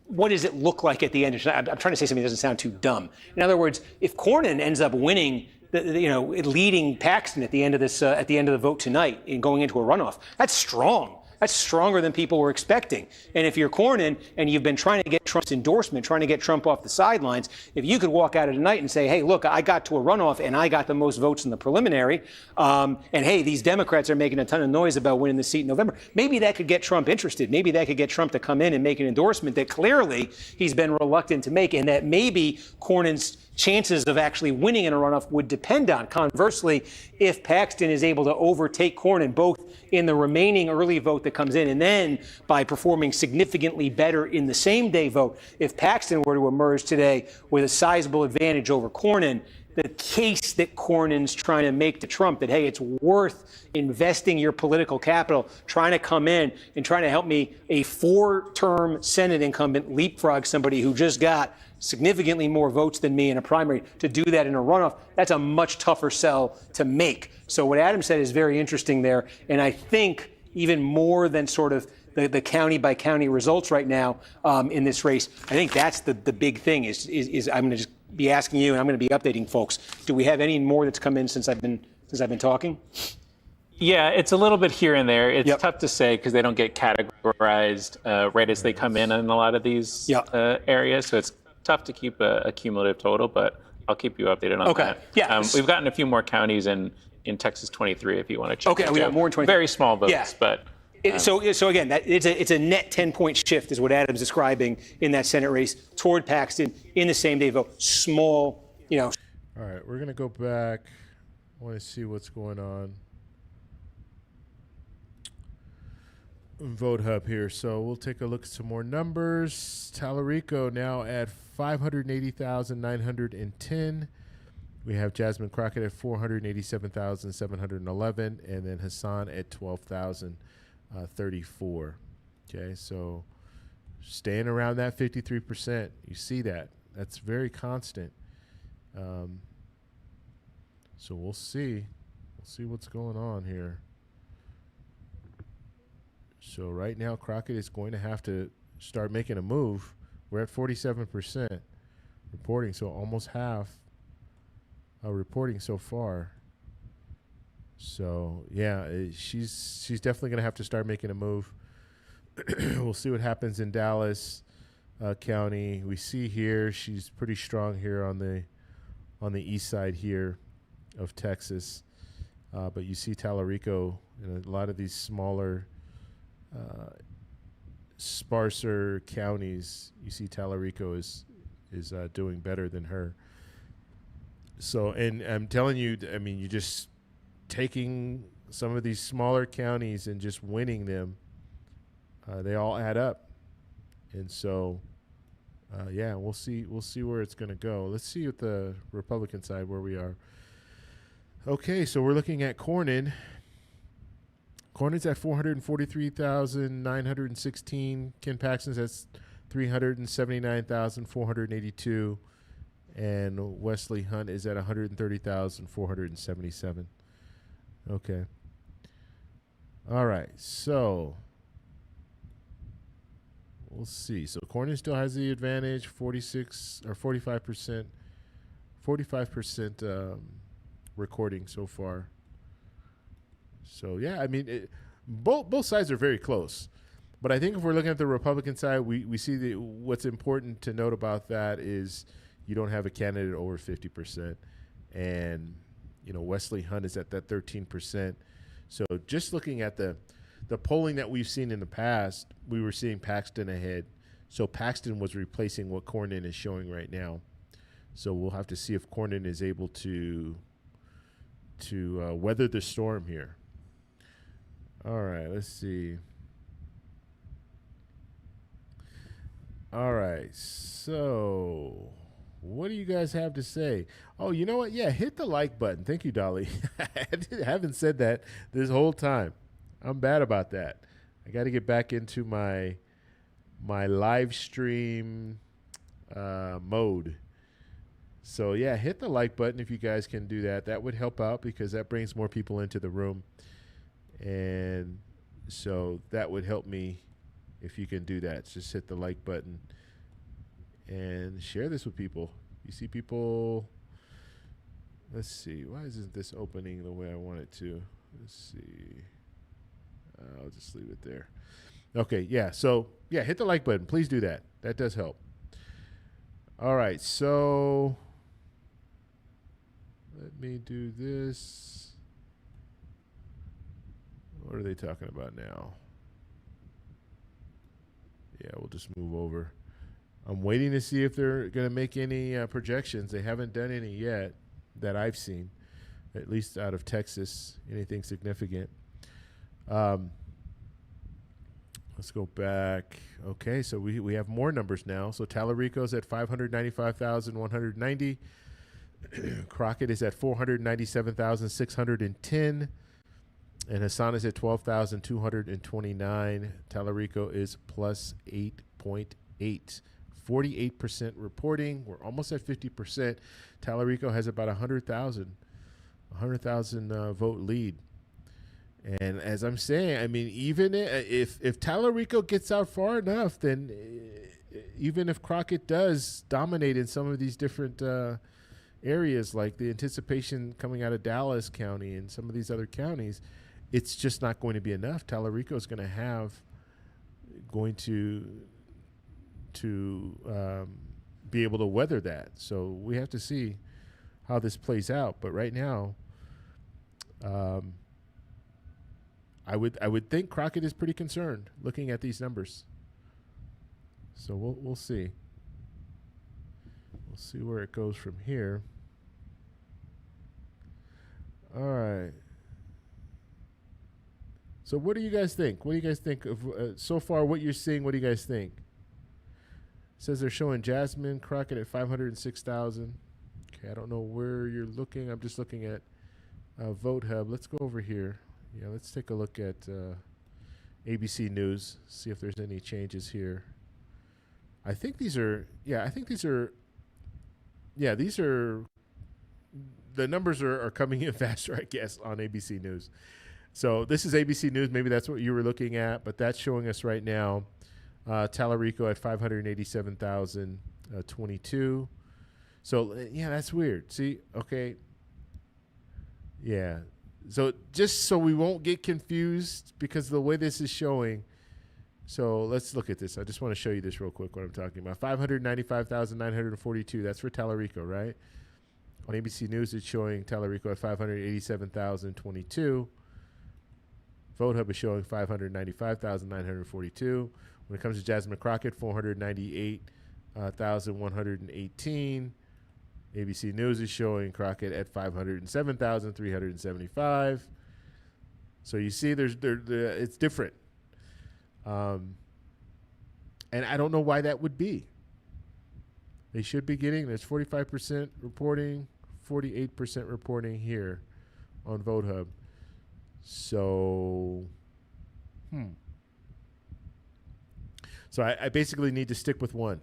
what does it look like at the end? I'm trying to say something that doesn't sound too dumb. In other words, if Cornyn ends up winning, leading Paxton at the end of this, at the end of the vote tonight, and going into a runoff, that's strong. That's stronger than people were expecting. And if you're Cornyn and you've been trying to get Trump's endorsement, trying to get Trump off the sidelines, if you could walk out of tonight and say, hey, look, I got to a runoff and I got the most votes in the preliminary, and hey, these Democrats are making a ton of noise about winning the seat in November, maybe that could get Trump interested. Maybe that could get Trump to come in and make an endorsement that clearly he's been reluctant to make, and that maybe Cornyn's chances of actually winning in a runoff would depend on. Conversely, if Paxton is able to overtake Cornyn, both in the remaining early vote that comes in and then by performing significantly better in the same day vote, if Paxton were to emerge today with a sizable advantage over Cornyn, the case that Cornyn's trying to make to Trump that, hey, it's worth investing your political capital, trying to come in and trying to help me, a 4-term Senate incumbent, leapfrog somebody who just got significantly more votes than me in a primary, to do that in a runoff, that's a much tougher sell to make. So what Adam said is very interesting there. And I think even more than sort of the county by county results right now in this race, I think that's the big thing is I'm going to just be asking you, and I'm going to be updating folks. Do we have any more that's come in since I've been talking? Yeah, it's a little bit here and there. It's tough to say because they don't get categorized right as they come in a lot of these areas. So it's tough to keep a cumulative total, but I'll keep you updated on that. Yeah. We've gotten a few more counties in Texas 23 if you want to check. Okay, we got more in 23. Very small votes, but. So again, it's a net 10-point shift is what Adam's describing in that Senate race toward Paxton in the same day vote. Small, All right, we're going to go back. I want to see what's going on. Vote Hub here. So we'll take a look at some more numbers. Tallarico now at 580,910. We have Jasmine Crockett at 487,711, and then Hassan at 12,034. Okay, so staying around that 53%. You see that. That's very constant. So we'll see. We'll see what's going on here. So right now, Crockett is going to have to start making a move. We're at 47% reporting, so almost half reporting so far. So yeah, she's definitely going to have to start making a move. We'll see what happens in Dallas County. We see here she's pretty strong here on the east side here of Texas, but you see Tallarico in a lot of these smaller, sparser counties. You see Tallarico is doing better than her. So, and I'm telling you, I mean, you just taking some of these smaller counties and just winning them, they all add up. And so, yeah, we'll see where it's going to go. Let's see at the Republican side where we are. Okay, so we're looking at Cornyn. Cornyn's at 443,916. Ken Paxton's at 379,482. And Wesley Hunt is at 130,477. Okay. All right. So we'll see. So Cornyn still has the advantage, 46 or 45%. 45% recording so far. So yeah, I mean, both sides are very close. But I think if we're looking at the Republican side, we see what's important to note about that is you don't have a candidate over 50%. And, Wesley Hunt is at that 13%. So just looking at the polling that we've seen in the past, we were seeing Paxton ahead. So Paxton was replacing what Cornyn is showing right now. So we'll have to see if Cornyn is able to weather the storm here. All right, let's see. All right, so what do you guys have to say? Oh, you know what? Yeah, hit the like button. Thank you, Dolly. I haven't said that this whole time. I'm bad about that. I got to get back into my live stream mode. So, yeah, hit the like button if you guys can do that. That would help out because that brings more people into the room. And so that would help me if you can do that. Just hit the like button and share this with people. You see people. Let's see. Why isn't this opening the way I want it to? Let's see. I'll just leave it there. Okay, yeah. So, yeah, hit the like button. Please do that. That does help. All right, so let me do this. What are they talking about now? Yeah, we'll just move over. I'm waiting to see if they're going to make any projections. They haven't done any yet that I've seen, at least out of Texas, anything significant. Let's go back. Okay, so we have more numbers now. So Tallarico's at 595,190. Crockett is at 497,610. And Hassan is at 12,229. Tallarico is plus 8.8. 48% reporting. We're almost at 50%. Tallarico has about 100,000 vote lead. And as I'm saying, I mean, even if Tallarico gets out far enough, then even if Crockett does dominate in some of these different areas, like the anticipation coming out of Dallas County and some of these other counties, it's just not going to be enough. Tallarico is going to be able to weather that. So we have to see how this plays out. But right now, I would think Crockett is pretty concerned looking at these numbers. So we'll see. We'll see where it goes from here. All right. So what do you guys think? What do you guys think of so far what you're seeing? What do you guys think? It says they're showing Jasmine Crockett at 506,000. Okay, I don't know where you're looking. I'm just looking at Vote Hub. Let's go over here. Yeah, let's take a look at ABC News, see if there's any changes here. I think these are the numbers are coming in faster, I guess, on ABC News. So this is ABC News. Maybe that's what you were looking at, but that's showing us right now Tallarico at 587,022. So, yeah, that's weird. See, okay. Yeah. So just so we won't get confused because of the way this is showing. So let's look at this. I just want to show you this real quick, what I'm talking about. 595,942. That's for Tallarico, right? On ABC News, it's showing Tallarico at 587,022. Vote Hub is showing 595,942. When it comes to Jasmine Crockett, 498,118. ABC News is showing Crockett at 507,375. So you see, it's different. And I don't know why that would be. They should be getting, there's 45% reporting, 48% reporting here on Vote Hub. So So I basically need to stick with one.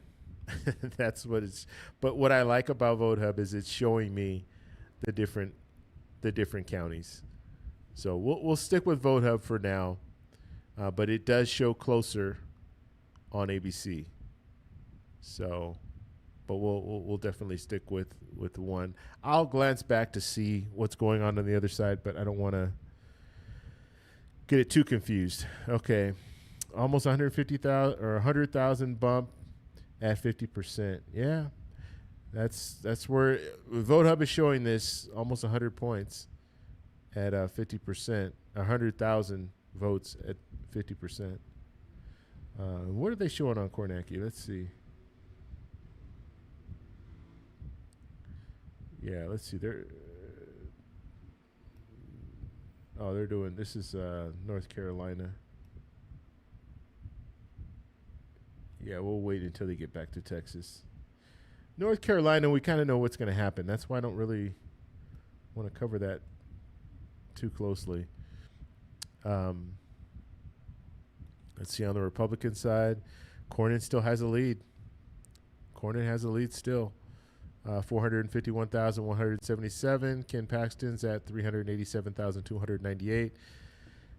That's what it's. But what I like about VoteHub is it's showing me the different counties. So we'll stick with VoteHub for now, but it does show closer on ABC. So, but we'll definitely stick with one. I'll glance back to see what's going on the other side, but I don't want to get it too confused. Okay, almost 150,000 or 100,000 bump at 50%. Yeah, that's where VoteHub is showing this almost 100 points at 50%, 100,000 votes at 50%. What are they showing on Kornacki? Let's see. Yeah, let's see. They're doing. This is North Carolina. Yeah, we'll wait until they get back to Texas. North Carolina, we kind of know what's going to happen. That's why I don't really want to cover that too closely. Let's see on the Republican side. Cornyn still has a lead. Cornyn has a lead still. 451,177. Ken Paxton's at 387,298.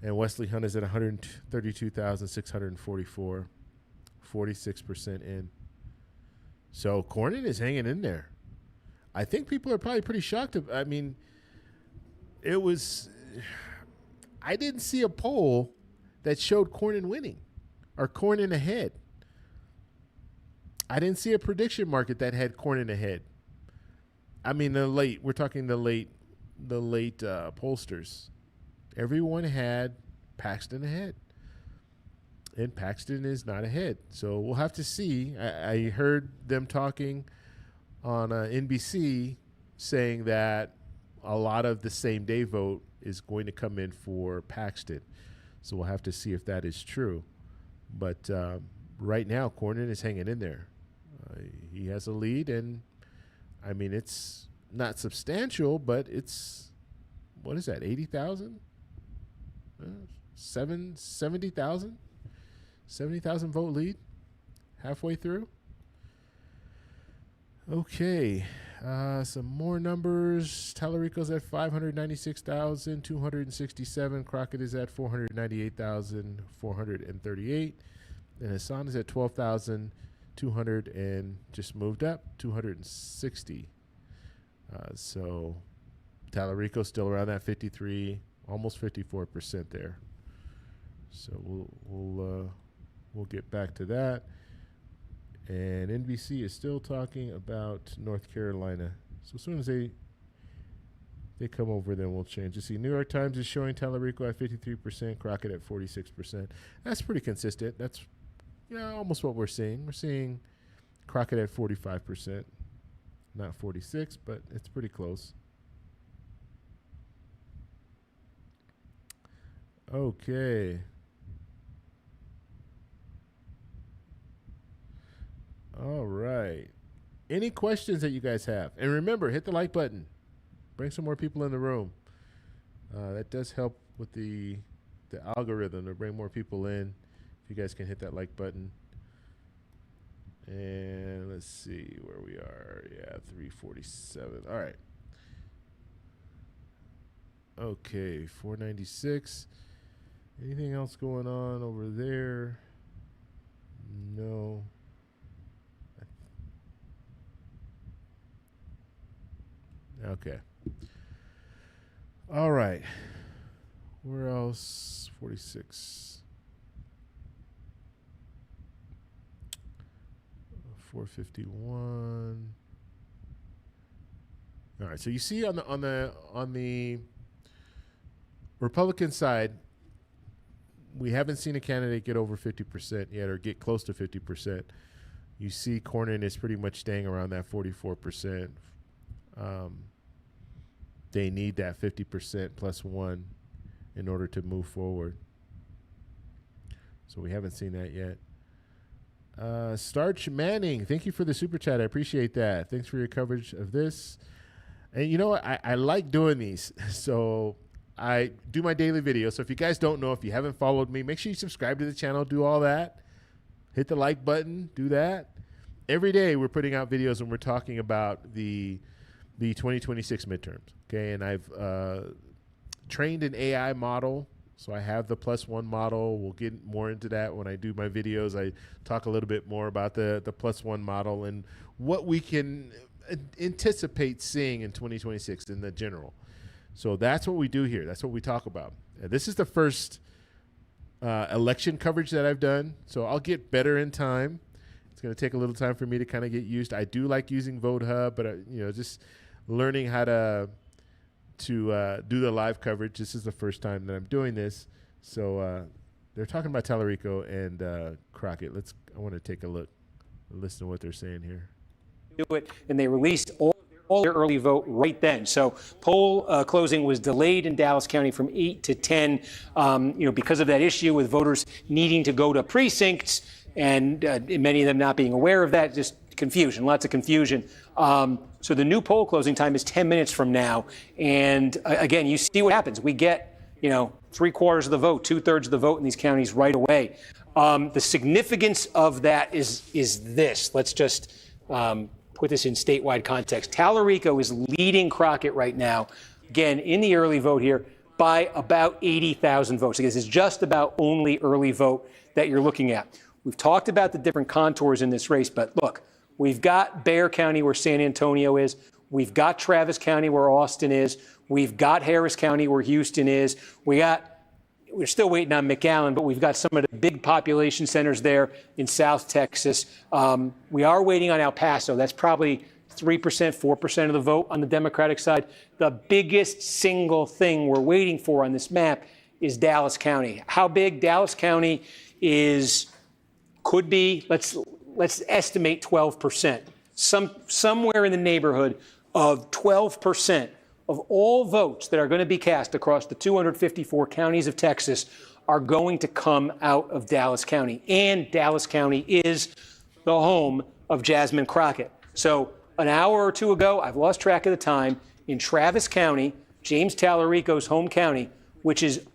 And Wesley Hunt is at 132,644. 46% in. So Cornyn is hanging in there. I think people are probably pretty shocked. I mean, I didn't see a poll that showed Cornyn winning or Cornyn ahead. I didn't see a prediction market that had Cornyn ahead. I mean, we're talking the late pollsters. Everyone had Paxton ahead. And Paxton is not ahead. So we'll have to see. I heard them talking on NBC saying that a lot of the same day vote is going to come in for Paxton. So we'll have to see if that is true. But right now, Cornyn is hanging in there. He has a lead, and I mean, it's not substantial, but it's, what is that, 80,000? 70,000? 70,000 vote lead halfway through. Okay, some more numbers. Tallarico's at 596,267. Crockett is at 498,438. And Hassan is at 12,200 and just moved up 260. So Tallarico's still around that 53, almost 54% there. So we'll get back to that. And NBC is still talking about North Carolina. So as soon as they come over, then we'll change. You see, New York Times is showing Tallarico at 53%, Crockett at 46%. That's pretty consistent. That's almost what we're seeing. We're seeing Crockett at 45%, not 46, but it's pretty close. Okay. All right. Any questions that you guys have? And remember, hit the like button. Bring some more people in the room. That does help with the algorithm to bring more people in. If you guys can hit that like button. And let's see where we are. Yeah, 347. All right. Okay, 496. Anything else going on over there? No. Okay. All right. Where else? 46. 451. All right. So you see on the Republican side, we haven't seen a candidate get over 50% yet or get close to 50%. You see Cornyn is pretty much staying around that 44%. They need that 50% plus one in order to move forward. So we haven't seen that yet. Starch Manning, thank you for the super chat. I appreciate that. Thanks for your coverage of this. And you know what? I like doing these. So I do my daily video. So if you guys don't know, if you haven't followed me, make sure you subscribe to the channel, do all that. Hit the like button, do that. Every day we're putting out videos and we're talking about the 2026 midterms. Okay, and I've trained an AI model. So I have the +1 model. We'll get more into that when I do my videos. I talk a little bit more about the +1 model and what we can anticipate seeing in 2026 in the general. So that's what we do here. That's what we talk about. This is the first election coverage that I've done. So I'll get better in time. It's going to take a little time for me to kind of get used. I do like using Vote Hub, but just learning how to do the live coverage. This is the first time that I'm doing this. So they're talking about Tallarico and Crockett. I want to take a look, listen to what they're saying here. Do it, and they released all their early vote right then. So poll closing was delayed in Dallas County from 8 to 10, because of that issue with voters needing to go to precincts and many of them not being aware of that. Just confusion, lots of confusion. So the new poll closing time is 10 minutes from now. And again, you see what happens. We get, 3/4 of the vote, 2/3 of the vote in these counties right away. The significance of that is this. Let's just put this in statewide context. Tallarico is leading Crockett right now, again, in the early vote here by about 80,000 votes. Again, this is just about only early vote that you're looking at. We've talked about the different contours in this race, but look, we've got Bexar County where San Antonio is. We've got Travis County where Austin is. We've got Harris County where Houston is. We're still waiting on McAllen, but we've got some of the big population centers there in South Texas. We are waiting on El Paso. That's probably 3%, 4% of the vote on the Democratic side. The biggest single thing we're waiting for on this map is Dallas County. How big? Dallas County could be, let's estimate 12%. Somewhere in the neighborhood of 12% of all votes that are going to be cast across the 254 counties of Texas are going to come out of Dallas County. And Dallas County is the home of Jasmine Crockett. So an hour or two ago, I've lost track of the time, in Travis County, James Tallarico's home county, which it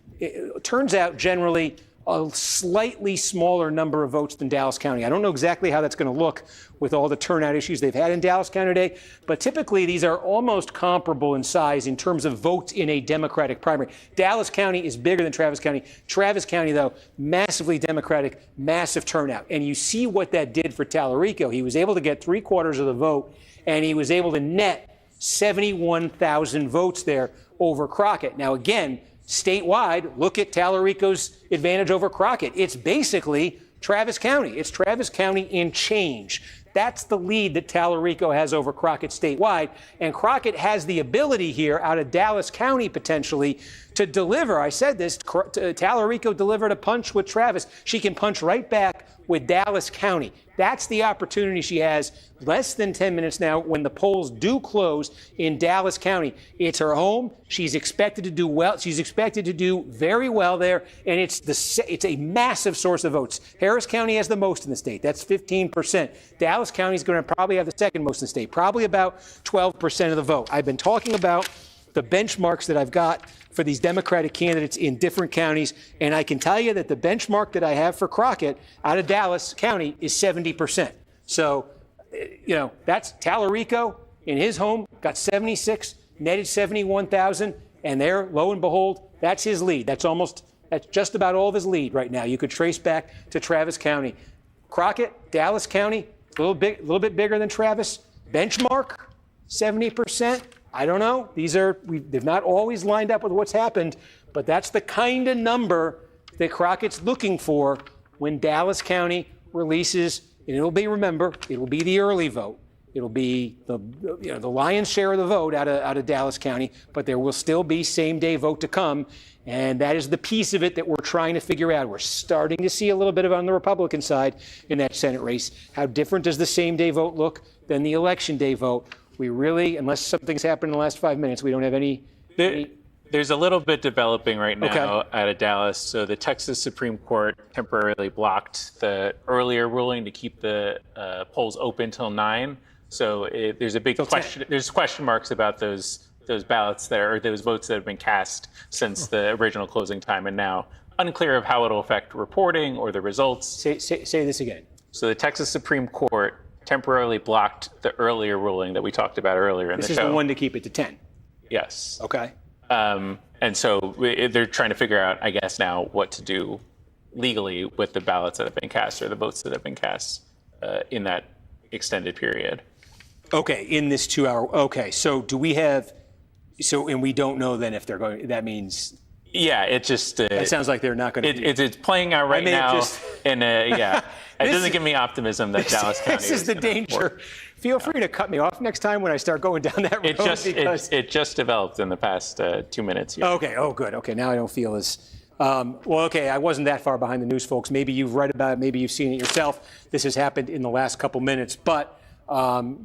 turns out generally a slightly smaller number of votes than Dallas County. I don't know exactly how that's going to look with all the turnout issues they've had in Dallas County today, but typically these are almost comparable in size in terms of votes in a Democratic primary. Dallas County is bigger than Travis County. Travis County, though, massively Democratic, massive turnout. And you see what that did for Tallarico. He was able to get 3/4 of the vote, and he was able to net 71,000 votes there over Crockett. Now, again, statewide, look at Tallarico's advantage over Crockett. It's basically Travis County. It's Travis County in change. That's the lead that Tallarico has over Crockett statewide. And Crockett has the ability here out of Dallas County potentially to deliver. I said this, Tallarico delivered a punch with Travis. She can punch right back with Dallas County. That's the opportunity she has less than 10 minutes now when the polls do close in Dallas County. It's her home. She's expected to do well. She's expected to do very well there, and it's a massive source of votes. Harris County has the most in the state. That's 15%. Dallas County is going to probably have the second most in the state, probably about 12% of the vote. I've been talking about the benchmarks that I've got for these Democratic candidates in different counties, and I can tell you that the benchmark that I have for Crockett out of Dallas County is 70%. So, that's Tallarico in his home, got 76, netted 71,000, and there, lo and behold, that's his lead. That's just about all of his lead right now. You could trace back to Travis County. Crockett, Dallas County, a little bit bigger than Travis. Benchmark, 70%. I don't know. They've not always lined up with what's happened, but that's the kind of number that Crockett's looking for when Dallas County releases. And it'll be the early vote. It'll be the lion's share of the vote out of Dallas County, but there will still be same-day vote to come, and that is the piece of it that we're trying to figure out. We're starting to see a little bit of on the Republican side in that Senate race. How different does the same-day vote look than the election day vote? We really, unless something's happened in the last 5 minutes, we don't have any. There's a little bit developing right now out of Dallas. So the Texas Supreme Court temporarily blocked the earlier ruling to keep the polls open till 9. So there's a big question. There's question marks about those ballots or those votes that have been cast since the original closing time, and now unclear of how it'll affect reporting or the results. Say this again. So the Texas Supreme Court temporarily blocked the earlier ruling that we talked about earlier in the show. This is the one to keep it to 10. Yes. Okay. And so they're trying to figure out, I guess, now what to do legally with the ballots that have been cast or the votes that have been cast in that extended period. Okay, in this 2 hour. Okay, so do we have? So, and we don't know then if they're going. That means. Yeah, it just. That sounds like they're not going to. It's playing out right now. Yeah, it doesn't give me optimism that Dallas County. This is the danger. Feel free to cut me off next time when I start going down that road. It just developed in the past 2 minutes here. Okay. Oh, good. Okay, now I don't feel as. Well, okay, I wasn't that far behind the news, folks. Maybe you've read about it. Maybe you've seen it yourself. This has happened in the last couple minutes, but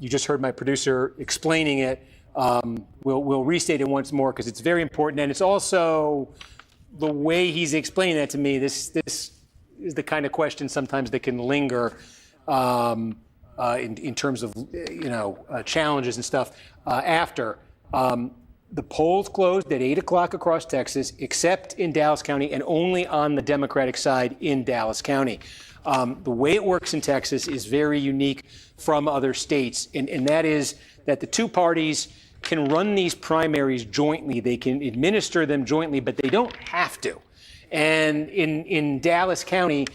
you just heard my producer explaining it. We'll restate it once more because it's very important, and it's also the way he's explaining that to me. This is the kind of question sometimes that can linger in terms of challenges and stuff after. The polls closed at 8 o'clock across Texas, except in Dallas County, and only on the Democratic side in Dallas County. The way it works in Texas is very unique from other states, and that is that the two parties can run these primaries jointly. They can administer them jointly, but they don't have to. And in Dallas County,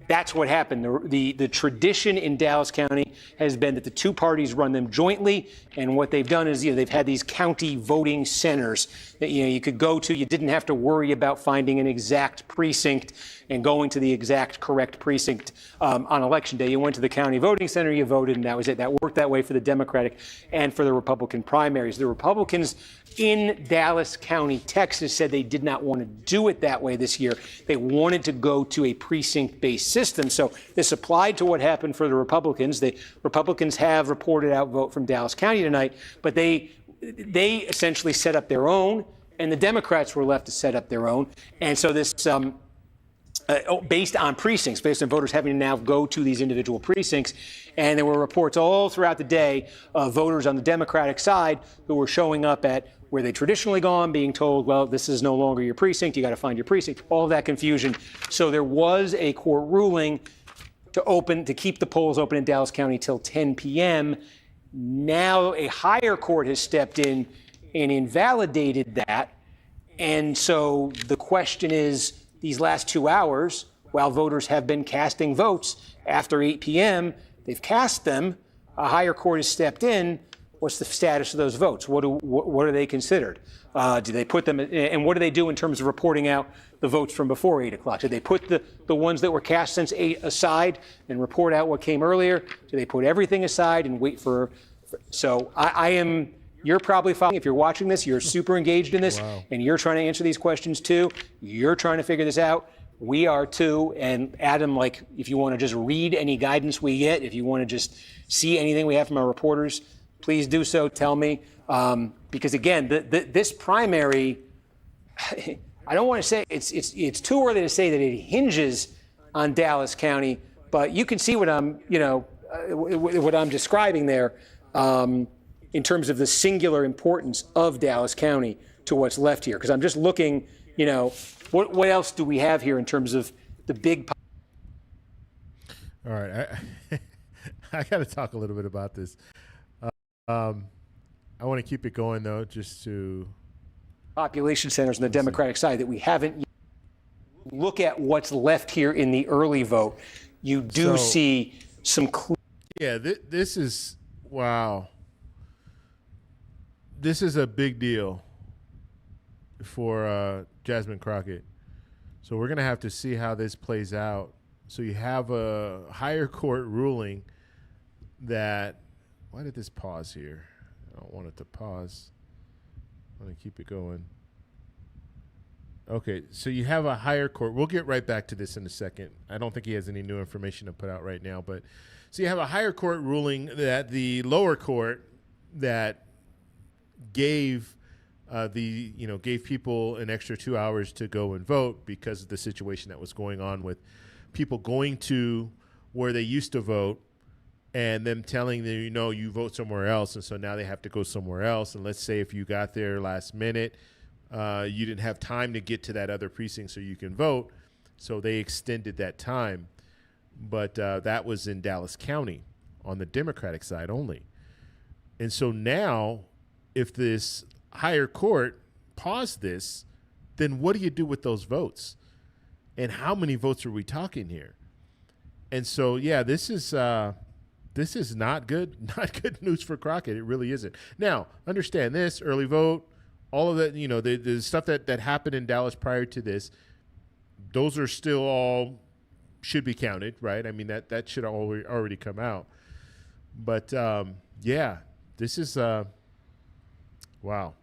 that's what happened. The tradition in Dallas County has been that the two parties run them jointly, and what they've done is they've had these county voting centers that you could go to. You didn't have to worry about finding an exact precinct and going to the exact correct precinct on election day. You went to the county voting center, you voted, and that was it. That worked that way for the Democratic and for the Republican primaries. The Republicans in Dallas County, Texas, said they did not want to do it that way this year. They wanted to go to a precinct-based system. So this applied to what happened for the Republicans. The Republicans have reported out vote from Dallas County tonight, but they essentially set up their own, and the Democrats were left to set up their own. And so this based on precincts, based on voters having to now go to these individual precincts. And there were reports all throughout the day of voters on the Democratic side who were showing up at where they traditionally gone, being told, well, this is no longer your precinct, you got to find your precinct, all of that confusion. So there was a court ruling to keep the polls open in Dallas County till 10 p.m. Now a higher court has stepped in and invalidated that. And so the question is, these last 2 hours, while voters have been casting votes after 8 p.m., they've cast them, a higher court has stepped in. What's the status of those votes? What are they considered? Do they put them, and what do they do in terms of reporting out the votes from before 8 o'clock? Do they put the ones that were cast since 8 aside and report out what came earlier? Do they put everything aside and wait for so you're probably following, if you're watching this, you're super engaged in this, and you're trying to answer these questions too. You're trying to figure this out. We are too. And Adam, if you want to just read any guidance we get, if you want to just see anything we have from our reporters, please do so. Tell me. Because again, this primary, I don't want to say it's too early to say that it hinges on Dallas County, but you can see what I'm describing there. In terms of the singular importance of Dallas County to what's left here. Because I'm just looking, what else do we have here in terms of the big... All right, I got to talk a little bit about this. I want to keep it going, though, just to... Population centers on the Democratic side that we haven't... Look at what's left here in the early vote. You do see some... Yeah, this is... Wow. This is a big deal for Jasmine Crockett. So we're going to have to see how this plays out. So you have a higher court ruling that, why did this pause here? I don't want it to pause. I want to keep it going. Okay, so you have a higher court. We'll get right back to this in a second. I don't think he has any new information to put out right now. But so you have a higher court ruling that the lower court that gave gave people an extra 2 hours to go and vote because of the situation that was going on with people going to where they used to vote and them telling them, you vote somewhere else, and so now they have to go somewhere else. And let's say if you got there last minute, you didn't have time to get to that other precinct so you can vote, so they extended that time. But that was in Dallas County on the Democratic side only. And so now, if this higher court paused this, then what do you do with those votes? And how many votes are we talking here? And so, yeah, this is not good news for Crockett. It really isn't. Now, understand this, early vote, all of that, the stuff that happened in Dallas prior to this, those are still all should be counted, right? I mean, that should already come out. But, yeah, this is, wow.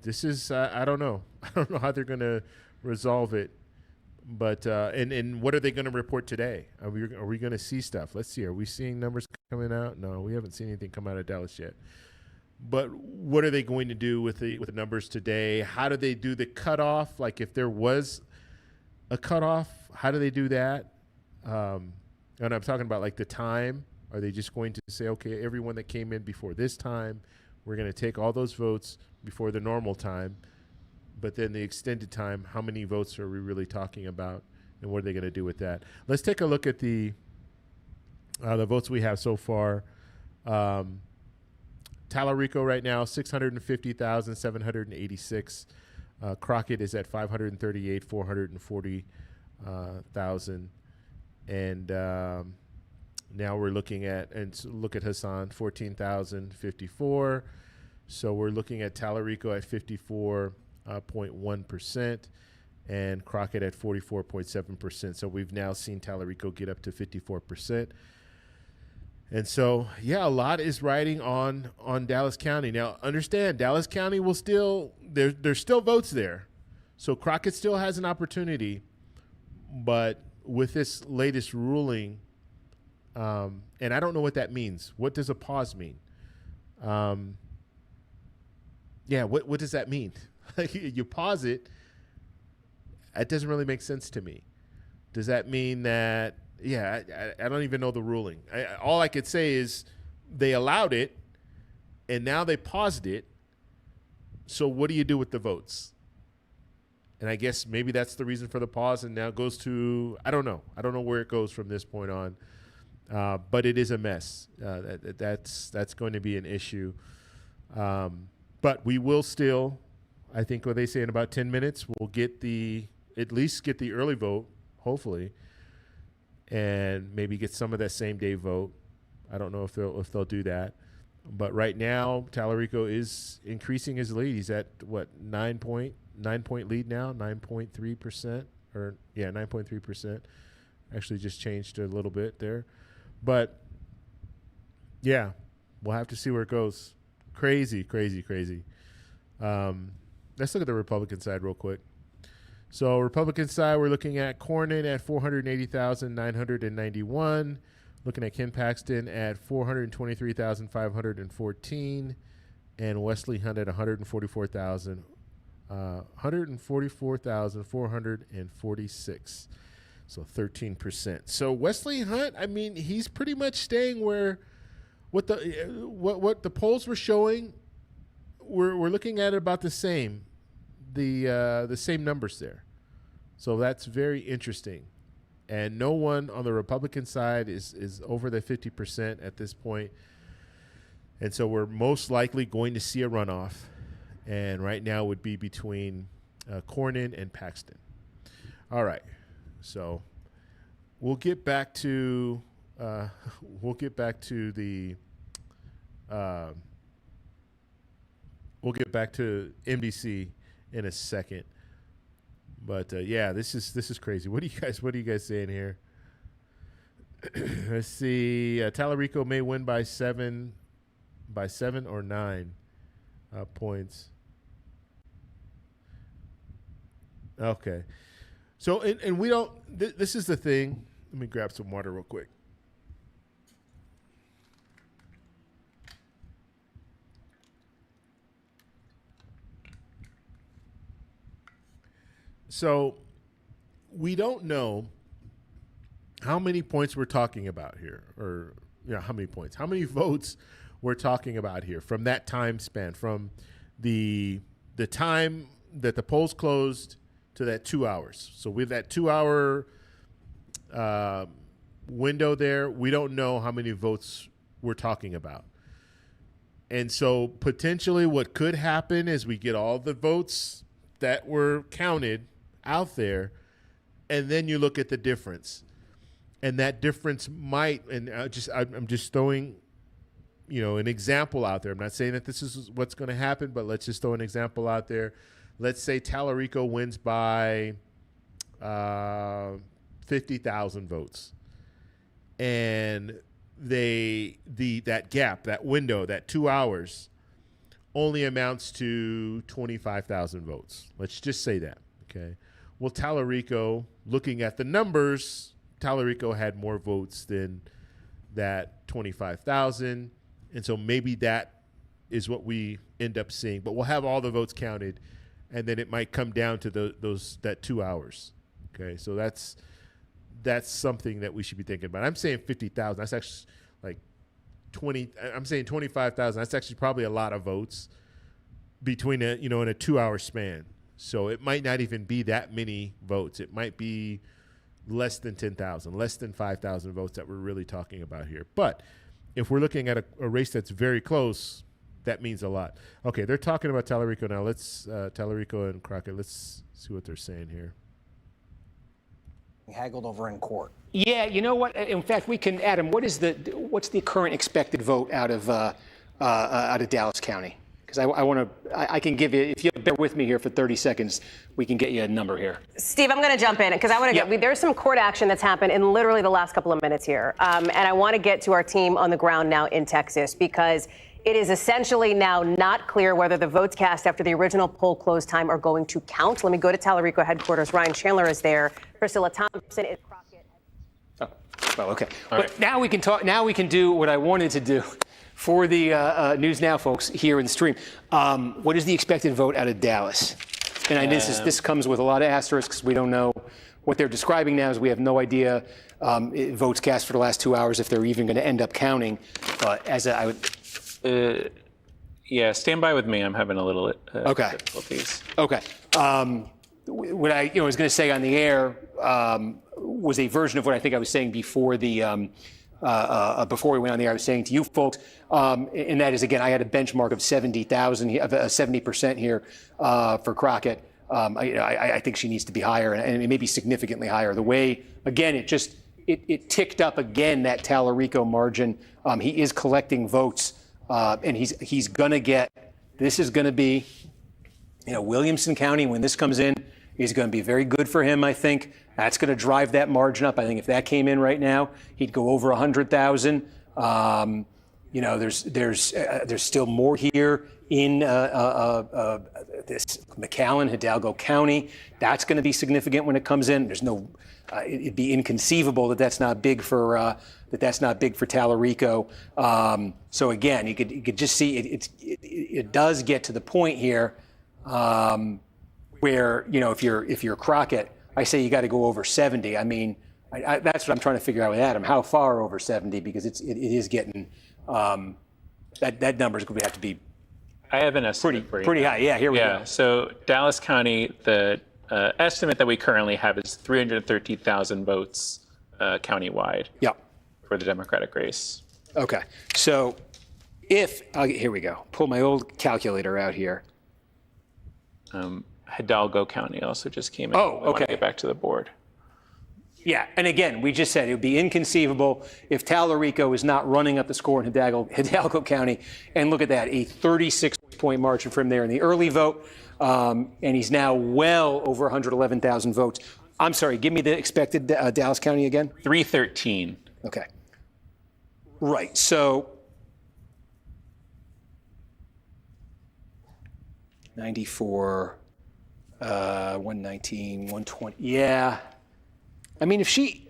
This is, I don't know. I don't know how they're going to resolve it. But and what are they going to report today? Are we going to see stuff? Let's see. Are we seeing numbers coming out? No, we haven't seen anything come out of Dallas yet. But what are they going to do with the numbers today? How do they do the cutoff? Like if there was a cutoff, how do they do that? And I'm talking about like the time. Are they just going to say, okay, everyone that came in before this time, we're going to take all those votes before the normal time? But then the extended time, how many votes are we really talking about, and what are they going to do with that? Let's take a look at the votes we have so far. Talarico right now, 650,786. Crockett is at 538, 440,000. And now we're looking at, look at Hassan, 14,054. So we're looking at Talarico at 54.1%, and Crockett at 44.7%. So we've now seen Talarico get up to 54%. And so, yeah, a lot is riding on Dallas County. Now, understand, Dallas County will still, there's still votes there. So Crockett still has an opportunity. But with this latest ruling, and I don't know what that means. What does a pause mean? Yeah, what does that mean? You pause it. It doesn't really make sense to me. Does that mean that, yeah, I don't even know the ruling. All I could say is they allowed it, and now they paused it. So what do you do with the votes? And I guess maybe that's the reason for the pause, and now it goes to, I don't know. I don't know where it goes from this point on. But it is a mess. That's going to be an issue. But we will still, I think what they say in about 10 minutes, we'll at least get the early vote, hopefully, and maybe get some of that same day vote. I don't know if they'll do that. But right now, Talarico is increasing his lead. He's at what, 9-point lead now, 9.3%, or yeah, 9.3%. Actually just changed a little bit there. But yeah, we'll have to see where it goes. Crazy. Let's look at the Republican side real quick. So Republican side, we're looking at Cornyn at 480,991. Looking at Ken Paxton at 423,514. And Wesley Hunt at 144,446. So 13%. So Wesley Hunt, I mean, he's pretty much staying where what the polls were showing. We're looking at about the same, the same numbers there. So that's very interesting. And no one on the Republican side is over the 50% at this point. And so we're most likely going to see a runoff. And right now would be between Cornyn and Paxton. All right. So we'll get back to the NBC in a second. But yeah, this is crazy. What are you guys saying here? Let's see. Talarico may win by 7 or 9 points. Okay. So and we don't. This is the thing. Let me grab some water real quick. So we don't know how many points we're talking about here, or how many points, how many votes we're talking about here from that time span, from the time that the polls closed to that 2 hours. So with that 2 hour window there, we don't know how many votes we're talking about. And so potentially what could happen is we get all the votes that were counted out there, and then you look at the difference. And that difference might, and I'm just throwing, an example out there. I'm not saying that this is what's going to happen, but let's just throw an example out there. Let's say Tallarico wins by 50,000 votes. And that gap, that window, that 2 hours only amounts to 25,000 votes. Let's just say that, okay? Well, Tallarico, looking at the numbers, Tallarico had more votes than that 25,000. And so maybe that is what we end up seeing. But we'll have all the votes counted, and then it might come down to that 2 hours, okay? So that's something that we should be thinking about. I'm saying 50,000. That's actually like 20. I'm saying 25,000. That's actually probably a lot of votes between in a 2 hour span. So it might not even be that many votes. It might be less than 10,000, less than 5,000 votes that we're really talking about here. But if we're looking at a race that's very close, that means a lot. Okay, they're talking about Tallarico now. Let's Tallarico and Crockett. Let's see what they're saying here. Haggled over in court. Yeah, you know what? In fact, we can, Adam. What's the current expected vote out of Dallas County? Because I can give you, if you bear with me here for 30 seconds, we can get you a number here. Steve, I'm going to jump in because I want to get, there's some court action that's happened in literally the last couple of minutes here. And I want to get to our team on the ground now in Texas because it is essentially now not clear whether the votes cast after the original poll close time are going to count. Let me go to Tallarico headquarters. Ryan Chandler is there. Priscilla Thompson is Crockett. Oh, well, okay. But now we can talk. Now we can do what I wanted to do for the News Now folks here in the stream. What is the expected vote out of Dallas? And this comes with a lot of asterisks. We don't know what they're describing now. Is we have no idea votes cast for the last 2 hours if they're even going to end up counting. But I would. Yeah, stand by with me. I'm having a little difficulties. Okay. What I was going to say on the air was a version of what I think I was saying before before we went on the air. I was saying to you folks, and that is, again, I had a benchmark of 70% here for Crockett. I think she needs to be higher, and it may be significantly higher. The way, again, it ticked up again, that Tallarico margin. He is collecting votes. And he's going to get, this is going to be, Williamson County, when this comes in, is going to be very good for him, I think. That's going to drive that margin up. I think if that came in right now, he'd go over 100,000. There's still more here in this McAllen, Hidalgo County. That's going to be significant when it comes in. There's no, it'd be inconceivable that's not big for Tallarico. So again, you could just see it does get to the point here where if you're Crockett, I say you got to go over 70. I mean, that's what I'm trying to figure out with Adam. How far over 70? Because it is getting that number is going to have to be. I have an estimate for you. Pretty high. Yeah, here we go. So Dallas County, the estimate that we currently have is 313,000 votes countywide. Yep. For the Democratic race. Okay. So here we go. Pull my old calculator out here. Hidalgo County also just came in. Oh, I want to okay. get back to the board. Yeah, and again, we just said it would be inconceivable if Tallarico is not running up the score in Hidalgo County. And look at that, a 36-point margin from there in the early vote. And he's now well over 111,000 votes. I'm sorry, give me the expected Dallas County again. 313. Okay. Right, so 94, 119, 120. Yeah. I mean, if she,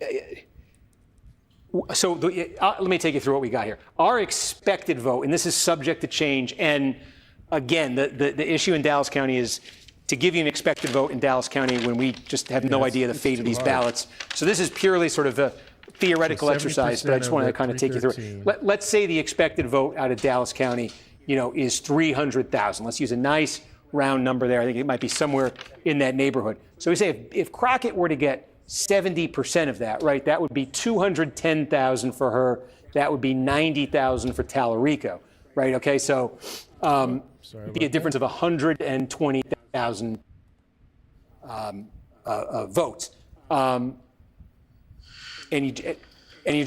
let me take you through what we got here. Our expected vote, and this is subject to change, and again, the issue in Dallas County is to give you an expected vote in Dallas County when we just have no idea the fate of these ballots. So this is purely sort of theoretical So exercise, but I just 70% want to of kind of take you through it. 313. Let's say the expected vote out of Dallas County, is 300,000. Let's use a nice round number there. I think it might be somewhere in that neighborhood. So we say if Crockett were to get 70% of that, right, that would be 210,000 for her. That would be 90,000 for Tallarico, right? Okay, so it'd be a difference of 120,000 votes. And you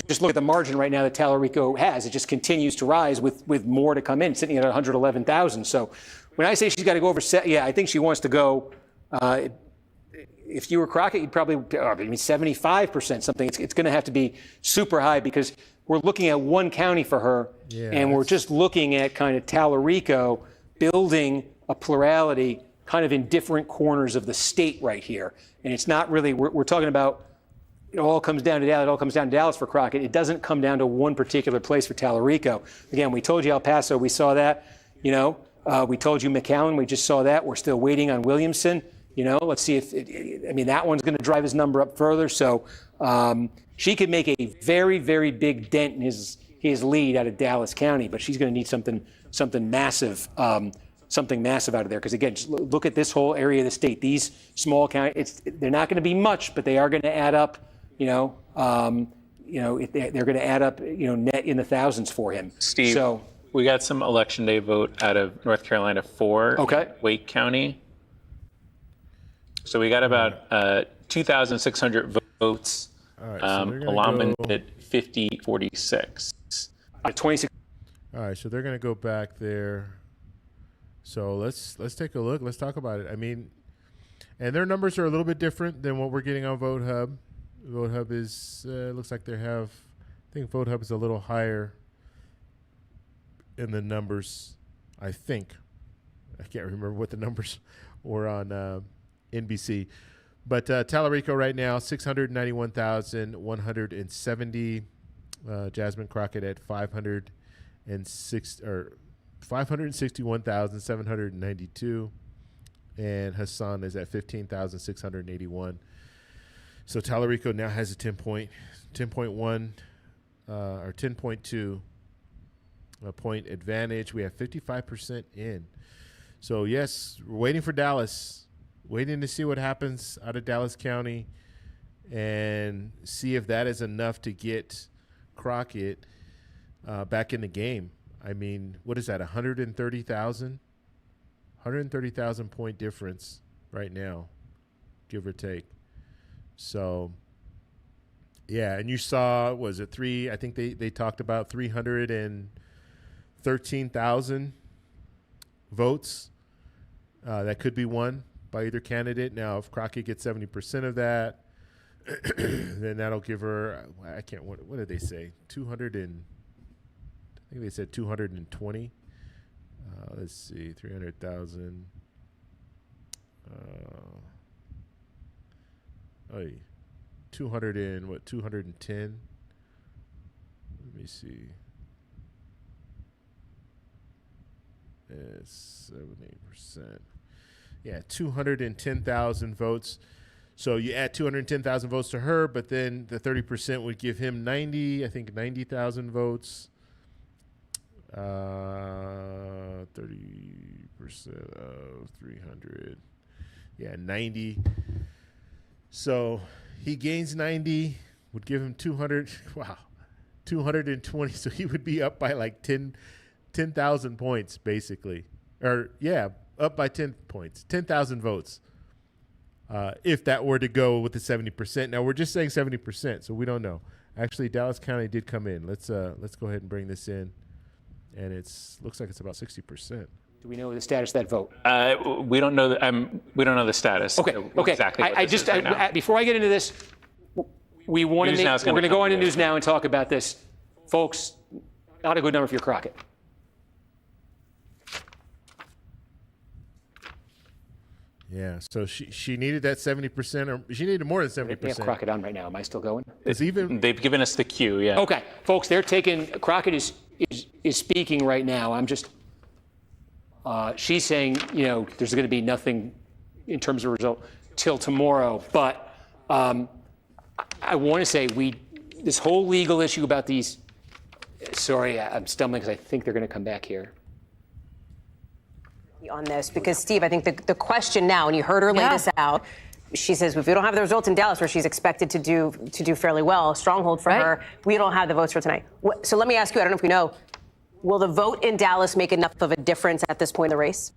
just look at the margin right now that Tallarico has. It just continues to rise with more to come in, sitting at 111,000. So when I say she's got to go over, I think she wants to go. If you were Crockett, you'd probably 75%, something. It's going to have to be super high because we're looking at one county for her, and we're just looking at kind of Tallarico building a plurality kind of in different corners of the state right here. And it's not really, we're talking about, it all comes down to Dallas. It all comes down to Dallas for Crockett. It doesn't come down to one particular place for Tallarico. Again, we told you El Paso. We saw that. We told you McAllen. We just saw that. We're still waiting on Williamson. Let's see if that one's going to drive his number up further. So she could make a very, very big dent in his lead out of Dallas County, but she's going to need something massive. Something massive out of there. Because again, just look at this whole area of the state. These small counties, they're not going to be much, but they are going to add up. They're going to add up. Net in the thousands for him. Steve, so we got some election day vote out of North Carolina for Wake County. So we got about 2,600 votes. All right, Alaman at 50-46. 26. All right, so they're going to go back there. So let's take a look. Let's talk about it. And their numbers are a little bit different than what we're getting on Vote Hub. Vote Hub is looks like I think Vote Hub is a little higher in the numbers. I think I can't remember what the numbers were on NBC, but Tallarico right now 691,170. Jasmine Crockett at 561,792, and Hassan is at 15,681. So Tallarico now has a 10.1 or 10.2 point advantage. We have 55% in. So yes, we're waiting for Dallas, waiting to see what happens out of Dallas County, and see if that is enough to get Crockett back in the game. What is that, 130,000? 130,000 point difference right now, give or take. So, yeah, and you saw, was it I think they talked about 313,000 votes that could be won by either candidate. Now, if Crockett gets 70% of that, then that'll give her, what did they say? I think they said 220. Let's see, 300,000. 210? Let me see. It's 78%. Yeah, 210,000 votes. So you add 210,000 votes to her, but then the 30% would give him 90,000 votes. 30% of 300. Yeah, 90. So he gains 90, would give him 200. Wow, 220. So he would be up by like 10,000 points, basically. Or, yeah, up by 10 points, 10,000 votes. If that were to go with the 70%. Now, we're just saying 70%, so we don't know. Actually, Dallas County did come in. Let's go ahead and bring this in. And looks like it's about 60%. Do we know the status of that vote? We don't know. We don't know the status. Okay. Exactly. Before I get into this, we want to. We're going to go on to News Now and talk about this, folks. Not a good number for your Crockett. Yeah. So she needed that 70%, or she needed more than 70%. They have Crockett on right now. Am I still going? They've given us the cue. Yeah. Okay, folks. They're taking Crockett is speaking right now. I'm just. She's saying, there's going to be nothing in terms of result till tomorrow. But I want to say this whole legal issue about these. Sorry, I'm stumbling because I think they're going to come back here. On this, because Steve, I think the question now, and you heard her lay this out, she says if we don't have the results in Dallas, where she's expected to do fairly well, a stronghold for her, we don't have the votes for tonight. So let me ask you, I don't know if we know, will the vote in Dallas make enough of a difference at this point in the race?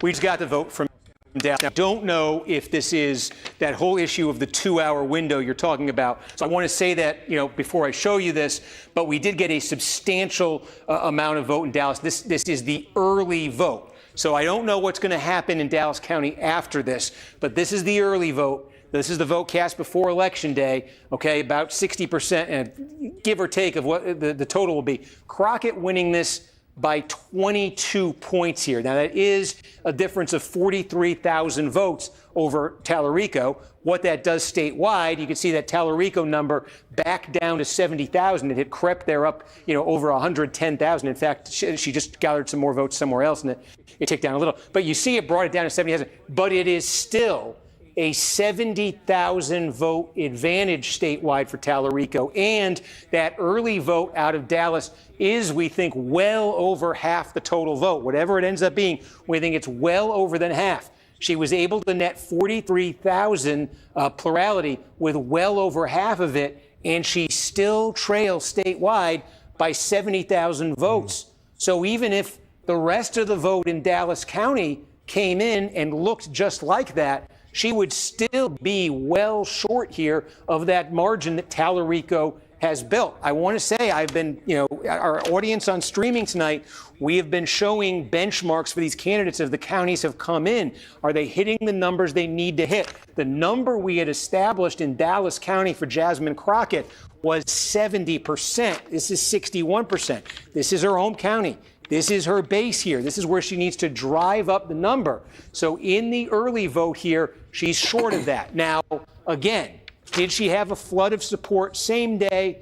We just got the vote from Dallas. I don't know if this is that whole issue of the 2-hour window you're talking about. So I want to say that, before I show you this, but we did get a substantial amount of vote in Dallas. This is the early vote. So I don't know what's going to happen in Dallas County after this, but this is the early vote. This is the vote cast before Election Day, okay, about 60%, and give or take of what the total will be. Crockett winning this by 22 points here. Now, that is a difference of 43,000 votes over Tallarico. What that does statewide, you can see that Tallarico number back down to 70,000. It had crept there up, over 110,000. In fact, she just gathered some more votes somewhere else, and it ticked down a little. But you see it brought it down to 70,000. But it is still a 70,000 vote advantage statewide for Tallarico. And that early vote out of Dallas is, we think, well over half the total vote. Whatever it ends up being, we think it's well over than half. She was able to net 43,000 plurality with well over half of it, and she still trails statewide by 70,000 votes. So even if the rest of the vote in Dallas County came in and looked just like that, she would still be well short here of that margin that Tallarico has built. I want to say I've been, our audience on streaming tonight, we have been showing benchmarks for these candidates as the counties have come in. Are they hitting the numbers they need to hit? The number we had established in Dallas County for Jasmine Crockett was 70%. This is 61%. This is her home county. This is her base here. This is where she needs to drive up the number. So in the early vote here, she's short of that. Now, again, did she have a flood of support same day?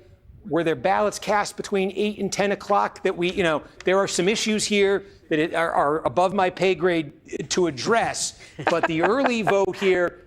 Were there ballots cast between 8 and 10 o'clock that there are some issues here that are above my pay grade to address. But the early vote here,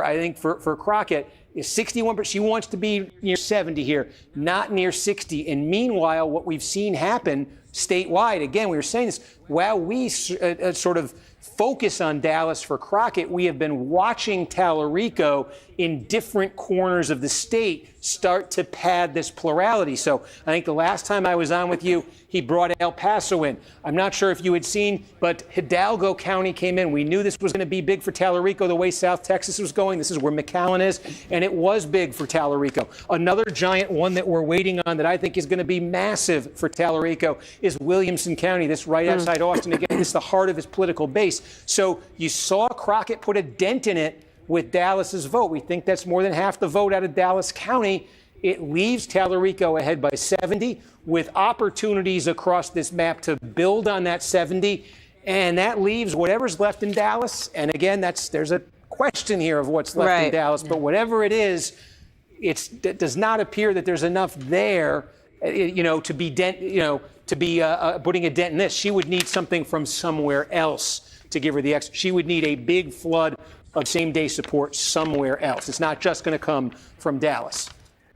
I think for Crockett is 61%. She wants to be near 70 here, not near 60. And meanwhile, what we've seen happen statewide, again, we were saying this, while we sort of focus on Dallas for Crockett, we have been watching Tallarico in different corners of the state start to pad this plurality. So I think the last time I was on with you, he brought El Paso in. I'm not sure if you had seen, but Hidalgo County came in. We knew this was going to be big for Tallarico the way South Texas was going. This is where McAllen is, and it was big for Tallarico. Another giant one that we're waiting on that I think is going to be massive for Tallarico is Williamson County, this right outside Austin. Again, this is the heart of his political base. So you saw Crockett put a dent in it with Dallas's vote. We think that's more than half the vote out of Dallas County. It leaves Tallarico ahead by 70 with opportunities across this map to build on that 70. And that leaves whatever's left in Dallas. And again, there's a question here of what's left in Dallas. But whatever it is, it does not appear that there's enough there, to be putting a dent in this. She would need something from somewhere else to give her the extra. She would need a big flood of same-day support somewhere else. It's not just going to come from Dallas.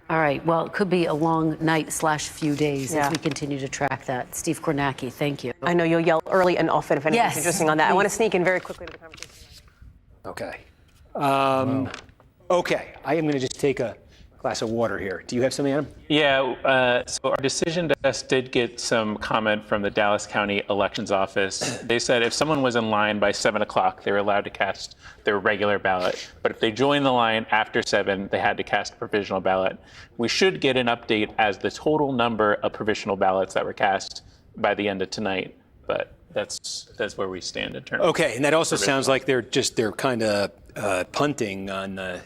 All right. Well, it could be a long night/few days as we continue to track that. Steve Kornacki, thank you. I know you'll yell early and often if anything's interesting on that. I want to sneak in very quickly to the conversation. Okay. Okay. I am going to just take a glass of water here. Do you have something, Adam? Yeah. So our decision desk did get some comment from the Dallas County Elections Office. They said if someone was in line by 7 o'clock, they were allowed to cast their regular ballot. But if they joined the line after 7, they had to cast a provisional ballot. We should get an update as the total number of provisional ballots that were cast by the end of tonight. But that's where we stand in terms. Okay, and that also sounds like they're kind of punting on the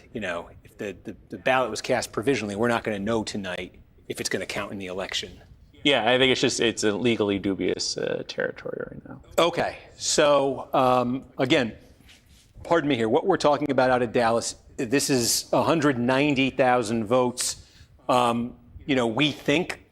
ballot was cast provisionally. We're not going to know tonight if it's going to count in the election. Yeah, I think it's a legally dubious territory right now. Okay, so again, pardon me here. What we're talking about out of Dallas, this is 190,000 votes. We think,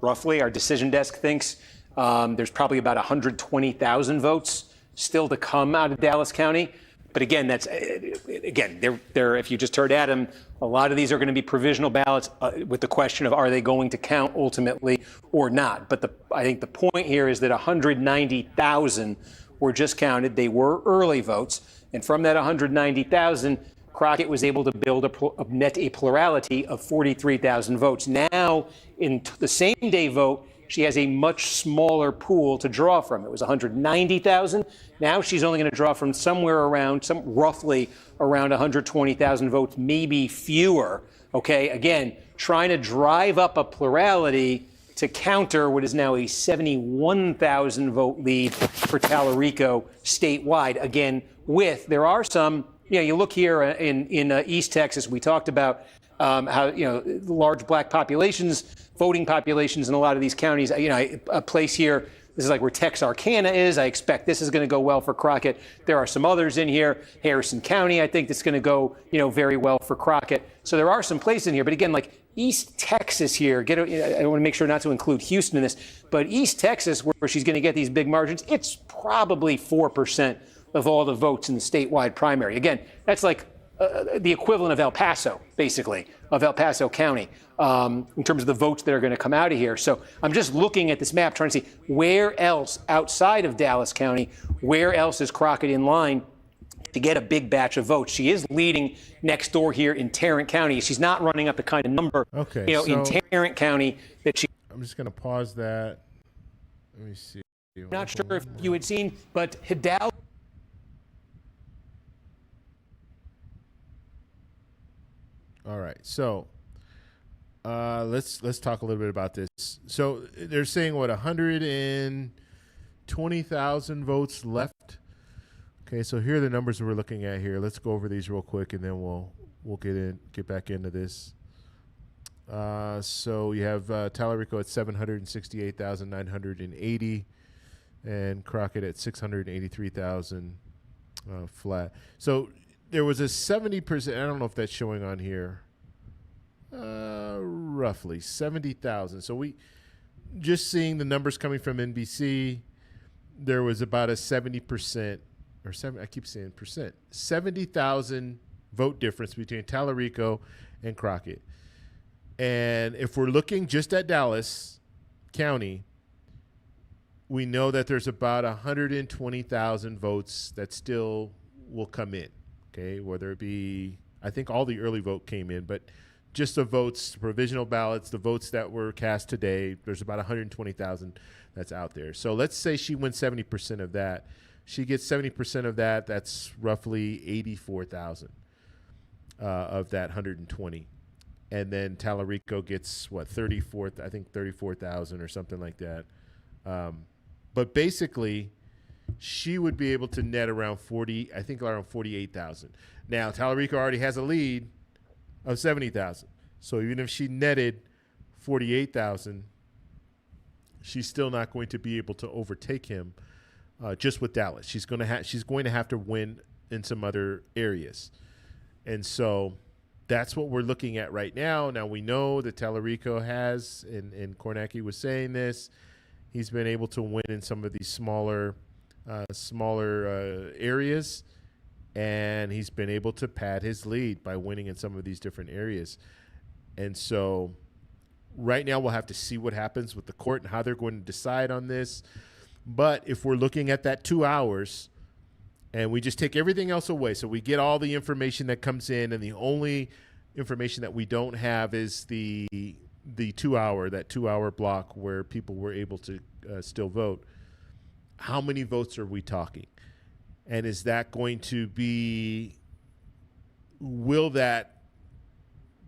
roughly, our decision desk thinks there's probably about 120,000 votes still to come out of Dallas County. But again, if you just heard Adam, a lot of these are going to be provisional ballots with the question of are they going to count ultimately or not. But I think the point here is that 190,000 were just counted. They were early votes. And from that 190,000, Crockett was able to build a plurality of 43,000 votes. Now, in the same day vote, she has a much smaller pool to draw from. It was 190,000. Now she's only going to draw from roughly around 120,000 votes, maybe fewer. Okay, again, trying to drive up a plurality to counter what is now a 71,000 vote lead for Tallarico statewide. Again, there are some, you look here in East Texas, we talked about how, large black populations, voting populations in a lot of these counties. A place here, this is like where Texarkana is. I expect this is going to go well for Crockett. There are some others in here. Harrison County, I think that's going to go, very well for Crockett. So there are some places in here. But again, like East Texas here, I want to make sure not to include Houston in this, but East Texas, where she's going to get these big margins, it's probably 4% of all the votes in the statewide primary. Again, that's like the equivalent of El Paso, basically, of El Paso County, in terms of the votes that are going to come out of here. So I'm just looking at this map, trying to see where else outside of Dallas County, where else is Crockett in line to get a big batch of votes. She is leading next door here in Tarrant County. She's not running up the kind of number, in Tarrant County that she. I'm just going to pause that. Let me see. Not sure if you had seen, but Hidalgo. All right, so let's talk a little bit about this. So they're saying 120,000 votes left. Okay, so here are the numbers we're looking at here. Let's go over these real quick, and then we'll get back into this. So you have Tallarico at 768,980, and Crockett at 683,000 flat. So there was a 70%, I don't know if that's showing on here, roughly 70,000. So just seeing the numbers coming from NBC, there was about a 70%, I keep saying percent, 70,000 vote difference between Tallarico and Crockett. And if we're looking just at Dallas County, we know that there's about 120,000 votes that still will come in. Okay, whether it be, I think all the early vote came in, but just the votes, provisional ballots, the votes that were cast today, there's about 120,000 that's out there. So let's say she wins 70% of that. She gets 70% of that. That's roughly 84,000 of that 120. And then Tallarico gets, 34,000 or something like that. But basically, she would be able to net around 48,000. Now, Tallarico already has a lead of 70,000. So even if she netted 48,000, she's still not going to be able to overtake him just with Dallas. She's going to have to win in some other areas. And so that's what we're looking at right now. Now, we know that Tallarico has, and Kornacki was saying this, he's been able to win in some of these smaller areas, and he's been able to pad his lead by winning in some of these different areas. And so right now we'll have to see what happens with the court and how they're going to decide on this. But if we're looking at that 2 hours and we just take everything else away, so we get all the information that comes in, and the only information that we don't have is the 2 hour block where people were able to still vote. How many votes are we talking? And is that going to be, will that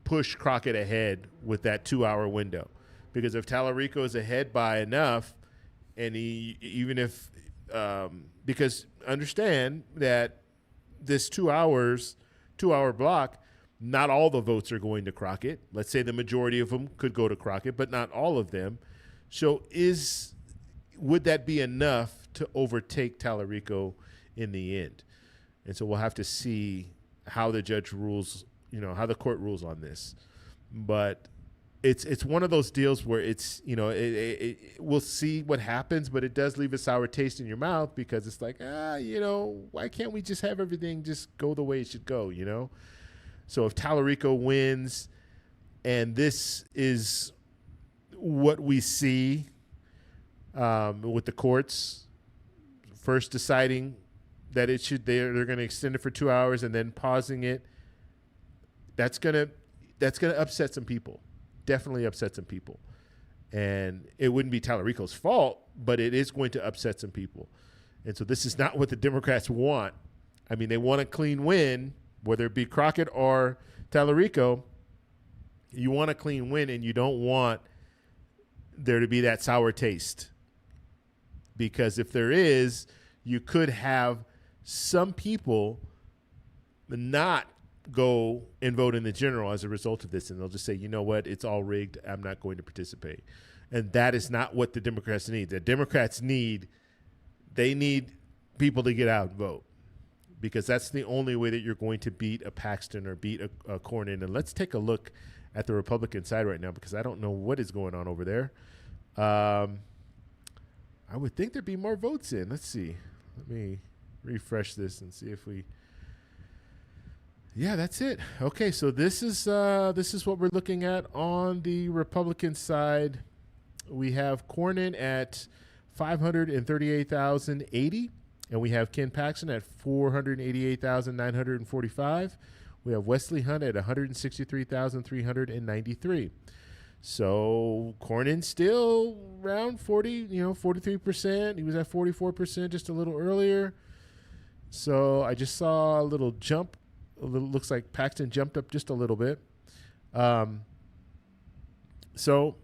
push Crockett ahead with that 2 hour window? Because if Tallarico is ahead by enough, and because understand that this 2 hour block, not all the votes are going to Crockett. Let's say the majority of them could go to Crockett, but not all of them. So would that be enough to overtake Tallarico in the end? And so we'll have to see how the judge rules, how the court rules on this. But it's one of those deals where it's, we'll see what happens, but it does leave a sour taste in your mouth because it's like, why can't we just have everything just go the way it should go, So if Tallarico wins, and this is what we see with the courts first deciding that they're going to extend it for 2 hours and then pausing it, that's gonna upset some people. Definitely upset some people. And it wouldn't be Tallarico's fault, but it is going to upset some people. And so this is not what the Democrats want. I mean, they want a clean win, whether it be Crockett or Tallarico. You want a clean win, and you don't want there to be that sour taste. Because if there is, you could have some people not go and vote in the general as a result of this, and they'll just say, you know what, it's all rigged, I'm not going to participate. And that is not what the Democrats need. The Democrats need people to get out and vote, because that's the only way that you're going to beat a Paxton or beat a Cornyn. And let's take a look at the Republican side right now, because I don't know what is going on over there. I would think there'd be more votes in. Let's see. Let me refresh this and see if we... Yeah, that's it. Okay, so this is what we're looking at on the Republican side. We have Cornyn at 538,080, and we have Ken Paxton at 488,945. We have Wesley Hunt at 163,393. So Cornyn still around 43%. He was at 44% just a little earlier. So I just saw a little jump. Looks like Paxton jumped up just a little bit. So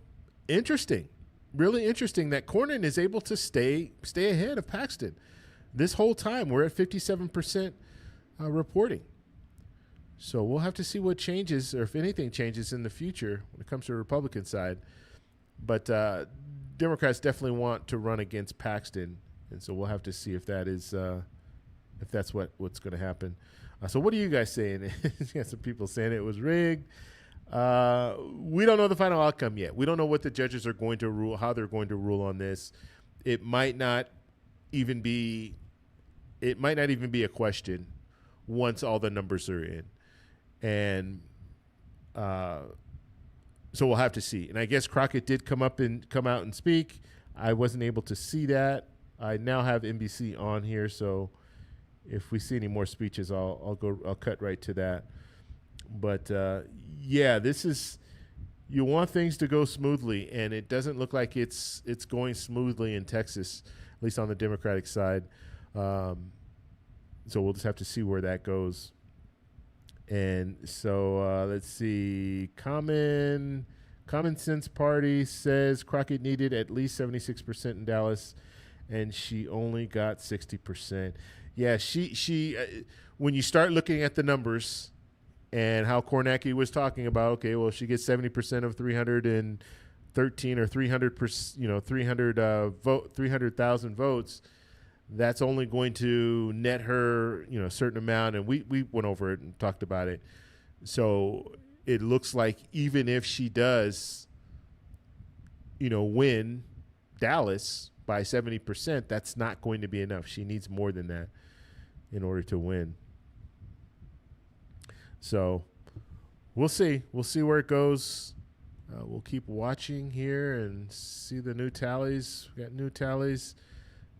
interesting, really interesting that Cornyn is able to stay ahead of Paxton. This whole time we're at 57% reporting. So we'll have to see what changes, or if anything changes in the future when it comes to the Republican side. But Democrats definitely want to run against Paxton, and so we'll have to see if that is if that's what's going to happen. So what are you guys saying? You got some people saying it was rigged. We don't know the final outcome yet. We don't know what the judges are going to rule, how they're going to rule on this. It might not even be a question once all the numbers are in. And so we'll have to see. And I guess Crockett did come out and speak. I wasn't able to see that. I now have NBC on here, so if we see any more speeches, I'll cut right to that. But yeah, you want things to go smoothly, and it doesn't look like it's going smoothly in Texas, at least on the Democratic side. So we'll just have to see where that goes. And so let's see. Common Sense Party says Crockett needed at least 76% in Dallas, and she only got 60%. Yeah, she when you start looking at the numbers and how Kornacki was talking about, okay, well, she gets 70% of 313 or 300,000 votes. That's only going to net her, a certain amount, and we went over it and talked about it. So it looks like even if she does, win Dallas by 70%, that's not going to be enough. She needs more than that in order to win. So we'll see. We'll see where it goes. We'll keep watching here and see the new tallies. We got new tallies.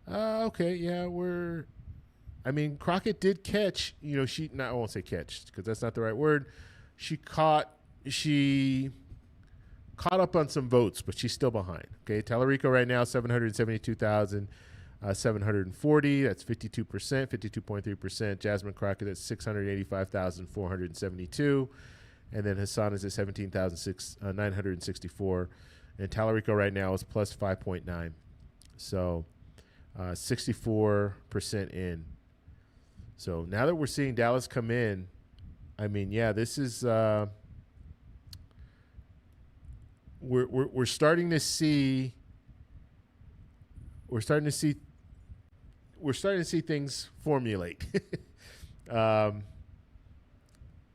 Okay, yeah, Crockett did catch, I won't say catch because that's not the right word. She caught up on some votes, but she's still behind. Okay, Tallarico right now, 772,740. That's 52%, 52.3%. Jasmine Crockett at 685,472. And then Hassan is at 17,964. And Tallarico right now is plus 5.9. So 64% in. So now that we're seeing Dallas come in, this is we're starting to see things formulate.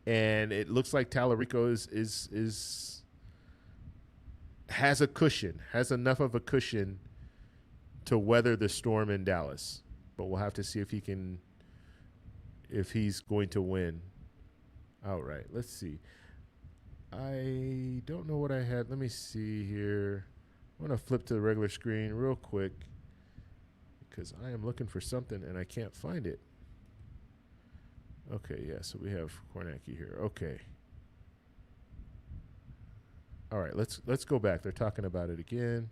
And it looks like Tallarico is has a cushion, has enough of a cushion to weather the storm in Dallas. But we'll have to see if he's going to win outright. Let's see. I don't know what I had. Let me see here. I'm going to flip to the regular screen real quick because I am looking for something and I can't find it. Okay, yeah, so we have Kornacki here. Okay. All right, let's go back. They're talking about it again.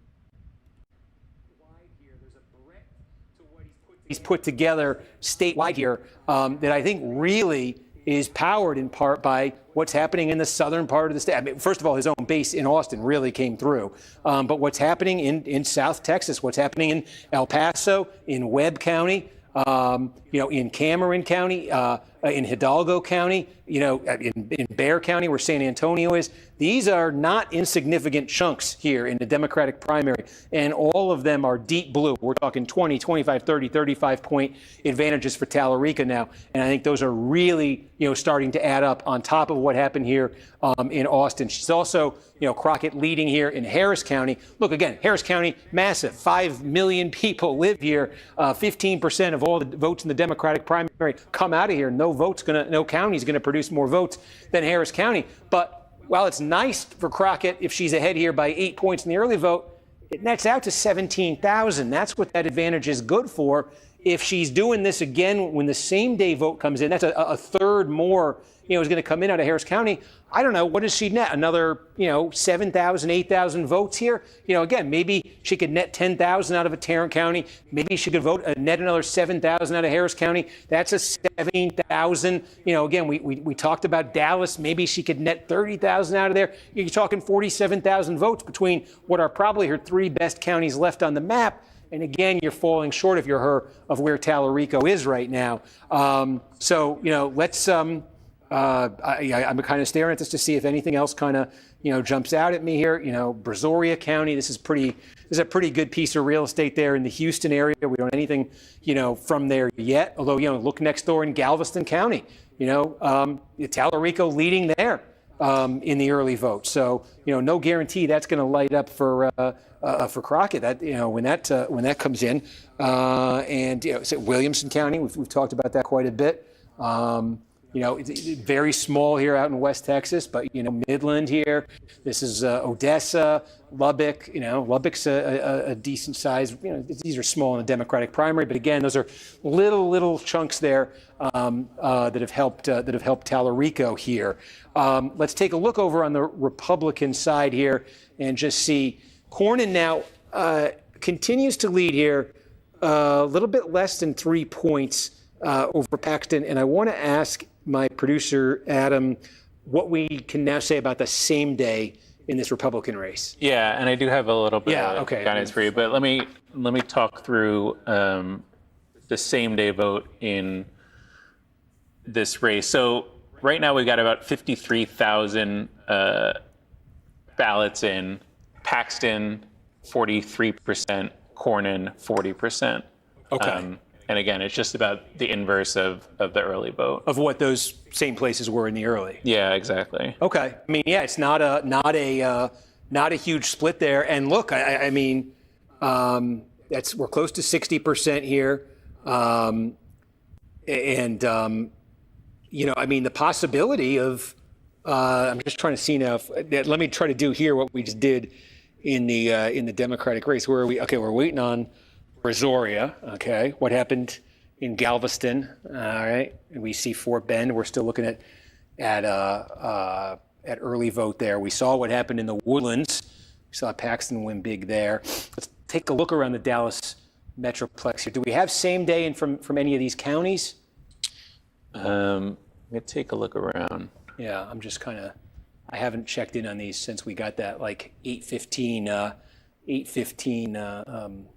He's put together statewide here that I think really is powered in part by what's happening in the southern part of the state. I mean, first of all, his own base in Austin really came through. But what's happening in South Texas, what's happening in El Paso, in Webb County, in Cameron County, in Hidalgo County, in Bexar County where San Antonio is. These are not insignificant chunks here in the Democratic primary, and all of them are deep blue. We're talking 20, 25, 30, 35-point advantages for Tallarico now, and I think those are really, starting to add up on top of what happened here in Austin. She's also, Crockett leading here in Harris County. Look, again, Harris County, massive. 5 million people live here. 15% of all the votes in the Democratic primary come out of here. No county's gonna produce more votes than Harris County. But while it's nice for Crockett if she's ahead here by 8 points in the early vote, it nets out to 17,000. That's what that advantage is good for. If she's doing this again when the same day vote comes in, that's a third more, is going to come in out of Harris County. I don't know. What does she net? Another, 7,000, 8,000 votes here? Again, maybe she could net 10,000 out of a Tarrant County. Maybe she could net another 7,000 out of Harris County. That's a 17,000. Again, we talked about Dallas. Maybe she could net 30,000 out of there. You're talking 47,000 votes between what are probably her three best counties left on the map. And again, you're falling short if you're her of where Tallarico is right now. Let's. I'm kind of staring at this to see if anything else kind of jumps out at me here. Brazoria County. This is a pretty good piece of real estate there in the Houston area. We don't have anything from there yet. Although look next door in Galveston County. Tallarico leading there. In the early vote. So, no guarantee that's going to light up for Crockett that, when that comes in. Williamson County, we've talked about that quite a bit. It's very small here out in West Texas, but, Midland here. This is Odessa, Lubbock. Lubbock's a decent size. These are small in the Democratic primary, but again, those are little chunks there that have helped Tallarico here. Let's take a look over on the Republican side here and just see Cornyn now continues to lead here a little bit less than 3 points over Paxton. And I want to ask my producer, Adam, what we can now say about the same day in this Republican race. Yeah, and I do have a little bit of guidance for you, but let me talk through the same day vote in this race. So right now we've got about 53,000 ballots in. Paxton, 43%, Cornyn, 40%. Okay. And again, it's just about the inverse of the early vote. Of what those same places were in the early. Yeah, exactly. Okay. I mean, yeah, it's not a huge split there. And look, we're close to 60% here. The possibility of, I'm just trying to see now. Let me try to do here what we just did in the Democratic race. Where are we? Okay, we're waiting on Brazoria. Okay, what happened in Galveston? All right, and we see Fort Bend. We're still looking at early vote there. We saw what happened in the Woodlands. We saw Paxton win big there. Let's take a look around the Dallas Metroplex here. Do we have same day in from any of these counties? Let me take a look around. Yeah, I'm just I haven't checked in on these since we got that 8:15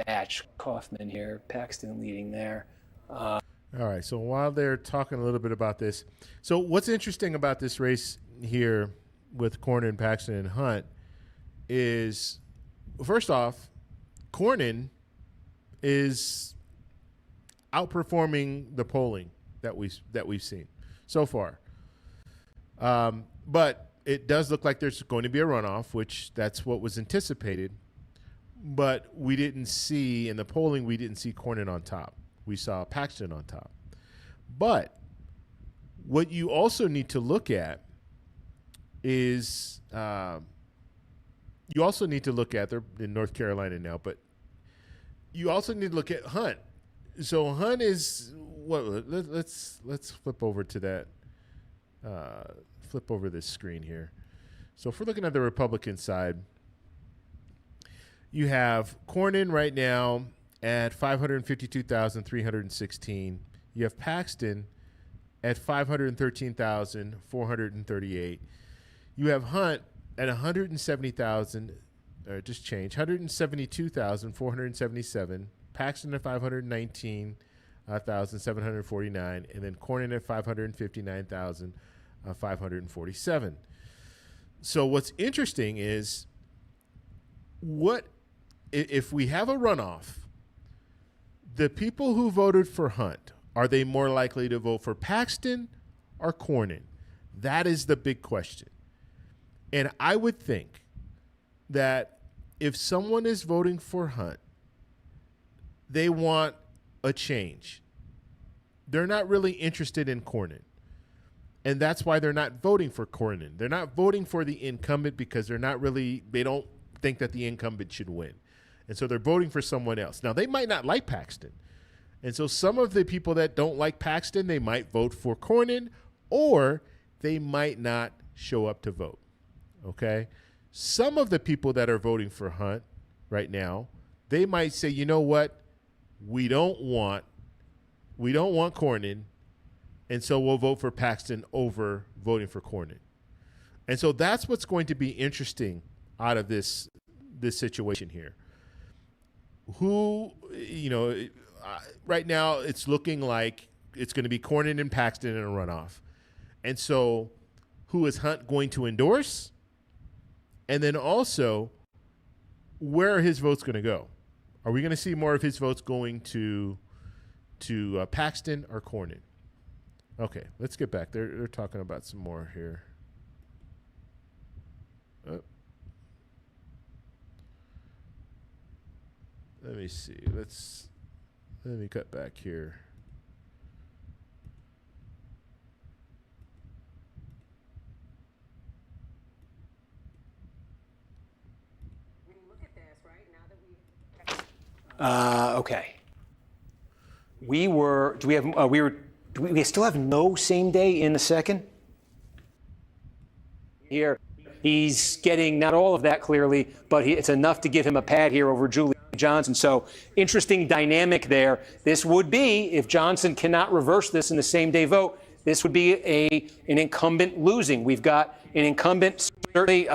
batch. Kaufman here, Paxton leading there. All right, so while they're talking a little bit about this, so what's interesting about this race here with Cornyn, Paxton, and Hunt is, first off, Cornyn is outperforming the polling that we've seen so far. But it does look like there's going to be a runoff, which that's what was anticipated. But we didn't see, in the polling, we didn't see Cornyn on top. We saw Paxton on top. But what you also need to look at is you also need to look at, they're in North Carolina now, but you also need to look at Hunt. So Hunt is, let's flip over to that, flip over this screen here. So if we're looking at the Republican side, you have Cornyn right now at 552,316. You have Paxton at 513,438. You have Hunt at 170,000, just change, 172,477. Paxton at 519,749, and then Cornyn at 559,547. So what's interesting is what if we have a runoff, the people who voted for Hunt, are they more likely to vote for Paxton or Cornyn? That is the big question. And I would think that if someone is voting for Hunt, they want a change. They're not really interested in Cornyn. And that's why they're not voting for Cornyn. They're not voting for the incumbent because they don't think that the incumbent should win. And so they're voting for someone else. Now, they might not like Paxton. And so some of the people that don't like Paxton, they might vote for Cornyn, or they might not show up to vote. Okay? Some of the people that are voting for Hunt right now, they might say, you know what? We don't want Cornyn, and so we'll vote for Paxton over voting for Cornyn. And so that's what's going to be interesting out of this situation here. Right now it's looking like it's going to be Cornyn and Paxton in a runoff. And so who is Hunt going to endorse? And then also, where are his votes going to go? Are we going to see more of his votes going to Paxton or Cornyn? Okay, let's get back. They're talking about some more here. Let me see. Let me cut back here. Okay. Do we still have no same day in the second? Here, he's getting not all of that clearly, but it's enough to give him a pad here over Julie Johnson. So interesting dynamic there. This would be, if Johnson cannot reverse this in the same day vote, this would be an incumbent losing. We've got an incumbent, certainly,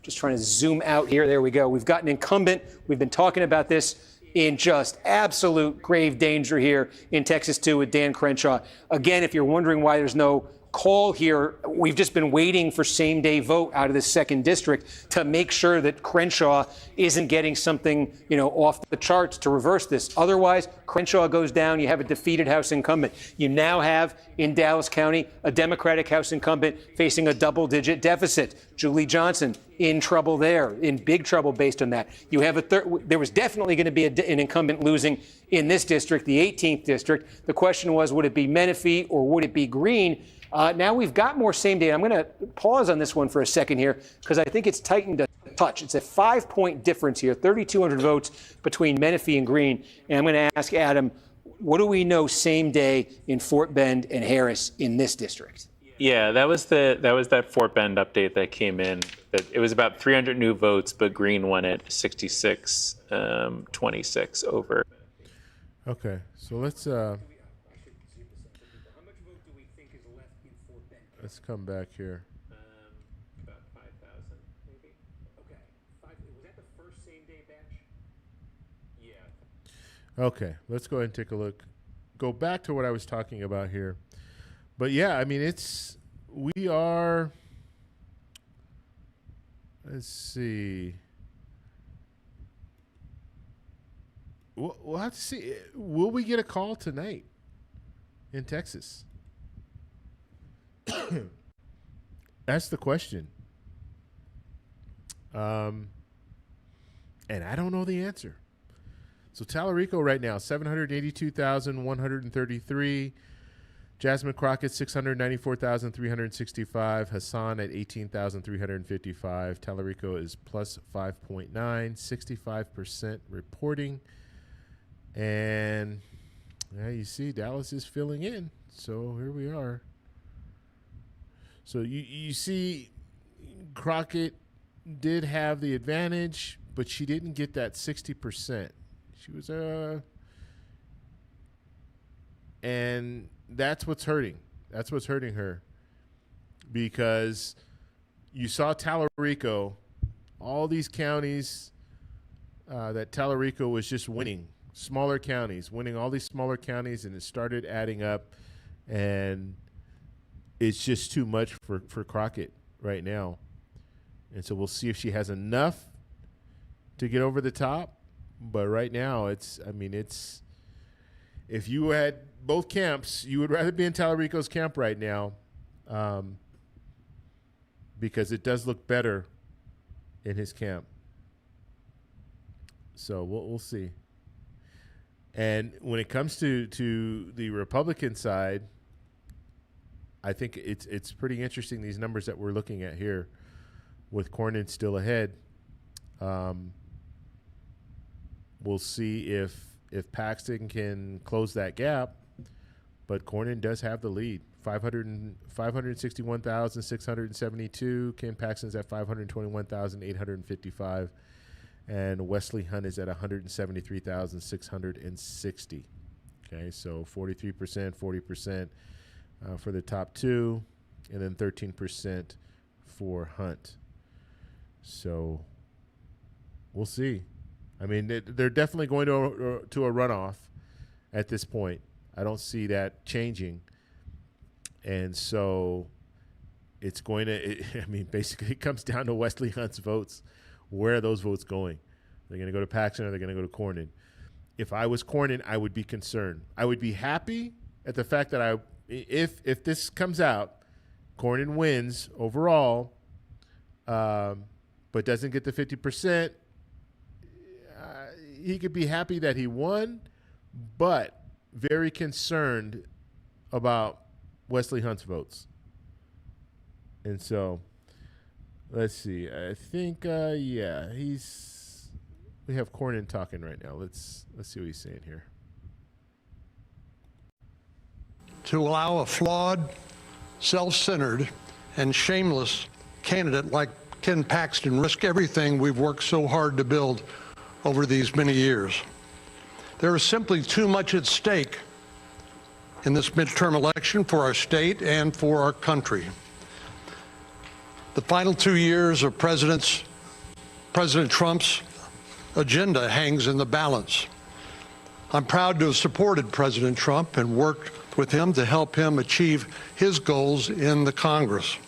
just trying to zoom out here. There we go. We've got an incumbent. We've been talking about this in just absolute grave danger here in Texas 2 with Dan Crenshaw. Again, if you're wondering why there's no call here, we've just been waiting for same-day vote out of the second district to make sure that Crenshaw isn't getting something, off the charts to reverse this. Otherwise, Crenshaw goes down, you have a defeated House incumbent. You now have, in Dallas County, a Democratic House incumbent facing a double-digit deficit. Julie Johnson in trouble there, in big trouble based on that. You have there was definitely going to be an incumbent losing in this district, the 18th district. The question was, would it be Menifee or would it be Green? Now we've got more same day. I'm going to pause on this one for a second here because I think it's tightened a touch. It's a 5-point difference here, 3,200 votes between Menifee and Green. And I'm going to ask Adam, what do we know same day in Fort Bend and Harris in this district? Yeah, that was that Fort Bend update that came in. That it was about 300 new votes, but Green won it 66-26 over. Okay, so let's come back here. About 5,000, maybe. Okay. Was that the first same day batch? Yeah. Okay, let's go ahead and take a look. Go back to what I was talking about here. But yeah, I mean, we are, let's see. We'll have to see. Will we get a call tonight in Texas? That's the question. And I don't know the answer. So Tallarico right now, 782,133. Jasmine Crockett, 694,365. Hassan at 18,355. Tallarico is plus 5.9, 65% reporting. And yeah, you see Dallas is filling in. So here we are. So you see Crockett did have the advantage, but she didn't get that 60%. She was and that's what's hurting. That's what's hurting her, because you saw Tallarico, all these counties that Tallarico was just winning, smaller counties, winning all these smaller counties, and it started adding up, and it's just too much for Crockett right now. And so we'll see if she has enough to get over the top. But right now, it's if you had both camps, you would rather be in Tallarico's camp right now, because it does look better in his camp. So we'll see. And when it comes to the Republican side, I think it's pretty interesting, these numbers that we're looking at here, with Cornyn still ahead. We'll see if Paxton can close that gap, but Cornyn does have the lead. 561,672. Ken Paxton's at 521,855. And Wesley Hunt is at 173,660. Okay, so 43%, 40% for the top two, and then 13% for Hunt. So we'll see. I mean, they're definitely going to a runoff at this point. I don't see that changing. And so it's going to, basically it comes down to Wesley Hunt's votes. Where are those votes going? They're going to go to Paxton, or they're going to go to Cornyn. If I was Cornyn, I would be concerned. I would be happy at the fact that if this comes out, Cornyn wins overall, but doesn't get the 50%, he could be happy that he won, but very concerned about Wesley Hunt's votes. And so, let's see. I think, we have Cornyn talking right now. Let's see what he's saying here. To allow a flawed, self-centered, and shameless candidate like Ken Paxton risk everything we've worked so hard to build over these many years. There is simply too much at stake in this midterm election for our state and for our country. The final 2 years of President Trump's agenda hangs in the balance. I'm proud to have supported President Trump and worked with him to help him achieve his goals in the Congress.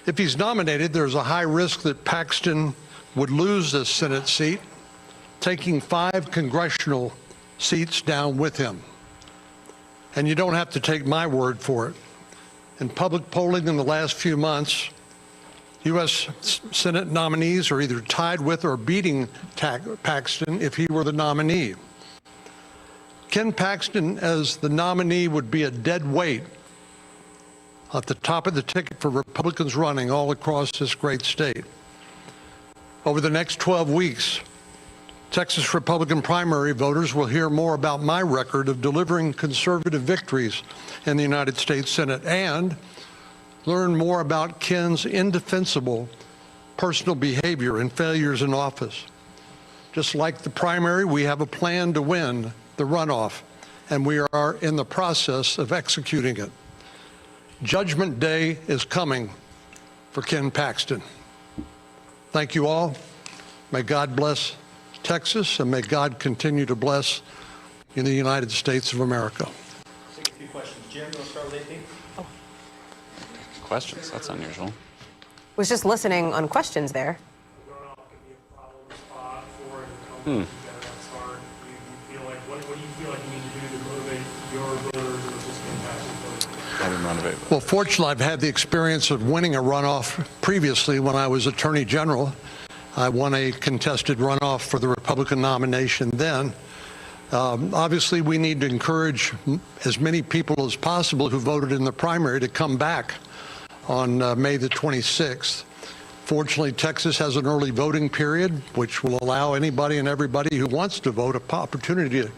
If he's nominated, there's a high risk that Paxton would lose this Senate seat, taking 5 congressional seats down with him. And you don't have to take my word for it. In public polling in the last few months, U.S. Senate nominees are either tied with or beating Paxton if he were the nominee. Ken Paxton as the nominee would be a dead weight at the top of the ticket for Republicans running all across this great state. Over the next 12 weeks, Texas Republican primary voters will hear more about my record of delivering conservative victories in the United States Senate and learn more about Ken's indefensible personal behavior and failures in office. Just like the primary, we have a plan to win the runoff, and we are in the process of executing it. Judgment Day is coming for Ken Paxton. Thank you all. May God bless Texas, and may God continue to bless in the United States of America. Take a few questions. Jim, you want to start with AP? Questions? That's unusual. Was just listening on questions there. Hmm. having run away with. Well, fortunately, I've had the experience of winning a runoff previously when I was Attorney General. I won a contested runoff for the Republican nomination then. Obviously, we need to encourage as many people as possible who voted in the primary to come back on May the 26th. Fortunately, Texas has an early voting period, which will allow anybody and everybody who wants to vote an opportunity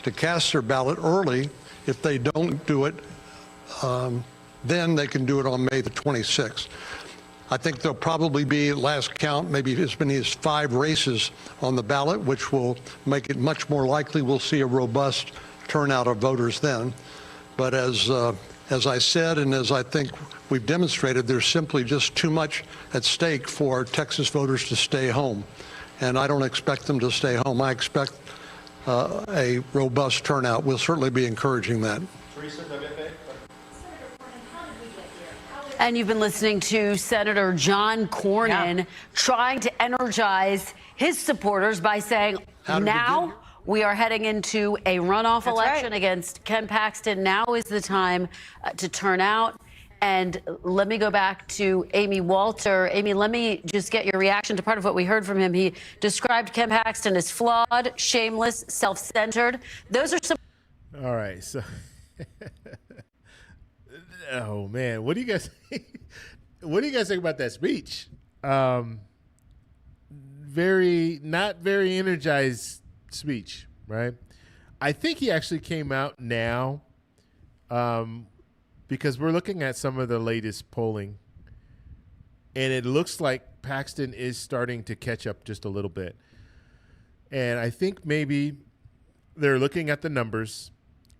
to cast their ballot early. If they don't do it, then they can do it on May the 26th. I think there'll probably be, at last count, maybe as many as 5 races on the ballot, which will make it much more likely we'll see a robust turnout of voters then. But as I said, and as I think we've demonstrated, there's simply just too much at stake for Texas voters to stay home. And I don't expect them to stay home. I expect a robust turnout. We'll certainly be encouraging that. And you've been listening to Senator John Cornyn trying to energize his supporters by saying, now we are heading into a runoff election against Ken Paxton. Now is the time to turn out. And let me go back to Amy Walter. Amy, let me just get your reaction to part of what we heard from him. He described Ken Paxton as flawed, shameless, self-centered. Those are some... All right, so... Oh man, what do you guys think about that speech? Not very energized speech, right? I think he actually came out now because we're looking at some of the latest polling, and it looks like Paxton is starting to catch up just a little bit. And I think maybe they're looking at the numbers,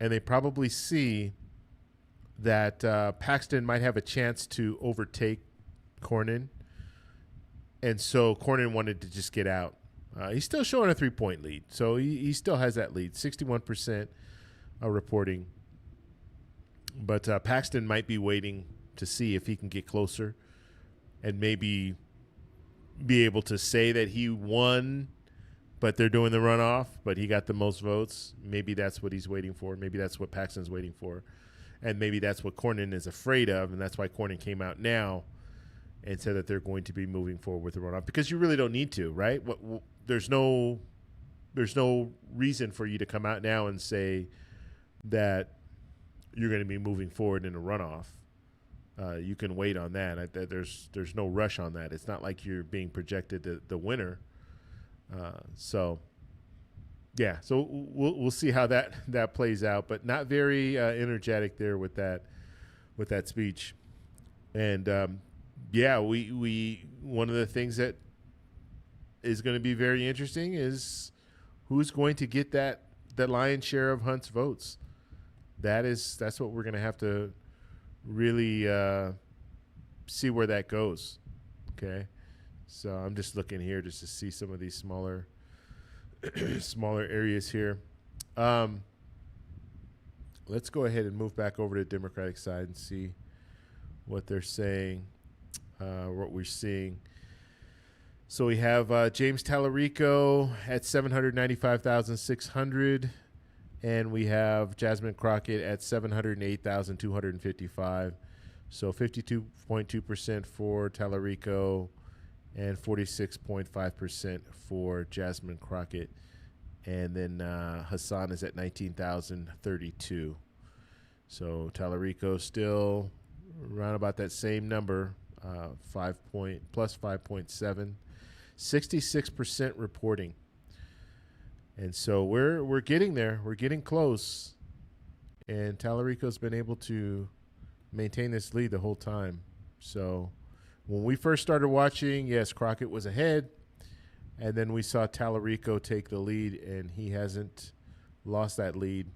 and they probably see that Paxton might have a chance to overtake Cornyn. And so Cornyn wanted to just get out. He's still showing a 3-point lead. So he still has that lead, 61% reporting. But Paxton might be waiting to see if he can get closer and maybe be able to say that he won, but they're doing the runoff, but he got the most votes. Maybe that's what he's waiting for. Maybe that's what Paxton's waiting for. And maybe that's what Cornyn is afraid of, and that's why Cornyn came out now and said that they're going to be moving forward with the runoff, because you really don't need to, right? There's no reason for you to come out now and say that you're going to be moving forward in a runoff. You can wait on that. There's no rush on that. It's not like you're being projected the winner. So we'll see how that plays out, but not very energetic there with that speech. And we one of the things that is going to be very interesting is who's going to get that lion's share of Hunt's votes. That's what we're going to have to really see where that goes. Okay, so I'm just looking here just to see some of these smaller areas here. Let's go ahead and move back over to the Democratic side and see what they're saying, what we're seeing. So we have James Tallarico at 795,600, and we have Jasmine Crockett at 708,255. So 52.2% for Tallarico and 46.5% for Jasmine Crockett. And then Hassan is at 19,032. So Tallarico still around about that same number, plus 5.7, 66% reporting. And so we're getting there. We're getting close. And Tallarico's been able to maintain this lead the whole time. So when we first started watching, yes, Crockett was ahead. And then we saw Tallarico take the lead, and he hasn't lost that lead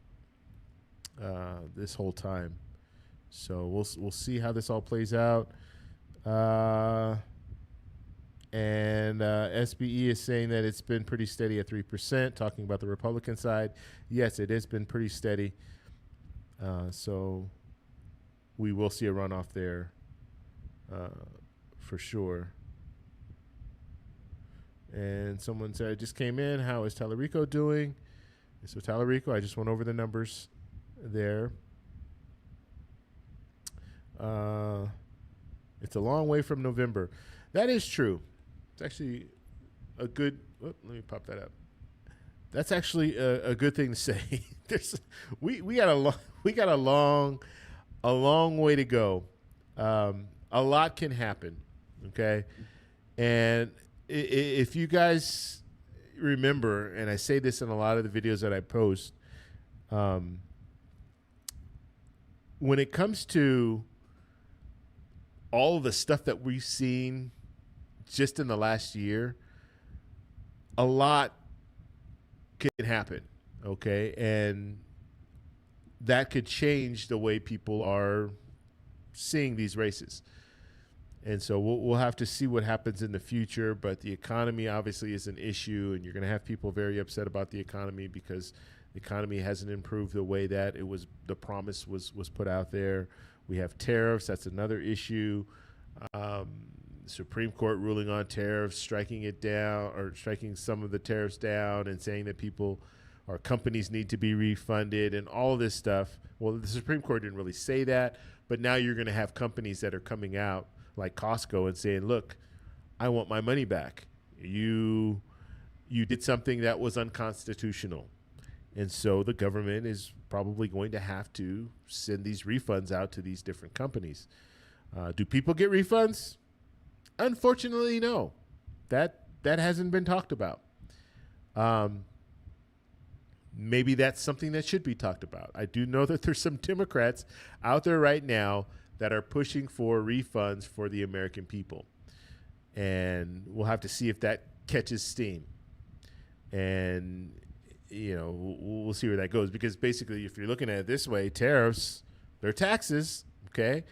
this whole time. So we'll see how this all plays out. And SBE is saying that it's been pretty steady at 3%, talking about the Republican side. Yes, it has been pretty steady. So we will see a runoff there for sure. And someone said, I just came in. How is Tallarico doing? So Tallarico, I just went over the numbers there. It's a long way from November. That is true. It's actually a good. Let me pop that up. That's actually a good thing to say. We got a long way to go. A lot can happen. Okay, and if you guys remember, and I say this in a lot of the videos that I post, when it comes to all of the stuff that we've seen just in the last year, a lot can happen, okay? And that could change the way people are seeing these races. And so we'll have to see what happens in the future, but the economy obviously is an issue, and you're going to have people very upset about the economy because the economy hasn't improved the way that the promise was put out there. We have tariffs. That's another issue. Supreme Court ruling on tariffs, striking it down or striking some of the tariffs down and saying that people or companies need to be refunded and all of this stuff. Well, the Supreme Court didn't really say that, but now you're going to have companies that are coming out like Costco and saying, look, I want my money back. You did something that was unconstitutional. And so the government is probably going to have to send these refunds out to these different companies. Do people get refunds? Unfortunately, no. That hasn't been talked about. Maybe that's something that should be talked about. I do know that there's some Democrats out there right now that are pushing for refunds for the American people. And we'll have to see if that catches steam. And, we'll see where that goes. Because basically, if you're looking at it this way, tariffs, they're taxes, okay?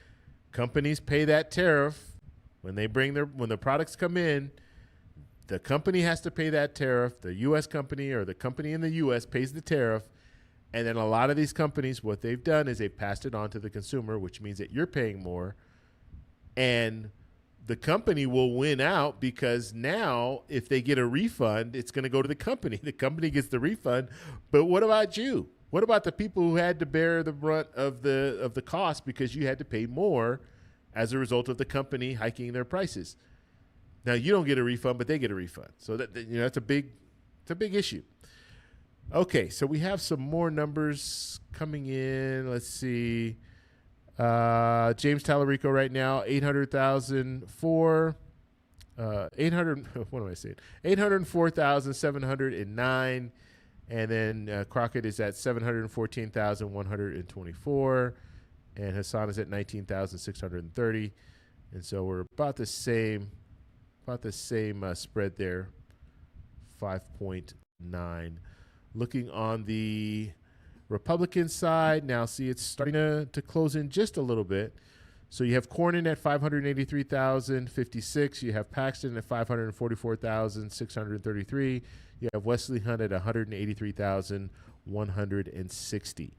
Companies pay that tariff. When the products come in, the company has to pay that tariff. The U.S. company or the company in the U.S. pays the tariff. And then a lot of these companies, what they've done is they've passed it on to the consumer, which means that you're paying more. And the company will win out because now if they get a refund, it's going to go to the company. The company gets the refund. But what about you? What about the people who had to bear the brunt of the cost because you had to pay more as a result of the company hiking their prices? Now you don't get a refund, but they get a refund. So that's a big issue. Okay, so we have some more numbers coming in. Let's see. James Tallarico right now, 800,000 for 800. What am I saying? 804,709, and then Crockett is at 714,124, and Hassan is at 19,630, and so we're about the same spread there, 5.9. Looking on the Republican side, now see it's starting to close in just a little bit. So you have Cornyn at 583,056. You have Paxton at 544,633. You have Wesley Hunt at 183,160.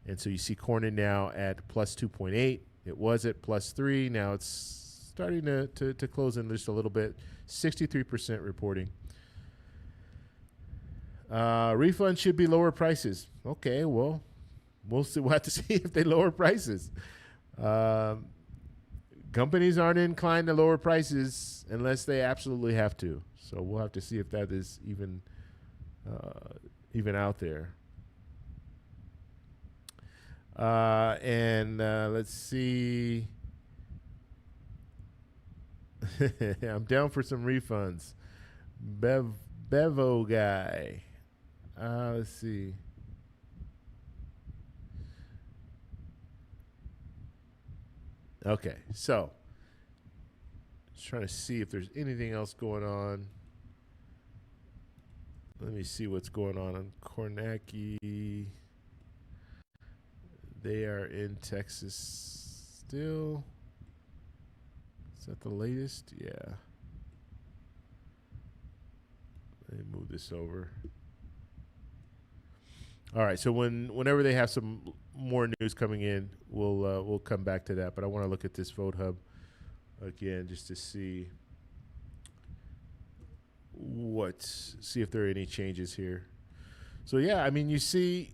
And so you see Cornyn now at plus 2.8. It was at plus 3. Now it's starting to close in just a little bit. 63% reporting. Refund should be lower prices. Okay, well, we'll see. We'll have to see if they lower prices. Companies aren't inclined to lower prices unless they absolutely have to. So we'll have to see if that is even out there. And let's see. I'm down for some refunds. Bevo guy. Let's see. Okay, so just trying to see if there's anything else going on. Let me see what's going on Kornacki. They are in Texas still. Is that the latest? Yeah. Let me move this over. All right, so whenever they have some more news coming in, we'll come back to that. But I want to look at this Vote Hub again just to see if there are any changes here. So yeah, I mean, you see,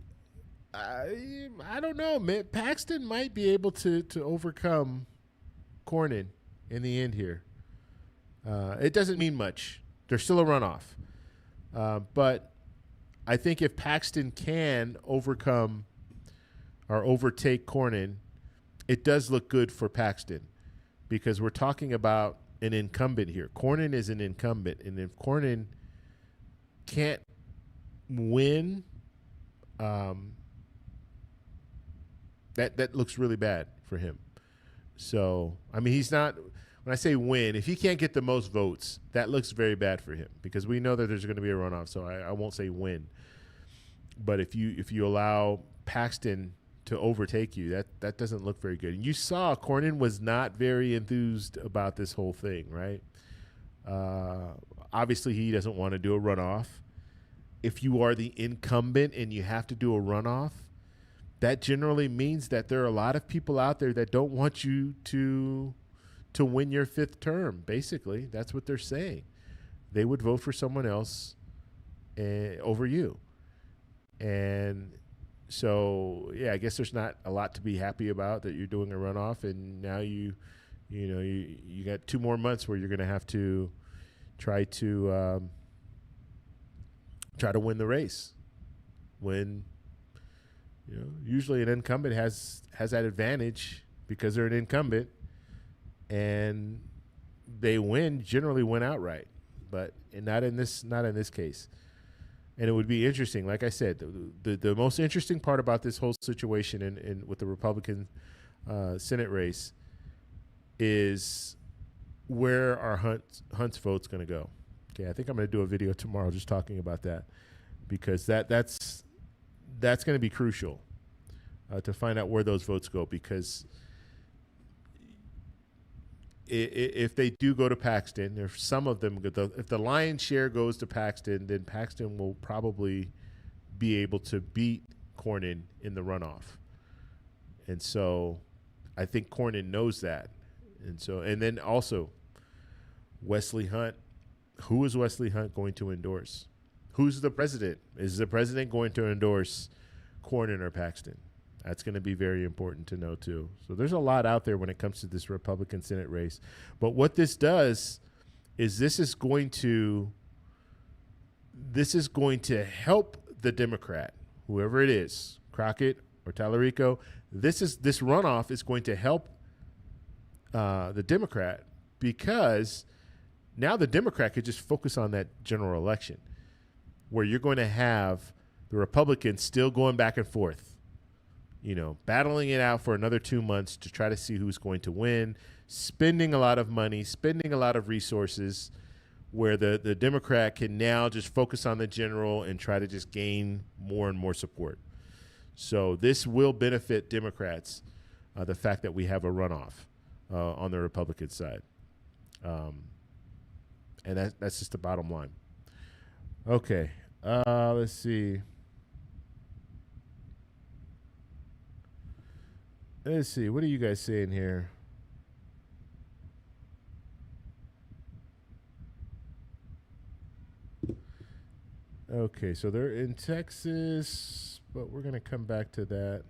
I don't know. Paxton might be able to overcome Cornyn in the end here. It doesn't mean much. There's still a runoff. But I think if Paxton can overcome or overtake Cornyn, it does look good for Paxton because we're talking about an incumbent here. Cornyn is an incumbent, and if Cornyn can't win, that looks really bad for him. So, I mean, he's not. When I say win, if he can't get the most votes, that looks very bad for him because we know that there's going to be a runoff. So I won't say win, but if you allow Paxton to overtake you, that doesn't look very good. And you saw Cornyn was not very enthused about this whole thing, right? Obviously, he doesn't want to do a runoff. If you are the incumbent and you have to do a runoff, that generally means that there are a lot of people out there that don't want you to win your fifth term. Basically, that's what they're saying. They would vote for someone else over you. And so, yeah, I guess there's not a lot to be happy about that you're doing a runoff, and now you got 2 more months where you're going to have to try to win the race. When usually an incumbent has that advantage because they're an incumbent, and they generally win outright, but not in this case. And it would be interesting, like I said, the most interesting part about this whole situation in with the Republican Senate race is where are Hunt's votes going to go. Okay, I think I'm going to do a video tomorrow just talking about that because that's going to be crucial to find out where those votes go because if they do go to Paxton, if some of them, if the lion's share goes to Paxton, then Paxton will probably be able to beat Cornyn in the runoff. And so I think Cornyn knows that. And then also Wesley Hunt, who is Wesley Hunt going to endorse? Who's the president? Is the president going to endorse Cornyn or Paxton? That's going to be very important to know, too. So there's a lot out there when it comes to this Republican Senate race. But what this does is this is going to help the Democrat, whoever it is, Crockett or Tallarico. This runoff is going to help the Democrat because now the Democrat could just focus on that general election where you're going to have the Republicans still going back and forth. Battling it out for another 2 months to try to see who's going to win, spending a lot of money, spending a lot of resources, where the Democrat can now just focus on the general and try to just gain more and more support. So this will benefit Democrats, the fact that we have a runoff on the Republican side. And that's just the bottom line. Okay, let's see. Let's see. What are you guys saying here? Okay, so they're in Texas, but we're going to come back to that.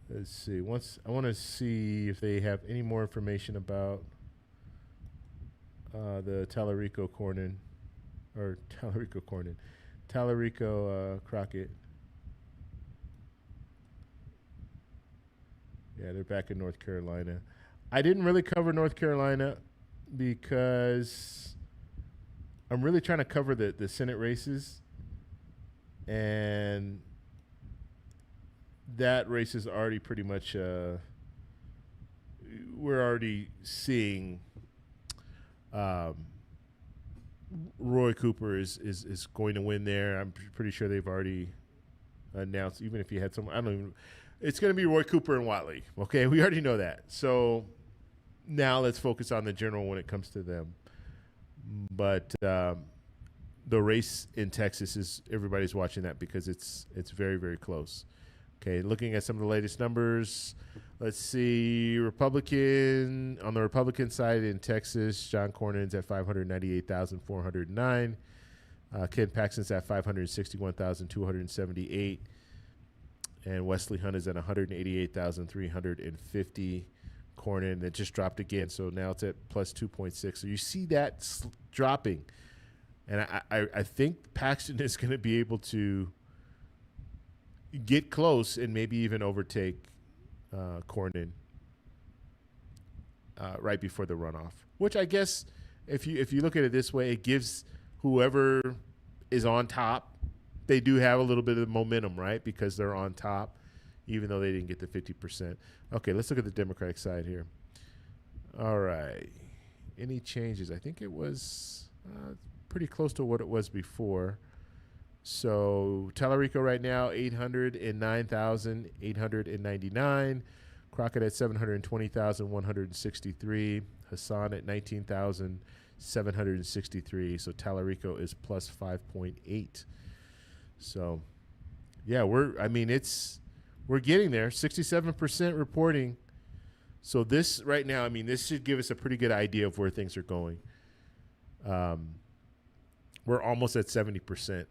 Let's see. I want to see if they have any more information about the Tallarico Crockett. Yeah, they're back in North Carolina. I didn't really cover North Carolina because I'm really trying to cover the Senate races. And that race is already pretty much, we're already seeing Roy Cooper is going to win there. I'm pretty sure they've already announced, even if you had some, it's going to be Roy Cooper and Whatley. Okay, we already know that. So now let's focus on the general when it comes to them. But the race in Texas is everybody's watching that because it's very, very close. Okay, looking at some of the latest numbers, let's see. On the Republican side in Texas, John Cornyn's at 598,409. Ken Paxton's at 561,278. And Wesley Hunt is at 188,350. Cornyn, that just dropped again. So now it's at plus 2.6. So you see that dropping. And I think Paxton is going to be able to get close and maybe even overtake Cornyn right before the runoff. Which I guess if you look at it this way, it gives whoever is on top, they do have a little bit of momentum, right? Because they're on top, even though they didn't get the 50%. Okay, let's look at the Democratic side here. All right. Any changes? I think it was pretty close to what it was before. So Tallarico right now, 809,899. Crockett at 720,163. Hassan at 19,763. So Tallarico is plus 5.8. So, yeah, we're getting there. 67% reporting. So this right now, this should give us a pretty good idea of where things are going. We're almost at 70%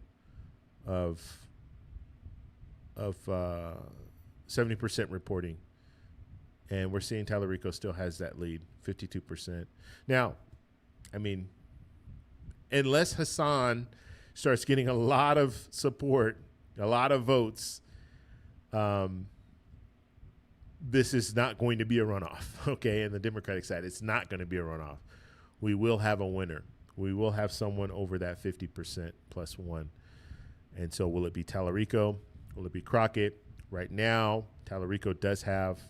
of 70% reporting. And we're seeing Tallarico still has that lead, 52%. Now, unless Hassan starts getting a lot of support, a lot of votes, this is not going to be a runoff, okay? In the Democratic side, it's not going to be a runoff. We will have a winner. We will have someone over that 50% plus one. And so will it be Tallarico? Will it be Crockett? Right now, Tallarico does have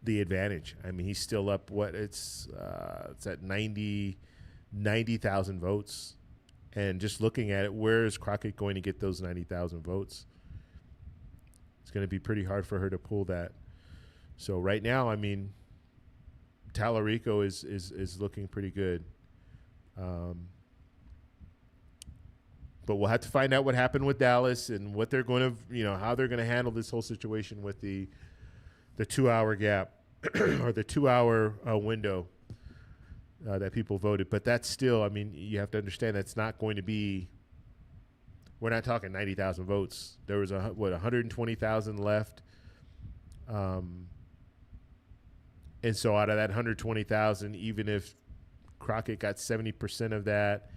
the advantage. He's still up, it's at 90,000 votes. And just looking at it, where is Crockett going to get those 90,000 votes? It's going to be pretty hard for her to pull that. So right now, Tallarico is looking pretty good. But we'll have to find out what happened with Dallas and what they're going to, how they're going to handle this whole situation with the 2-hour gap or the 2-hour window that people voted. But that's still, you have to understand that's not going to be, we're not talking 90,000 votes. There was 120,000 left. And so out of that 120,000, even if Crockett got 70% of that,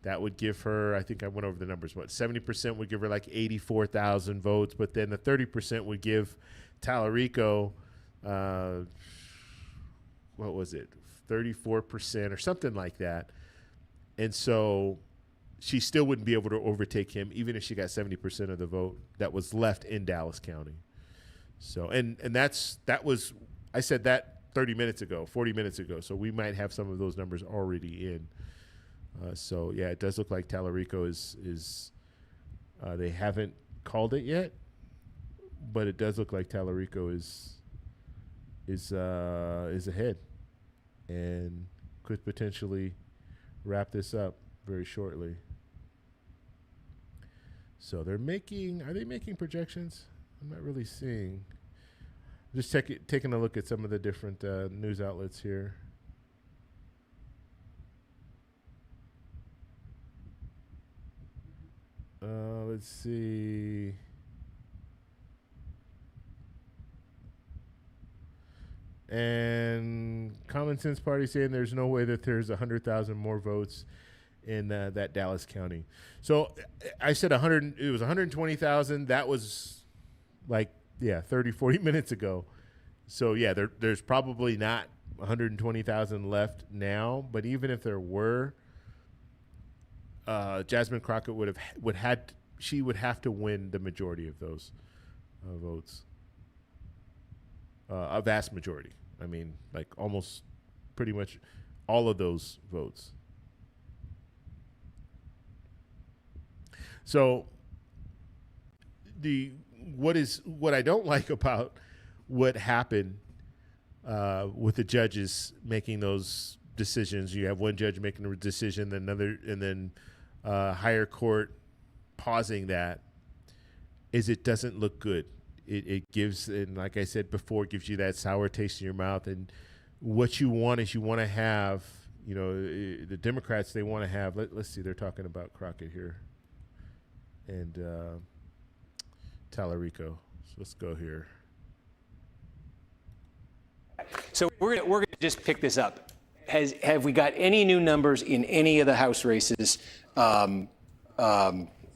that would give her, I think I went over the numbers, 70% would give her like 84,000 votes, but then the 30% would give Tallarico, 34% or something like that. And so she still wouldn't be able to overtake him, even if she got 70% of the vote that was left in Dallas County. So, and that was, I said that 40 minutes ago. So we might have some of those numbers already in. So yeah, it does look like Tallarico is they haven't called it yet, but it does look like Tallarico is ahead and could potentially wrap this up very shortly. So are they making projections? I'm not really seeing. Just taking a look at some of the different news outlets here. Let's see. And Common Sense Party saying there's no way that there's 100,000 more votes in that Dallas County. So I said 100. It was 120,000. That was 30, 40 minutes ago. So yeah, there's probably not 120,000 left now. But even if there were, Jasmine Crockett would have to win the majority of those votes. A vast majority. Almost pretty much all of those votes. So what I don't like about what happened with the judges making those decisions, you have one judge making a decision, then another, and then higher court pausing that, is it doesn't look good. It gives, and like I said before, it gives you that sour taste in your mouth. And what you want is you want to have, you know, the Democrats, they want to have, let's see, they're talking about Crockett here and Tallarico. So let's go here. So we're gonna just pick this up. Have we got any new numbers in any of the House races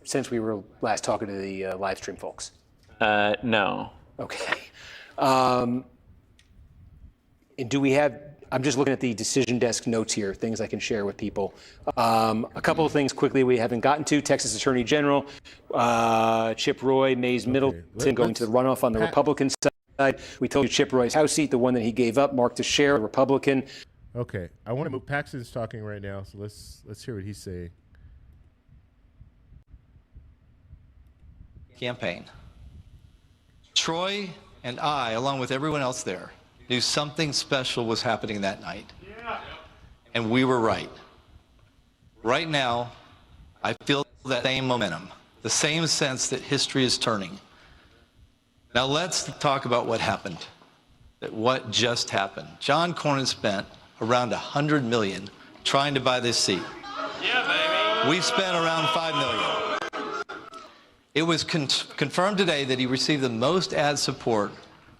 since we were last talking to the live stream folks? No. Okay. And do we have, I'm just looking at the decision desk notes here, things I can share with people. A couple of things quickly we haven't gotten to. Texas Attorney General, Chip Roy, Mays Middleton going to the runoff on the Republican side. We told you Chip Roy's House seat, the one that he gave up, Mark Teixeira, Republican. Okay, I want to move. Paxton's talking right now, so let's hear what he's saying. Campaign. Troy and I, along with everyone else there, knew something special was happening that night. And we were right. Right now, I feel that same momentum, the same sense that history is turning. Now let's talk about what happened, what just happened. John Cornyn spent around $100 million trying to buy this seat. Yeah, baby. We've spent around $5 million. It was confirmed today that he received the most ad support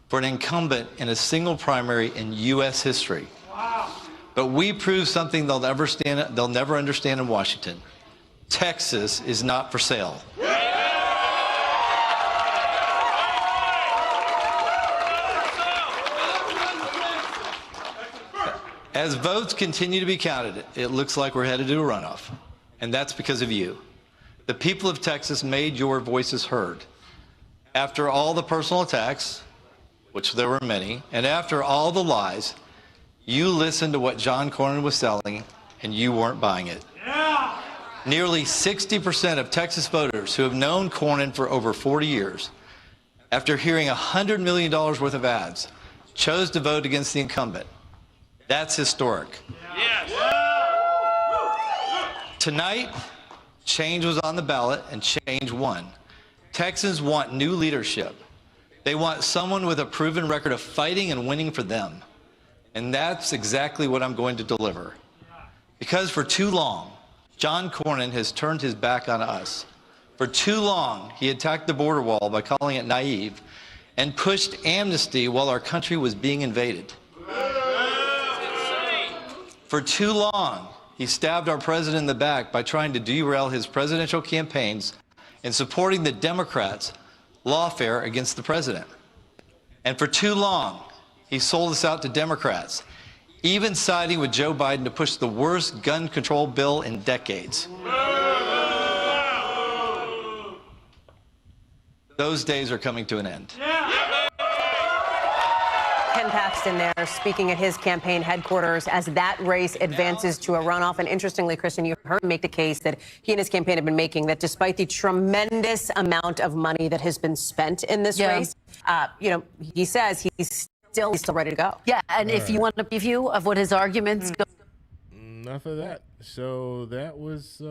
for an incumbent in a single primary in U.S. history. Wow. But we proved something they'll never understand in Washington. Texas is not for sale. As votes continue to be counted, it looks like we're headed to a runoff, and that's because of you. The people of Texas made your voices heard. After all the personal attacks, which there were many, and after all the lies, you listened to what John Cornyn was selling, and you weren't buying it. Yeah. Nearly 60% of Texas voters who have known Cornyn for over 40 years, after hearing $100 million worth of ads, chose to vote against the incumbent. That's historic. Yes. Tonight, change was on the ballot, and change won. Texans want new leadership. They want someone with a proven record of fighting and winning for them. And that's exactly what I'm going to deliver. Because for too long, John Cornyn has turned his back on us. For too long, he attacked the border wall by calling it naive and pushed amnesty while our country was being invaded. For too long, he stabbed our president in the back by trying to derail his presidential campaigns and supporting the Democrats' lawfare against the president. And for too long, he sold us out to Democrats, even siding with Joe Biden to push the worst gun control bill in decades. Those days are coming to an end. Ken Paxton there speaking at his campaign headquarters as that race advances to a runoff. And interestingly, Kristen, you heard him make the case that he and his campaign have been making, that despite the tremendous amount of money that has been spent in this race, he says he's still ready to go. Yeah, and if you want a preview of what his arguments go. Enough of that. So that was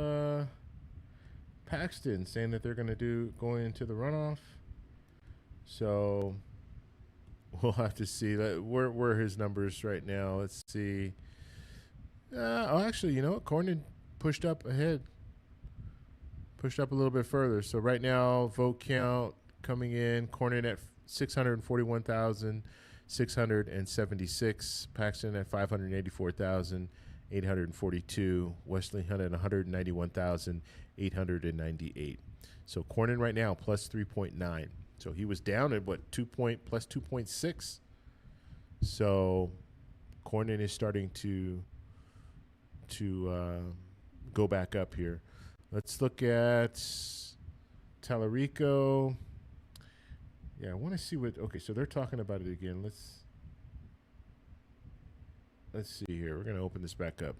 Paxton saying that they're going to going into the runoff. So we'll have to see that. Where are his numbers right now? Let's see. Actually, you know what? Cornyn pushed up ahead. Pushed up a little bit further. So right now, vote count coming in. Cornyn at 641,676. Paxton at 584,842. Wesley Hunt at 191,898. So Cornyn right now plus 3.9. So he was down at plus 2.6. So Cornyn is starting to go back up here. Let's look at Tallarico. Yeah, I want to see what. Okay, so they're talking about it again. Let's see here. We're gonna open this back up,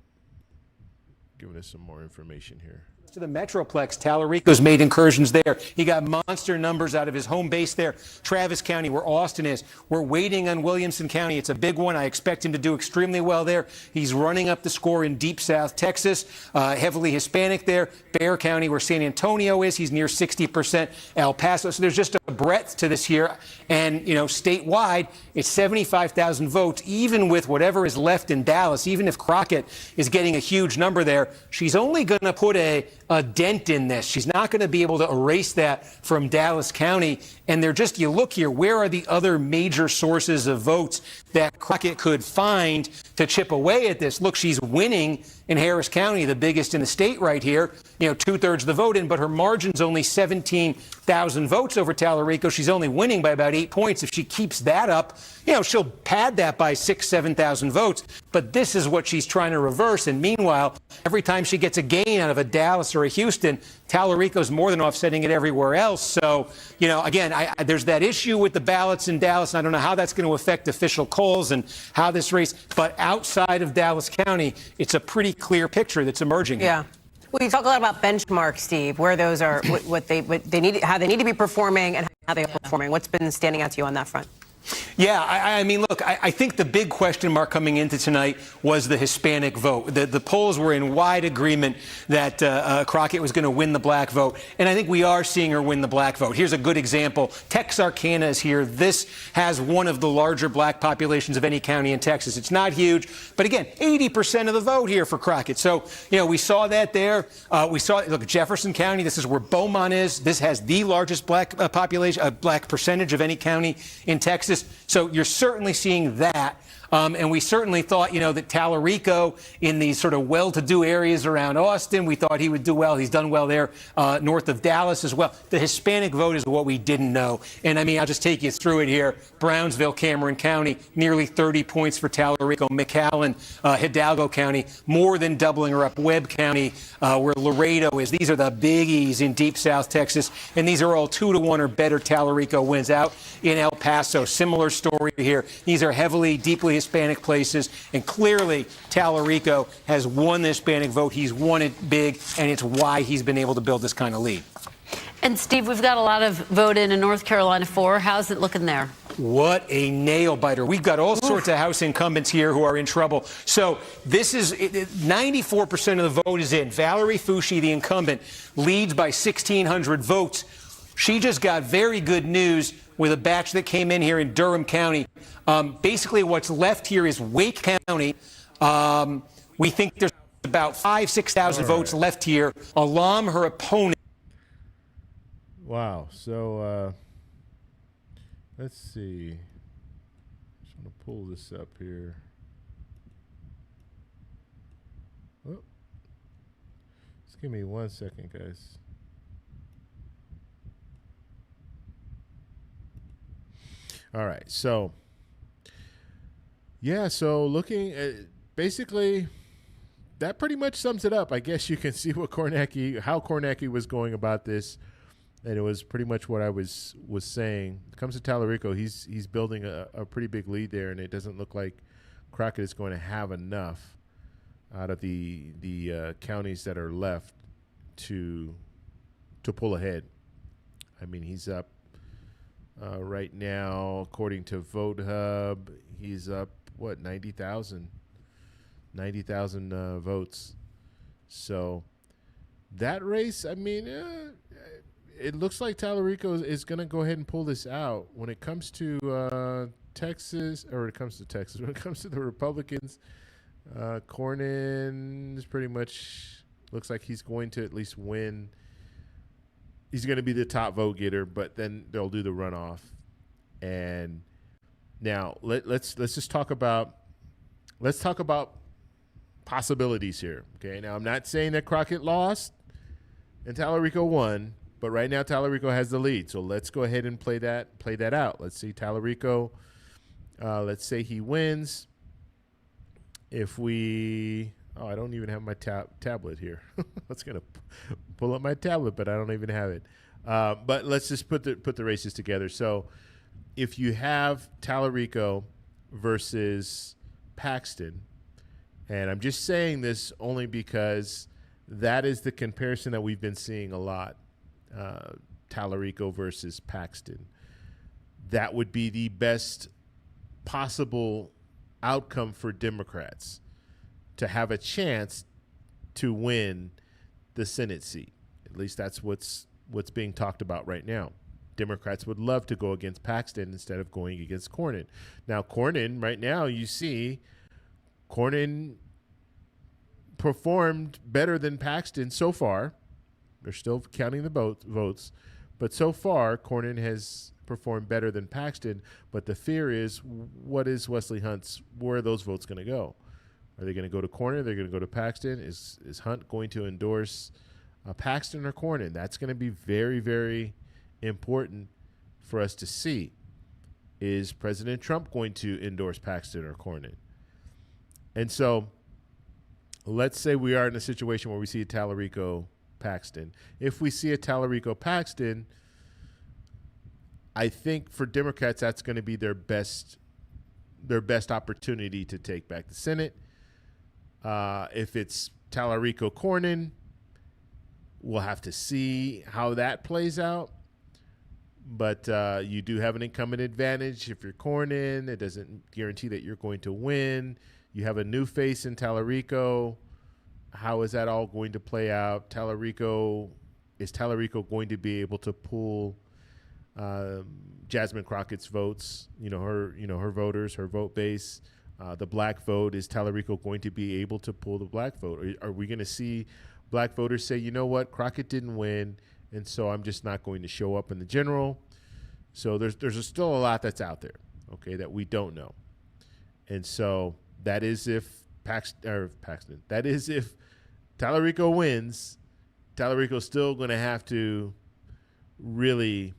giving us some more information here. to the Metroplex. Tallarico's made incursions there. He got monster numbers out of his home base there, Travis County, where Austin is. We're waiting on Williamson County. It's a big one. I expect him to do extremely well there. He's running up the score in deep South Texas, heavily Hispanic there. Bexar County, where San Antonio is, he's near 60%. El Paso. So there's just a breadth to this here. And, you know, statewide, it's 75,000 votes, even with whatever is left in Dallas, even if Crockett is getting a huge number there. She's only going to put a dent in this. She's not going to be able to erase that from Dallas County. And they're just, you look here, where are the other major sources of votes that Crockett could find to chip away at this? Look, she's winning in Harris County, the biggest in the state right here, you know, 2/3 of the vote in, but her margin's only 17,000 votes over Tallarico. She's only winning by about 8 points. If she keeps that up, you know, she'll pad that by 6,000-7,000 votes. But this is what she's trying to reverse. And meanwhile, every time she gets a gain out of a Dallas or a Houston, Tallarico's more than offsetting it everywhere else. So, you know, again, there's that issue with the ballots in Dallas. And I don't know how that's going to affect official polls and how this race. But outside of Dallas County, it's a pretty clear picture that's emerging here. Yeah. Well, you talk a lot about benchmarks, Steve, where those are, what they need, how they need to be performing and how they are performing. What's been standing out to you on that front? Yeah, I mean, look, I think the big question mark coming into tonight was the Hispanic vote. The polls were in wide agreement that Crockett was going to win the black vote, and I think we are seeing her win the black vote. Here's a good example. Texarkana is here. This has one of the larger black populations of any county in Texas. It's not huge, but again, 80% of the vote here for Crockett. So, you know, we saw that there. We saw, look, Jefferson County, this is where Beaumont is. This has the largest black population, black percentage of any county in Texas. So you're certainly seeing that. And we certainly thought, you know, that Tallarico in these sort of well-to-do areas around Austin, we thought he would do well. He's done well there north of Dallas as well. The Hispanic vote is what we didn't know. And, I mean, I'll just take you through it here. Brownsville, Cameron County, nearly 30 points for Tallarico. McAllen, Hidalgo County, more than doubling her up. Webb County, where Laredo is. These are the biggies in deep South Texas. And these are all 2-1 or better. Tallarico wins out. In El Paso, similar story here. These are heavily, deeply Hispanic places, and clearly Tallarico has won the Hispanic vote. He's won it big, and it's why he's been able to build this kind of lead. And Steve, we've got a lot of vote in North Carolina 4. How's it looking there? What a nail biter. We've got all sorts of House incumbents here who are in trouble. So this is 94% of the vote is in. Valerie Foushee, the incumbent, leads by 1,600 votes. She just got very good news with a batch that came in here in Durham County. Basically, what's left here is Wake County. We think there's about 6,000 votes left here. Alam, her opponent. Wow. So let's see. Just want to pull this up here. Oh. Just give me 1 second, guys. All right, so yeah, so looking at basically that pretty much sums it up. I guess you can see what how Kornacki was going about this, and it was pretty much what I was saying. When it comes to Tallarico, he's building a pretty big lead there, and it doesn't look like Crockett is going to have enough out of the counties that are left to pull ahead. I mean, he's up. Right now, according to Vote Hub, he's up, 90,000 votes. So that race, I mean, it looks like Tallarico is going to go ahead and pull this out. When it comes to Texas, when it comes to the Republicans, Cornyn is pretty much, looks like he's going to at least win. He's going to be the top vote getter, but then they'll do the runoff. And now let's just talk about possibilities here. Okay. Now I'm not saying that Crockett lost and Tallarico won, but right now Tallarico has the lead. So let's go ahead and play that out. Let's see Tallarico. Let's say he wins. If we I don't even have my tablet here. I was going to pull up my tablet, but I don't even have it. But let's just put the races together. So if you have Tallarico versus Paxton, and I'm just saying this only because that is the comparison that we've been seeing a lot. Tallarico versus Paxton. That would be the best possible outcome for Democrats to have a chance to win the Senate seat. At least that's what's being talked about right now. Democrats would love to go against Paxton instead of going against Cornyn. Now, Cornyn, right now, you see Cornyn performed better than Paxton so far. They're still counting the votes, but so far, Cornyn has performed better than Paxton. But the fear is, what is Wesley Hunt's, where are those votes going to go? Are they going to go to Cornyn? Are they going to go to Paxton? Is Hunt going to endorse Paxton or Cornyn? That's going to be very, very important for us to see. Is President Trump going to endorse Paxton or Cornyn? And so let's say we are in a situation where we see a Tallarico-Paxton. If we see a Tallarico-Paxton, I think for Democrats that's going to be their best opportunity to take back the Senate. If it's Tallarico-Cornyn, we'll have to see how that plays out. But you do have an incumbent advantage. If you're Cornyn, it doesn't guarantee that you're going to win. You have a new face in Tallarico. How is that all going to play out? Is Tallarico going to be able to pull Jasmine Crockett's votes? Her voters, her vote base, the black vote. Is Tallarico going to be able to pull the black vote? Are we going to see black voters say, you know what, Crockett didn't win, and so I'm just not going to show up in the general? So there's still a lot that's out there, okay, that we don't know. And so that is if Paxton. That is if Tallarico wins. Tallarico's still going to have to really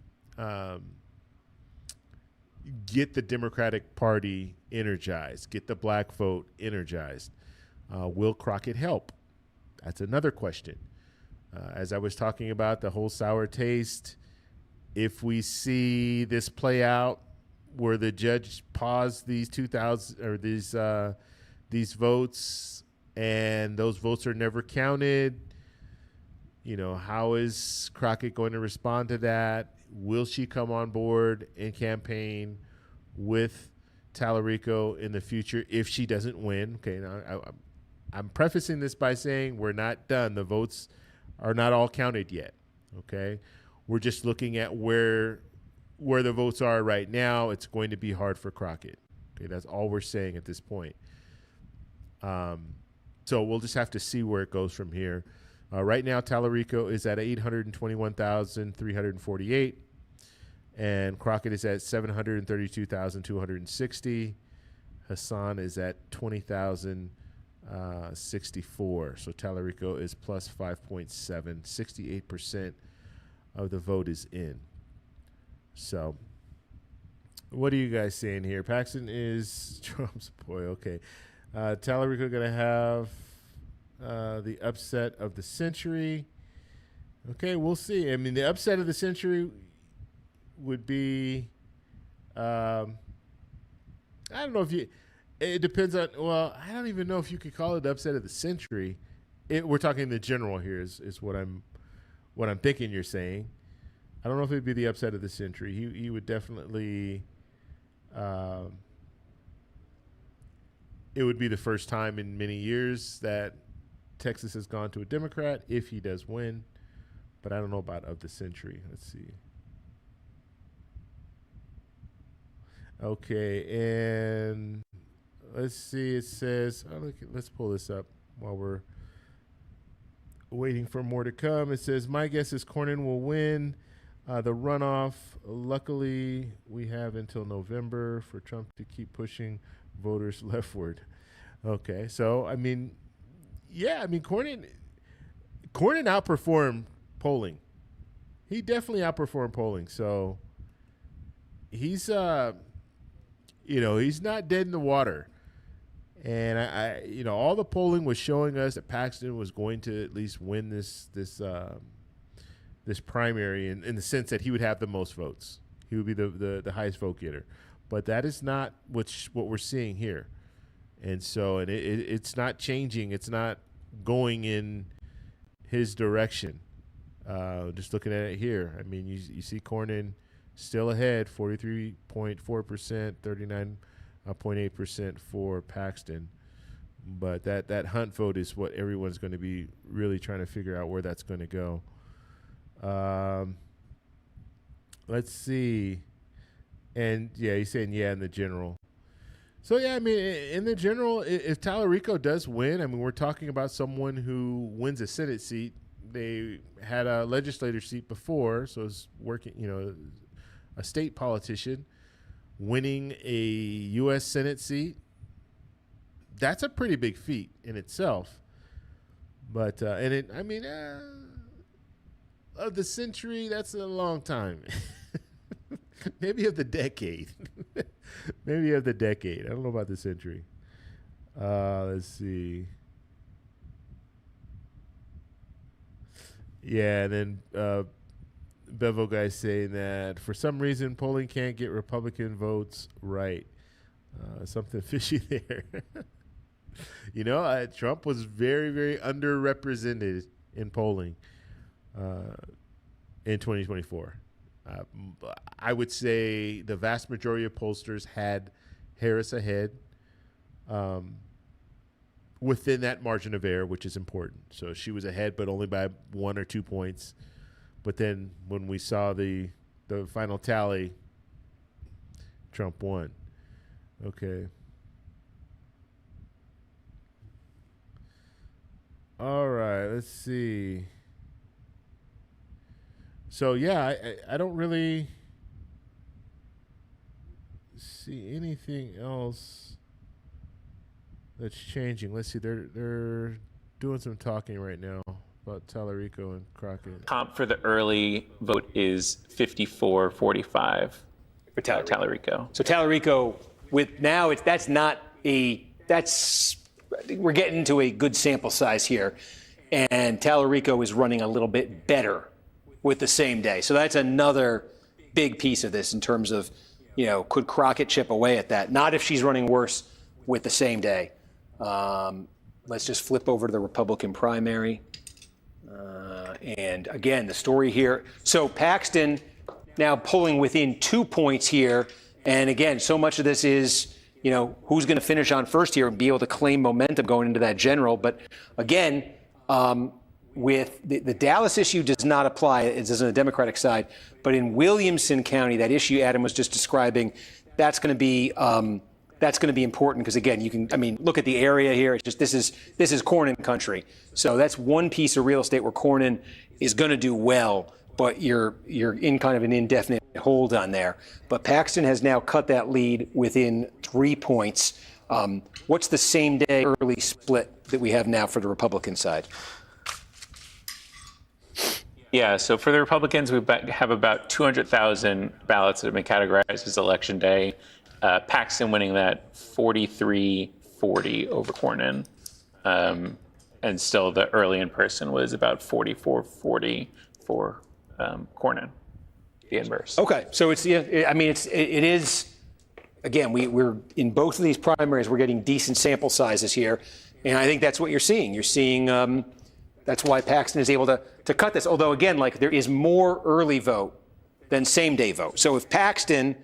get the Democratic Party energized, get the black vote energized. Will Crockett help? That's another question. As I was talking about the whole sour taste, if we see this play out where the judge paused these 2,000 or these votes and those votes are never counted, how is Crockett going to respond to that? Will she come on board and campaign with Tallarico in the future if she doesn't win? Okay, now I'm prefacing this by saying we're not done. The votes are not all counted yet, okay? We're just looking at where the votes are right now. It's going to be hard for Crockett. Okay, that's all we're saying at this point. So we'll just have to see where it goes from here. Right now, Tallarico is at 821,348, and Crockett is at 732,260. Hassan is at 20,064. So Tallarico is plus 5.7. 68% of the vote is in. So what are you guys saying here? Paxton is Trump's boy. Okay. Tallarico going to have the upset of the century. Okay, we'll see. I mean, the upset of the century would be, I don't know if you, it depends on, well, I don't even know if you could call it the upset of the century. We're talking the general here is what I'm thinking you're saying. I don't know if it'd be the upset of the century. He would definitely, it would be the first time in many years that Texas has gone to a Democrat if he does win. But I don't know about of the century. Let's see. Okay, and let's see. It says, let's pull this up while we're waiting for more to come. It says, my guess is Cornyn will win the runoff. Luckily, we have until November for Trump to keep pushing voters leftward. Okay, so, I mean, yeah, I mean, Cornyn outperformed polling. He definitely outperformed polling. So he's, he's not dead in the water. And I all the polling was showing us that Paxton was going to at least win this primary in the sense that he would have the most votes. He would be the highest vote getter. But that is not what we're seeing here. And so, it's not changing. It's not going in his direction. Just looking at it here, I mean, you see Cornyn still ahead, 43.4%, 39.8% for Paxton. But that Hunt vote is what everyone's going to be really trying to figure out where that's going to go. Let's see. And, yeah, he's saying, yeah, in the general. So, yeah, I mean, in the general, if Tallarico does win, I mean, we're talking about someone who wins a Senate seat. They had a legislator seat before, so it's working, a state politician winning a U.S. Senate seat. That's a pretty big feat in itself. But, of the century, that's a long time. Maybe of the decade. Maybe of the decade. I don't know about the century. Let's see. Yeah, and then Bevo guy's saying that for some reason polling can't get Republican votes right. Something fishy there. Trump was very, very underrepresented in polling in 2024. I would say the vast majority of pollsters had Harris ahead within that margin of error, which is important. So she was ahead, but only by 1 or 2 points. But then when we saw the final tally, Trump won. Okay. All right, let's see. So, yeah, I don't really see anything else that's changing. Let's see. They're doing some talking right now about Tallarico and Crockett. Comp for the early vote is 54-45 for Tallarico. So Tallarico, we're getting into a good sample size here, and Tallarico is running a little bit better with the same day. So that's another big piece of this in terms of, could Crockett chip away at that? Not if she's running worse with the same day. Let's just flip over to the Republican primary. And again, the story here. So Paxton now pulling within 2 points here. And again, so much of this is, who's going to finish on first here and be able to claim momentum going into that general. But again, with the Dallas issue does not apply. It is on the Democratic side. But in Williamson County, that issue Adam was just describing, that's going to be important because, again, look at the area here. It's just this is Cornyn country. So that's one piece of real estate where Cornyn is going to do well, but you're in kind of an indefinite hold on there. But Paxton has now cut that lead within 3 points. What's the same day early split that we have now for the Republican side? Yeah, so for the Republicans, we have about 200,000 ballots that have been categorized as Election Day. Paxton winning that 43-40 over Cornyn. And still the early in-person was about 44-40 for Cornyn, the inverse. Okay, so it is, again, we're in both of these primaries, we're getting decent sample sizes here. And I think that's what you're seeing. You're seeing, that's why Paxton is able to cut this. Although, again, there is more early vote than same-day vote. So if Paxton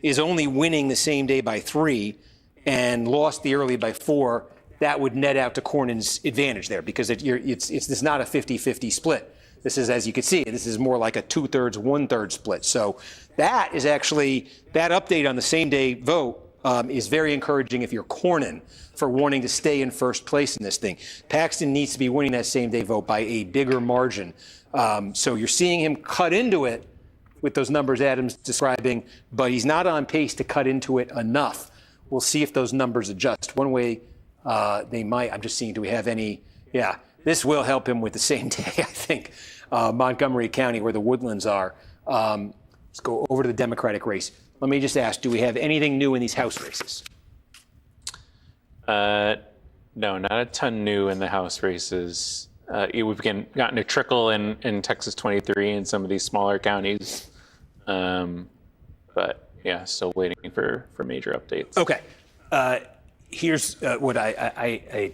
is only winning the same day by 3 and lost the early by 4, that would net out to Cornyn's advantage there because it's not a 50-50 split. This is, as you can see, this is more like a 2/3, 1/3 split. So that is actually, that update on the same day vote is very encouraging if you're Cornyn for wanting to stay in first place in this thing. Paxton needs to be winning that same day vote by a bigger margin. So you're seeing him cut into it with those numbers Adam's describing, but he's not on pace to cut into it enough. We'll see if those numbers adjust. One way they might, I'm just seeing, do we have any, yeah, this will help him with the same day, I think. Montgomery County, where the Woodlands are. Let's go over to the Democratic race. Let me just ask, do we have anything new in these House races? No, not a ton new in the House races. We've gotten a trickle in Texas 23 and some of these smaller counties. But yeah, still waiting for major updates. Okay. Here's what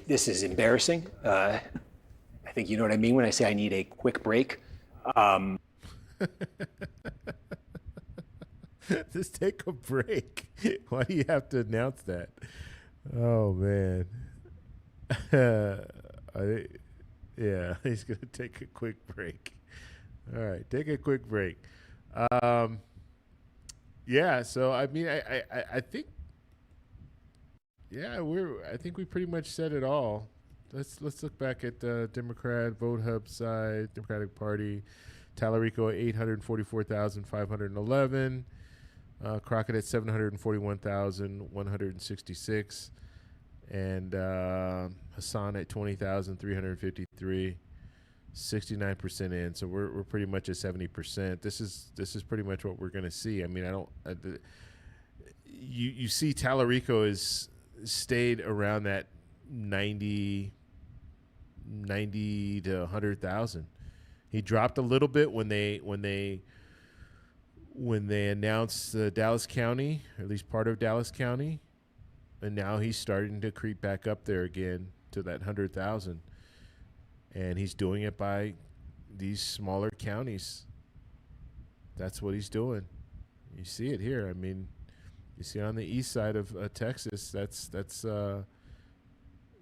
this is embarrassing. I think you know what I mean when I say I need a quick break. Just take a break. Why do you have to announce that? Oh, man. Yeah, he's going to take a quick break. All right, take a quick break. Yeah, so I mean, I think, yeah, I think we pretty much said it all. Let's look back at Democrat Vote Hub side, Democratic Party, Tallarico 844,511, Crockett at 741,166, and Hassan at 20,353. 69% in, so we're pretty much at 70%. This is pretty much what we're going to see. I mean, you see Tallarico has stayed around that 90 to 100,000. He dropped a little bit when they announced Dallas County, or at least part of Dallas County, and now he's starting to creep back up there again to that 100,000. And he's doing it by these smaller counties. That's what he's doing. You see it here. I mean, you see on the east side of Texas, that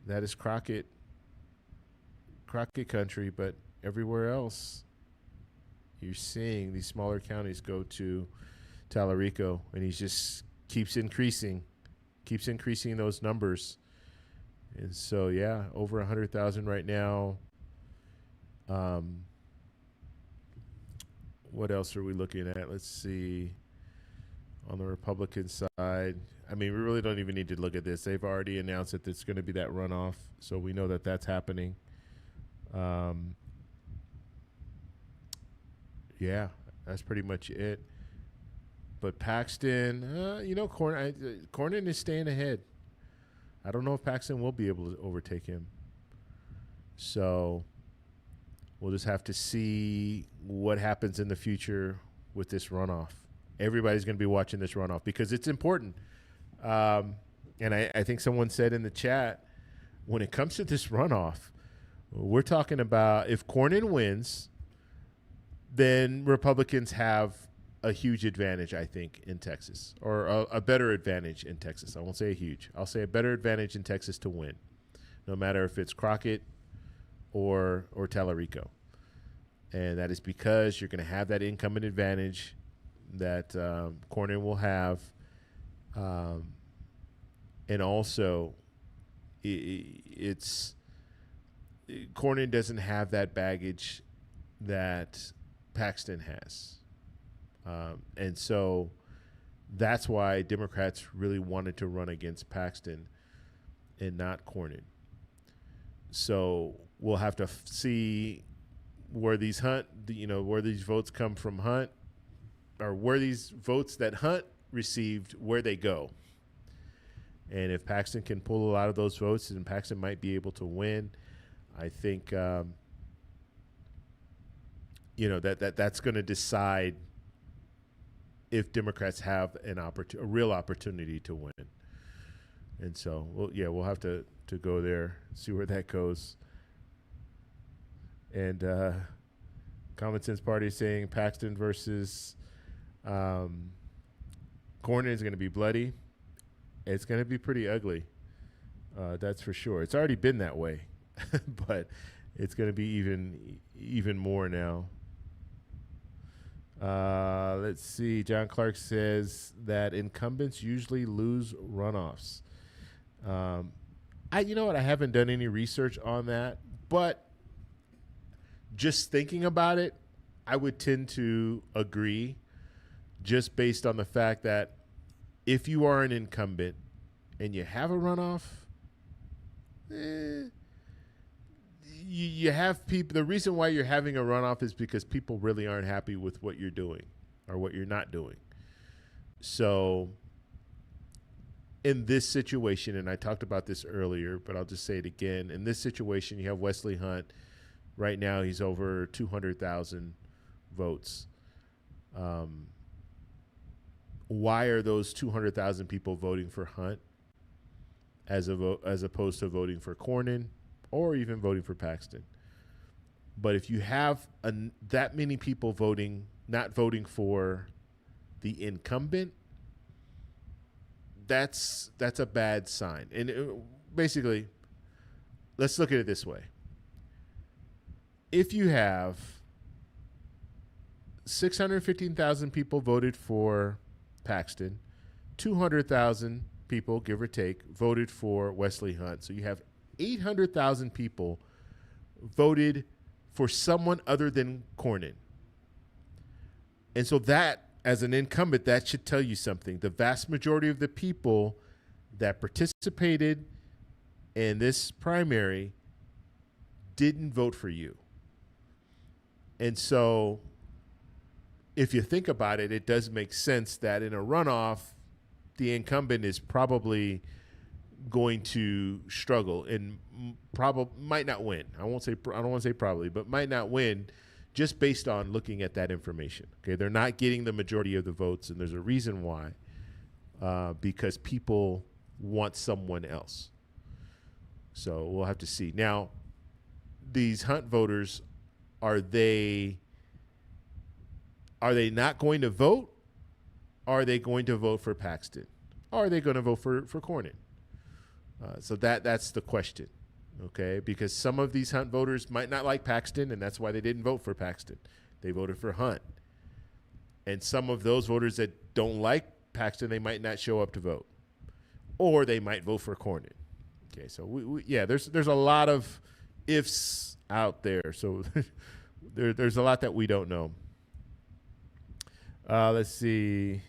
is Crockett country, but everywhere else, you're seeing these smaller counties go to Tallarico, and he just keeps increasing those numbers. And so, yeah, over 100,000 right now. What else are we looking at? Let's see. On the Republican side, I mean, we really don't even need to look at this. They've already announced that it's going to be that runoff, so we know that that's happening. Yeah, that's pretty much it. But Paxton, Cornyn is staying ahead. I don't know if Paxton will be able to overtake him. So we'll just have to see what happens in the future with this runoff. Everybody's going to be watching this runoff because it's important. And I think someone said in the chat, when it comes to this runoff, we're talking about if Cornyn wins, then Republicans have a huge advantage, I think, in Texas, or a better advantage in Texas. I won't say a huge. I'll say a better advantage in Texas to win, no matter if it's Crockett or Tallarico. And that is because you're going to have that incumbent advantage that Cornyn will have. And also, Cornyn doesn't have that baggage that Paxton has. And so that's why Democrats really wanted to run against Paxton and not Cornyn. So we'll have to see where these where these votes come from Hunt, or where these votes that Hunt received, where they go. And if Paxton can pull a lot of those votes, then Paxton might be able to win. I think, that's going to decide if Democrats have a real opportunity to win. And so, we'll have to go there, see where that goes. And Common Sense Party is saying Paxton versus Cornyn is going to be bloody. It's going to be pretty ugly. That's for sure. It's already been that way, but it's going to be even more now. Let's see. John Clark says that incumbents usually lose runoffs. You know what? I haven't done any research on that, but just thinking about it, I would tend to agree, just based on the fact that if you are an incumbent and you have a runoff, you have people. The reason why you're having a runoff is because people really aren't happy with what you're doing or what you're not doing. So in this situation, and I talked about this earlier, but I'll just say it again. In this situation, you have Wesley Hunt. Right now, he's over 200,000 votes. Why are those 200,000 people voting for Hunt as opposed to voting for Cornyn or even voting for Paxton? But if you have that many people not voting for the incumbent, that's a bad sign. And basically, let's look at it this way. If you have 615,000 people voted for Paxton, 200,000 people, give or take, voted for Wesley Hunt. So you have 800,000 people voted for someone other than Cornyn. And so that, as an incumbent, that should tell you something. The vast majority of the people that participated in this primary didn't vote for you. And so if you think about it, it does make sense that in a runoff, the incumbent is probably going to struggle and probably might not win. I don't want to say probably, but might not win just based on looking at that information. Okay, they're not getting the majority of the votes, and there's a reason why, because people want someone else. So we'll have to see. Now, these Hunt voters, are they not going to vote? Are they going to vote for Paxton? Or are they going to vote for Cornyn? So that's the question, okay? Because some of these Hunt voters might not like Paxton, and that's why they didn't vote for Paxton. They voted for Hunt. And some of those voters that don't like Paxton, they might not show up to vote. Or they might vote for Cornyn. Okay, so there's a lot of ifs out there. So there's a lot that we don't know. Let's see.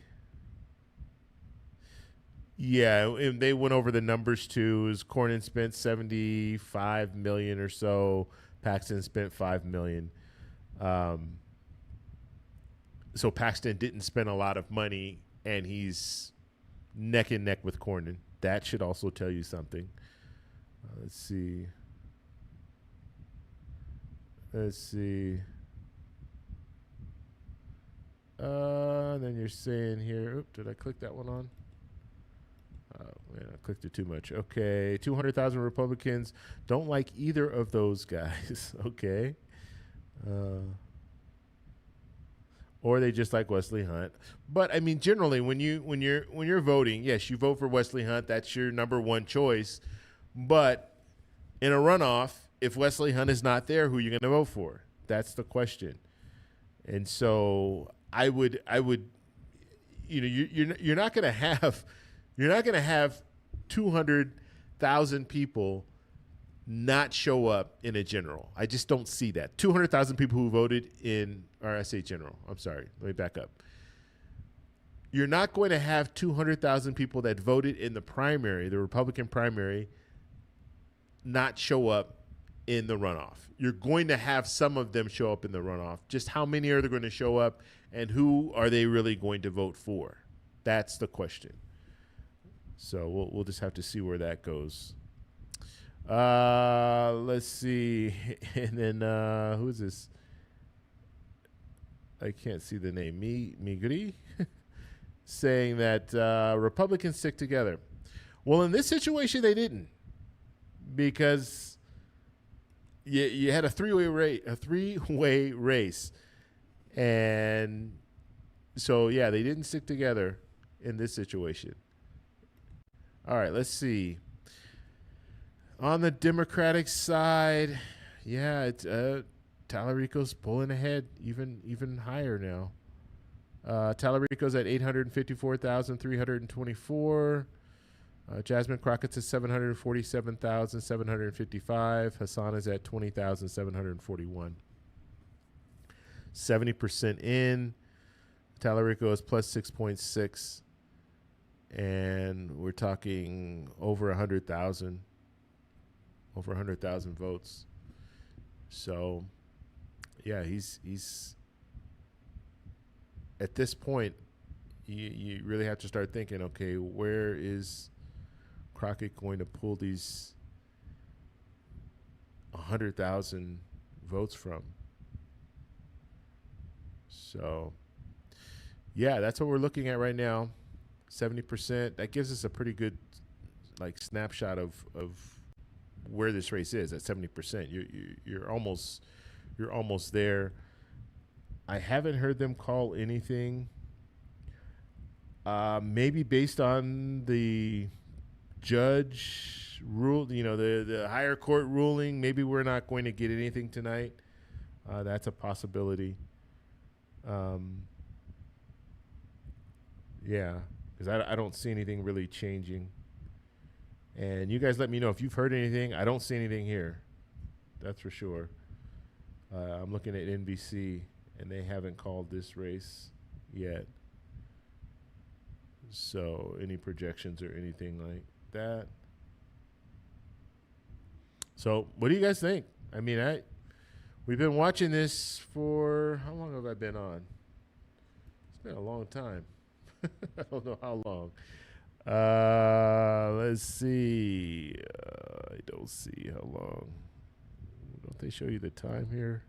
Yeah, and they went over the numbers too. Cornyn spent $75 million or so. Paxton spent $5 million. So Paxton didn't spend a lot of money, and he's neck and neck with Cornyn. That should also tell you something. Let's see. Then you're saying here, did I click that one on? Oh, man, I clicked it too much. Okay, 200,000 Republicans don't like either of those guys. Okay. Or they just like Wesley Hunt. But I mean, generally, when you're voting, yes, you vote for Wesley Hunt. That's your number one choice. But in a runoff, if Wesley Hunt is not there, who are you going to vote for? That's the question. And so I would, you're not going to have 200,000 people not show up in a general. I just don't see that. 200,000 people who voted in, or I say general. I'm sorry. Let me back up. You're not going to have 200,000 people that voted in the primary, the Republican primary, not show up in the runoff. You're going to have some of them show up in the runoff. Just how many are they going to show up, and who are they really going to vote for? That's the question. So we'll just have to see where that goes. Let's see. And then who's this? I can't see the name. Migri saying that Republicans stick together. Well, in this situation, they didn't, because you had a three-way race, and so yeah, they didn't stick together in this situation. All right, let's see. On the Democratic side, yeah, it's Tallarico's pulling ahead even higher now. Tallarico's at 854,324. Jasmine Crockett's at 747,755. Hassan is at 20,741. 70% in. Tallarico is plus 6.6. And we're talking over 100,000 votes. So, yeah, he's at this point, you really have to start thinking, okay, where is Crockett going to pull these 100,000 votes from? So, yeah, that's what we're looking at right now. 70%. That gives us a pretty good snapshot of where this race is at 70%. You're almost you're almost there. I haven't heard them call anything. Maybe based on the judge rule, the higher court ruling, maybe we're not going to get anything tonight. That's a possibility. Yeah, because I don't see anything really changing. And you guys let me know if you've heard anything. I don't see anything here. That's for sure. I'm looking at NBC, and they haven't called this race yet. So any projections or anything like that? So what do you guys think? I mean, we've been watching this for, how long have I been on? It's been a long time. I don't know how long. Let's see. I don't see how long. Don't they show you the time here?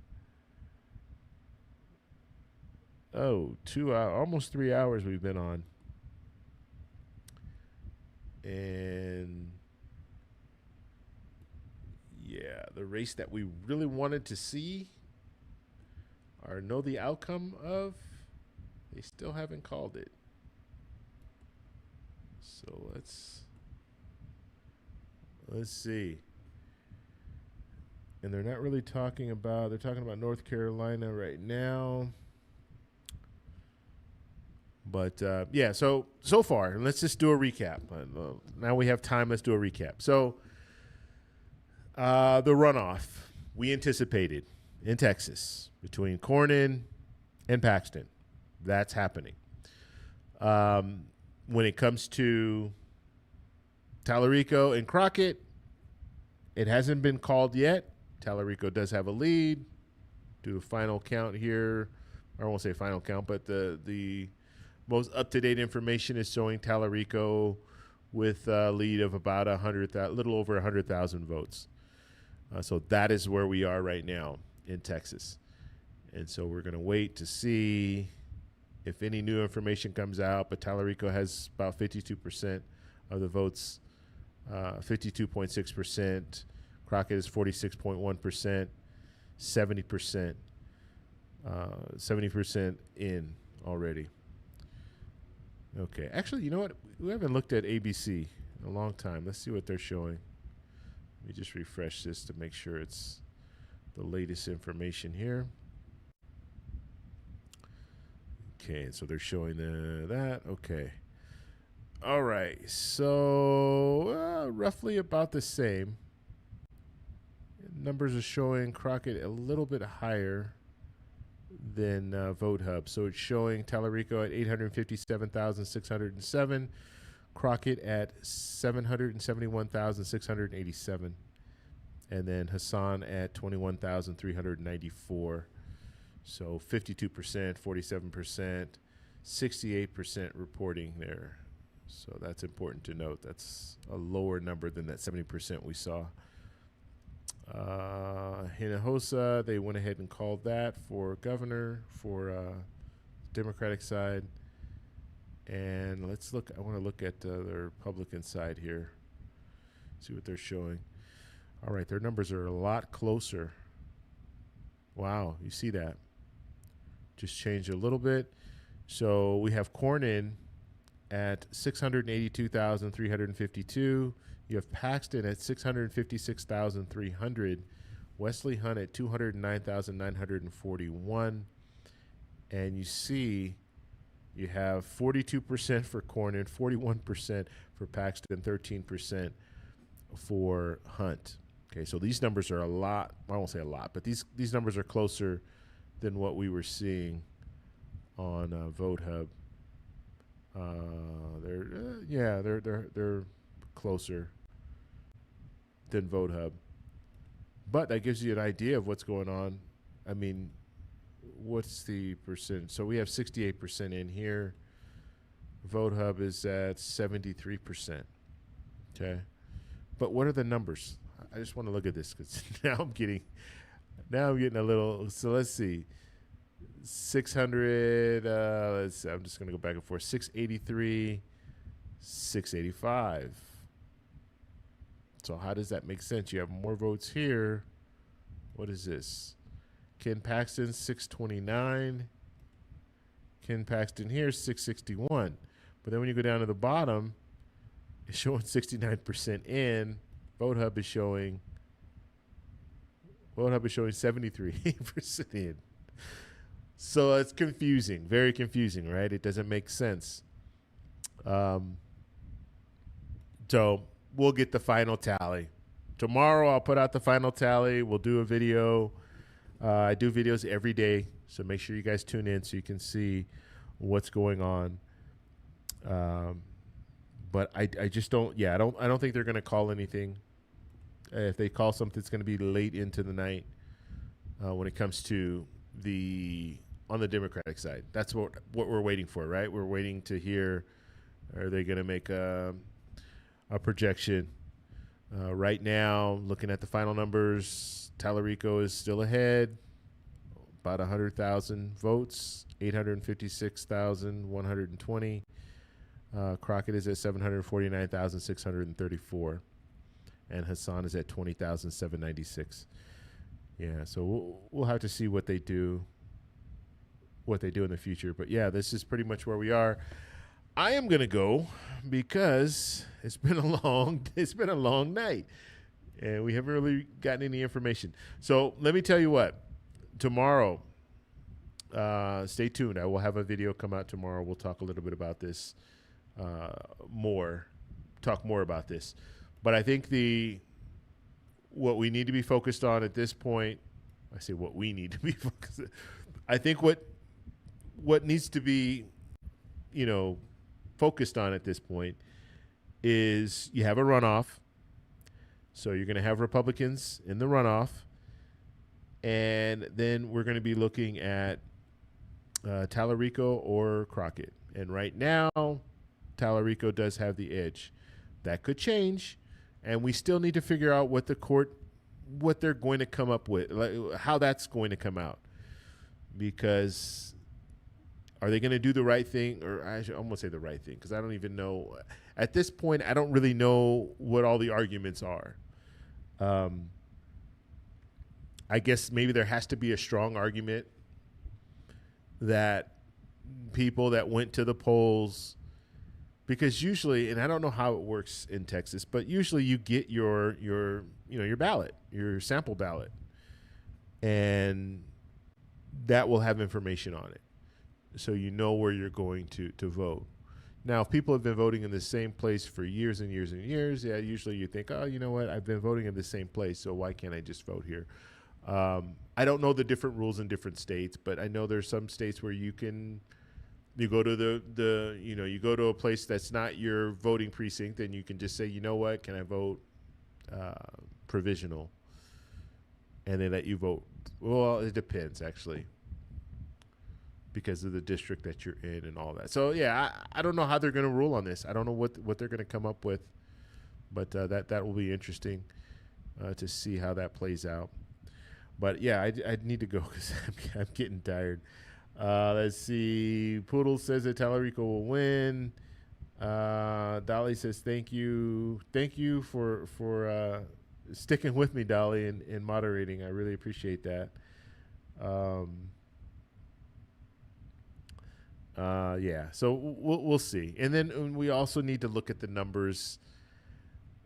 Oh, 2 hours, almost 3 hours we've been on. And yeah, the race that we really wanted to see or know the outcome of, they still haven't called it. So let's see. And they're not really talking about, they're talking about North Carolina right now. But yeah, so far, let's just do a recap. Now we have time, let's do a recap. So the runoff we anticipated in Texas between Cornyn and Paxton, that's happening. When it comes to Tallarico and Crockett, it hasn't been called yet. Tallarico does have a lead. Do a final count here. I won't say final count, but the most up-to-date information is showing Tallarico with a lead of about a little over 100,000 votes. So that is where we are right now in Texas. And so we're going to wait to see if any new information comes out, but Tallarico has about 52% of the votes, 52.6%. Crockett is 46.1%, 70%, 70% in already. Okay, actually, you know what? We haven't looked at ABC in a long time. Let's see what they're showing. Let me just refresh this to make sure it's the latest information here. Okay, so they're showing that. Okay. All right, so roughly about the same. Numbers are showing Crockett a little bit higher than VoteHub. So it's showing Tallarico at 857,607, Crockett at 771,687, and then Hassan at 21,394. So 52%, 47%, 68% reporting there. So that's important to note. That's a lower number than that 70% we saw. Hinojosa, they went ahead and called that for governor for Democratic side. And let's look. I want to look at the Republican side here. See what they're showing. All right, their numbers are a lot closer. Wow, you see that? Just changed a little bit. So we have Cornyn at 682,352. You have Paxton at 656,300. Wesley Hunt at 209,941. And you see you have 42% for Cornyn, 41% for Paxton, 13% for Hunt. Okay, so these numbers are a lot. I won't say a lot, but these numbers are closer than what we were seeing on VoteHub. They're closer than VoteHub, but that gives you an idea of what's going on. I mean, what's the percent? So we have 68% in here. VoteHub is at 73%. Okay, but what are the numbers? I just want to look at this because now I'm getting a little. So let's see. 600. Let's see, I'm just going to go back and forth. 683, 685. So how does that make sense? You have more votes here. What is this? Ken Paxton 629. Ken Paxton here 661. But then when you go down to the bottom, it's showing 69% in. VoteHub is showing 73% in. So it's confusing, very confusing, right? It doesn't make sense. So we'll get the final tally. Tomorrow I'll put out the final tally. We'll do a video. I do videos every day, so make sure you guys tune in so you can see what's going on. But I just don't. Yeah, I don't think they're going to call anything. If they call something, it's going to be late into the night when it comes to on the Democratic side. That's what we're waiting for, right? We're waiting to hear, are they going to make a projection? Right now, looking at the final numbers, Tallarico is still ahead, about 100,000 votes, 856,120. Crockett is at 749,634. And Hassan is at 20,796. Yeah, so we'll have to see what they do in the future. But yeah, this is pretty much where we are. I am gonna go because it's been a long night, and we haven't really gotten any information. So let me tell you what. Tomorrow, stay tuned. I will have a video come out tomorrow. We'll talk a little bit about this more about this. But I think what we need to be focused on at this point, I say what we need to be focused on. I think what needs to be, focused on at this point is you have a runoff. So you're going to have Republicans in the runoff. And then we're going to be looking at Tallarico or Crockett. And right now, Tallarico does have the edge. That could change. And we still need to figure out what they're going to come up with, like how that's going to come out. Because are they going to do the right thing? Or I almost say the right thing, because I don't even know. At this point, I don't really know what all the arguments are. I guess maybe there has to be a strong argument that people that went to the polls, because usually, and I don't know how it works in Texas, but usually you get your ballot, your sample ballot, and that will have information on it. So you know where you're going to vote. Now, if people have been voting in the same place for years and years and years, yeah, usually you think, oh, you know what, I've been voting in the same place, so why can't I just vote here? I don't know the different rules in different states, but I know there's some states where you go to you go to a place that's not your voting precinct, and you can just say, you know what, can I vote provisional? And they let you vote. Well, it depends, actually, because of the district that you're in and all that. So, yeah, I don't know how they're going to rule on this. I don't know what they're going to come up with, but that will be interesting to see how that plays out. But, yeah, I need to go because I'm getting tired. Let's see. Poodle says that Tallarico will win. Dolly says thank you. Thank you for sticking with me, Dolly, and moderating. I really appreciate that. Yeah, so we'll see. And then we also need to look at the numbers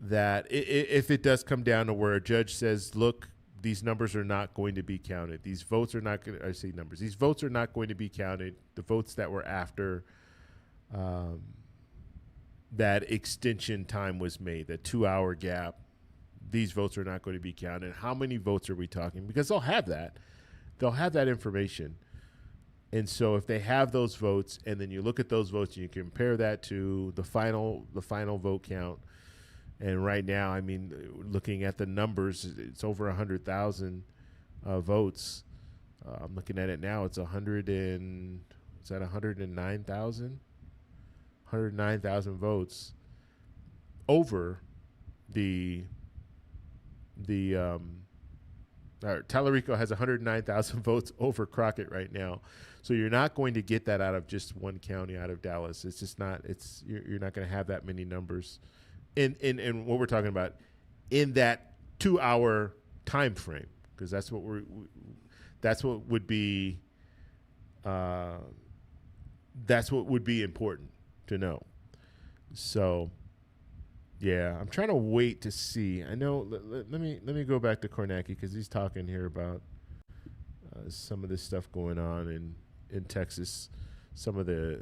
that if it does come down to where a judge says, look, these numbers are not going to be counted. These votes are not going to, I say numbers. These votes are not going to be counted. The votes that were after that extension time was made, that 2-hour gap, these votes are not going to be counted. How many votes are we talking? Because they'll have that. They'll have that information. And so if they have those votes, and then you look at those votes and you compare that to the final vote count, and right now, I mean, looking at the numbers, it's over 100,000 votes. I'm looking at it now. It's 109,000? 109,000 votes over Tallarico has 109,000 votes over Crockett right now. So you're not going to get that out of just one county, out of Dallas. It's just not. You're not going to have that many numbers. In what we're talking about in that 2-hour time frame, because that's what That's what would be important to know. So, yeah, I'm trying to wait to see. I know. Let me go back to Kornacki because he's talking here about some of this stuff going on in Texas, some of the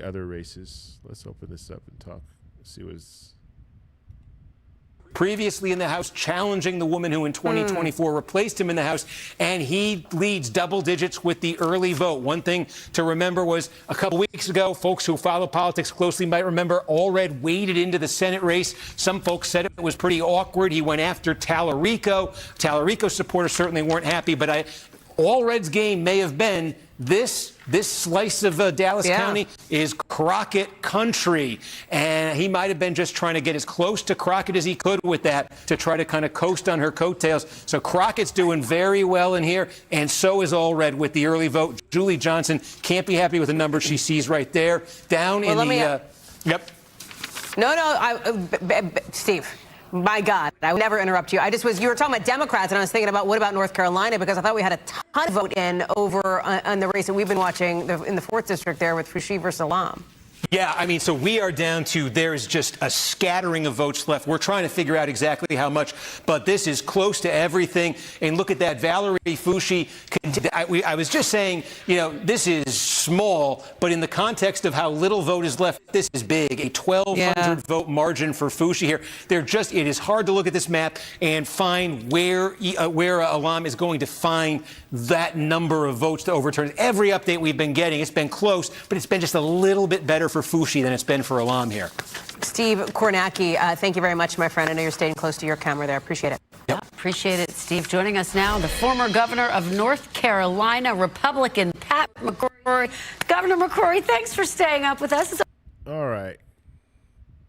other races. Let's open this up and talk. See what's previously in the House, challenging the woman who in 2024 replaced him in the House, and he leads double digits with the early vote. One thing to remember was a couple weeks ago, folks who follow politics closely might remember Allred waded into the Senate race. Some folks said it was pretty awkward. He went after Tallarico. Tallarico supporters certainly weren't happy, but Allred's game may have been this slice of Dallas County is Crockett country, and he might have been just trying to get as close to Crockett as he could with that to try to kind of coast on her coattails. So Crockett's doing very well in here, and so is Allred with the early vote. Julie Johnson can't be happy with the number she sees right there. Down in the yep. Steve. My God, I would never interrupt you. You were talking about Democrats, and I was thinking about what about North Carolina, because I thought we had a ton of vote in over on the race that we've been watching in the 4th District there with Foushee versus Alam. Yeah, I mean, so we are down to there's just a scattering of votes left. We're trying to figure out exactly how much, but this is close to everything. And look at that, Valerie Foushee. I was just saying, this is small, but in the context of how little vote is left, this is big. A 1,200 vote margin for Foushee here. It is hard to look at this map and find where Alam is going to find that number of votes to overturn. Every update we've been getting, it's been close, but it's been just a little bit better for Foushee than it's been for Alam here. Steve Kornacki, thank you very much, my friend. I know you're staying close to your camera there. Appreciate it. Yep. Appreciate it, Steve. Joining us now, the former governor of North Carolina, Republican Pat McCrory. Governor McCrory, thanks for staying up with us. All right.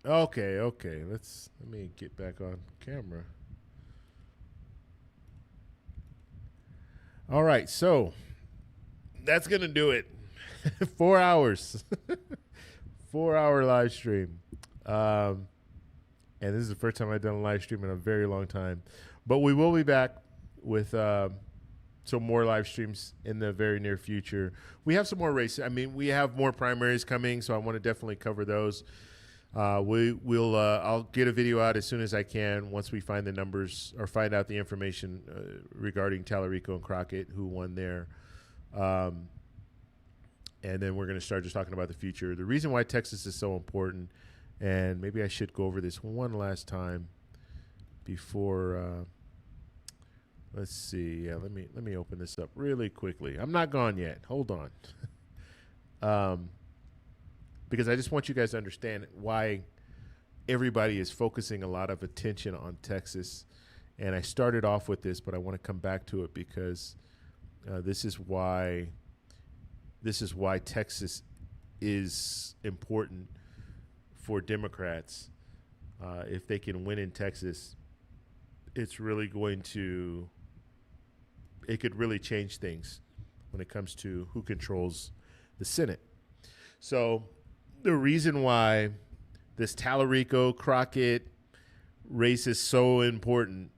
Okay. Let me get back on camera. All right, so that's going to do it. 4 hours. 4-hour live stream. And this is the first time I've done a live stream in a very long time. But we will be back with some more live streams in the very near future. We have some more races. I mean, we have more primaries coming, so I want to definitely cover those. I'll get a video out as soon as I can once we find the numbers or find out the information regarding Tallarico and Crockett, who won there. And then we're going to start just talking about the future. The reason why Texas is so important, and maybe I should go over this one last time before. Let's see. Yeah, let me open this up really quickly. I'm not gone yet. Hold on. Because I just want you guys to understand why everybody is focusing a lot of attention on Texas. And I started off with this, but I want to come back to it because this is why Texas is important for Democrats. If they can win in Texas, it's really it could really change things when it comes to who controls the Senate. So the reason why this Tallarico Crockett race is so important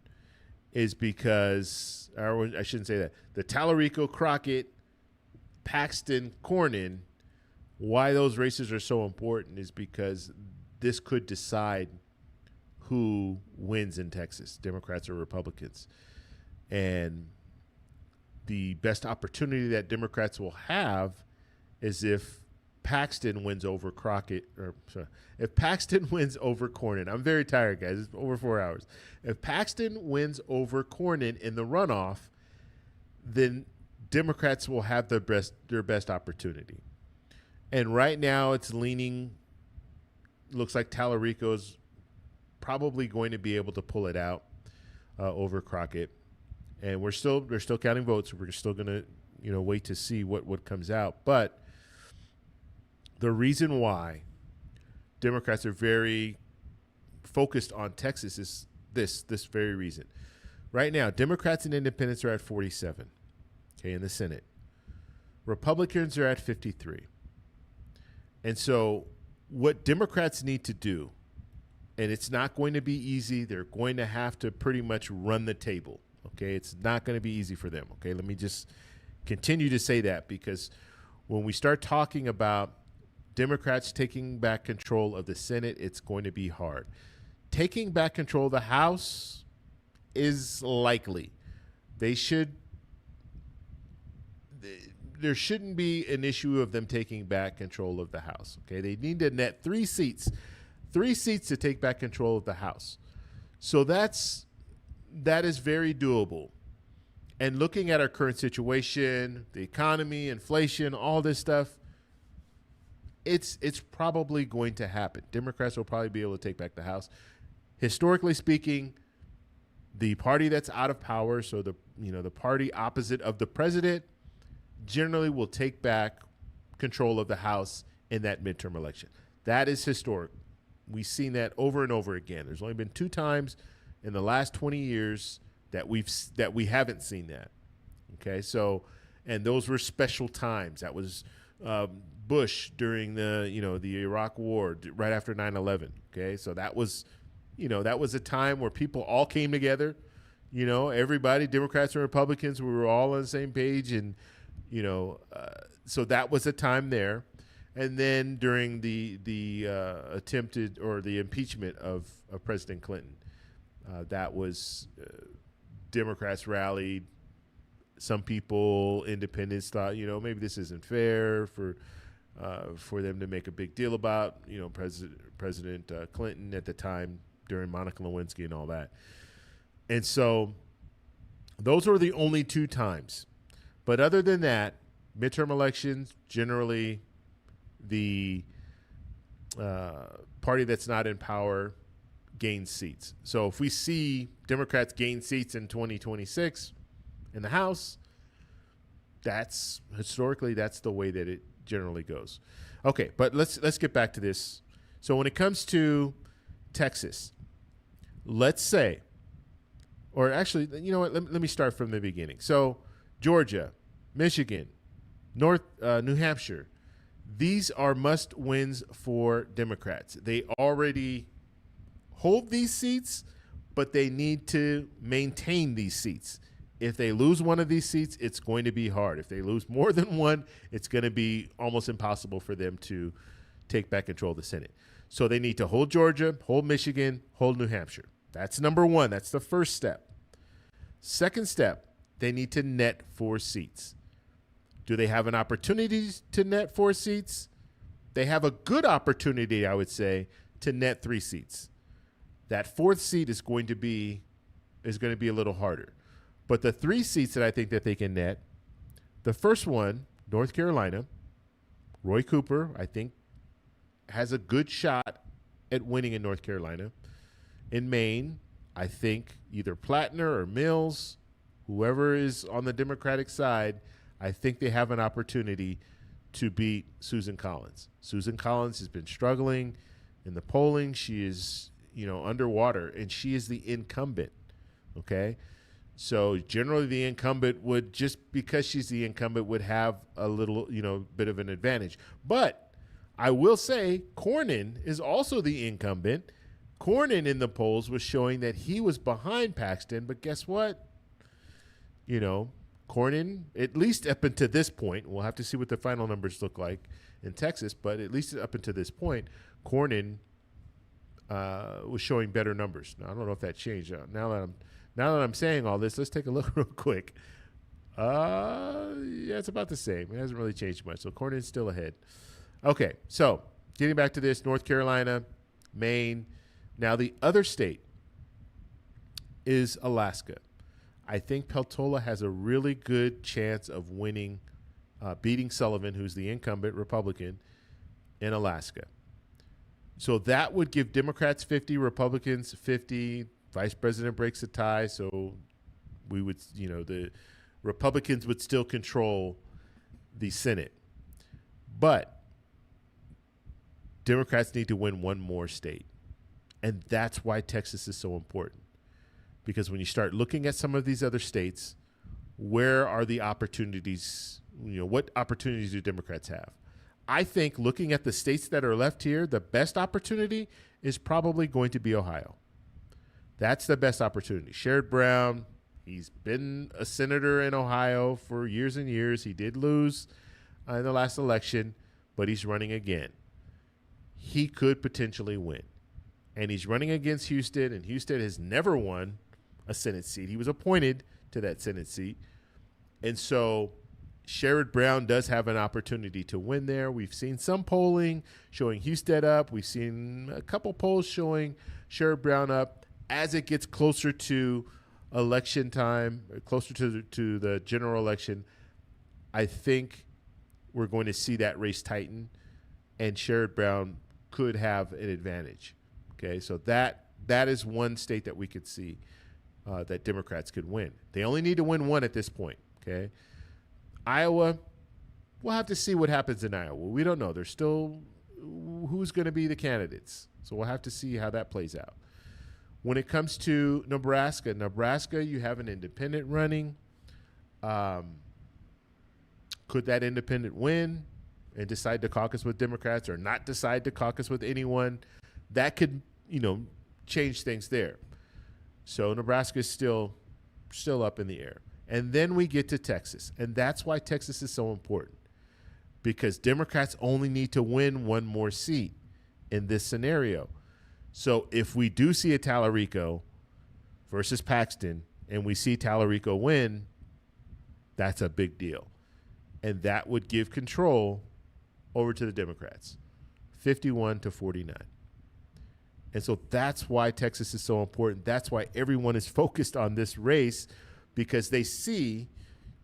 is because, or I shouldn't say that, the Tallarico Crockett Paxton Cornyn, why those races are so important is because this could decide who wins in Texas, Democrats or Republicans. And the best opportunity that Democrats will have is if Paxton wins over if Paxton wins over Cornyn. I'm very tired, guys. It's over 4 hours. If Paxton wins over Cornyn in the runoff, then Democrats will have their best opportunity. And right now it's looks like Tallarico's probably going to be able to pull it out over Crockett. And they're still counting votes. We're still going to, wait to see what comes out. But the reason why Democrats are very focused on Texas is this very reason. Right now, Democrats and independents are at 47, in the Senate. Republicans are at 53. And so what Democrats need to do, and it's not going to be easy, they're going to have to pretty much run the table, Okay, it's not going to be easy for them. Okay, let me just continue to say that, because when we start talking about Democrats taking back control of the Senate, it's going to be hard. Taking back control of the House is likely. There shouldn't be an issue of them taking back control of the House. Okay, they need to net 3 seats to take back control of the House. So that is very doable. And looking at our current situation, the economy, inflation, all this stuff, it's probably going to happen. Democrats will probably be able to take back the House. Historically speaking, the party that's out of power, so the party opposite of the president, generally will take back control of the House in that midterm election. That is historic. We've seen that over and over again. There's only been 2 times in the last 20 years that we haven't seen that. Okay, so, and those were special times. That was Bush during the Iraq War right after 9/11. Okay, so that was a time where people all came together. Everybody, Democrats and Republicans, we were all on the same page, and so that was a time there. And then during the attempted or the impeachment of President Clinton, that was Democrats rallied. Some people, independents, thought maybe this isn't fair for them to make a big deal about President Clinton at the time during Monica Lewinsky and all that. And so those were the only 2 times. But other than that, midterm elections, generally the party that's not in power gains seats. So if we see Democrats gain seats in 2026 in the House, that's the way that it generally goes. Okay, but let's get back to this. So when it comes to Texas, let's say, or actually, let me start from the beginning. So Georgia, Michigan, New Hampshire, these are must wins for Democrats. They already hold these seats, but they need to maintain these seats. If they lose one of these seats, it's going to be hard. If they lose more than one, it's going to be almost impossible for them to take back control of the Senate. So they need to hold Georgia, hold Michigan, hold New Hampshire. That's number 1. That's the first step. Second step, they need to net 4 seats. Do they have an opportunity to net 4 seats? They have a good opportunity, I would say, to net 3 seats. That 4th seat is going to be a little harder. But the 3 seats that I think that they can net, the first one, North Carolina, Roy Cooper, I think, has a good shot at winning in North Carolina. In Maine, I think either Plattner or Mills, whoever is on the Democratic side, I think they have an opportunity to beat Susan Collins. Susan Collins has been struggling in the polling. She is, underwater, and she is the incumbent, okay? So generally the incumbent would, just because she's the incumbent, would have a little, bit of an advantage. But I will say Cornyn is also the incumbent. Cornyn in the polls was showing that he was behind Paxton, but guess what? Cornyn, at least up until this point, we'll have to see what the final numbers look like in Texas, but at least up until this point, Cornyn was showing better numbers. Now, I don't know if that changed. Now that I'm saying all this, let's take a look real quick. Yeah, it's about the same. It hasn't really changed much. So Cornyn's still ahead. Okay, so getting back to this, North Carolina, Maine. Now the other state is Alaska. I think Peltola has a really good chance of winning, beating Sullivan, who's the incumbent Republican, in Alaska. So that would give Democrats 50, Republicans 50. Vice President breaks a tie, so we would, the Republicans would still control the Senate. But Democrats need to win one more state. And that's why Texas is so important. Because when you start looking at some of these other states, where are the opportunities? What opportunities do Democrats have? I think looking at the states that are left here, the best opportunity is probably going to be Ohio. That's the best opportunity. Sherrod Brown, He's been a senator in Ohio for years and years. He did lose in the last election, but he's running again. He could potentially win. And he's running against Houston, and Houston has never won a Senate seat. He was appointed to that Senate seat. And so Sherrod Brown does have an opportunity to win there. We've seen some polling showing Houston up. We've seen a couple polls showing Sherrod Brown up. As it gets closer to election time, closer to the general election, I think we're going to see that race tighten, and Sherrod Brown could have an advantage. Okay, so that is one state that we could see that Democrats could win. They only need to win one at this point. Okay, Iowa, we'll have to see what happens in Iowa. We don't know. There's still who's going to be the candidates, so we'll have to see how that plays out. When it comes to Nebraska, you have an independent running. Could that independent win and decide to caucus with Democrats or not decide to caucus with anyone? That could, change things there. So Nebraska is still up in the air. And then we get to Texas. And that's why Texas is so important, because Democrats only need to win one more seat in this scenario. So if we do see a Tallarico versus Paxton and we see Tallarico win, that's a big deal. And that would give control over to the Democrats, 51-49. And so that's why Texas is so important. That's why everyone is focused on this race, because they see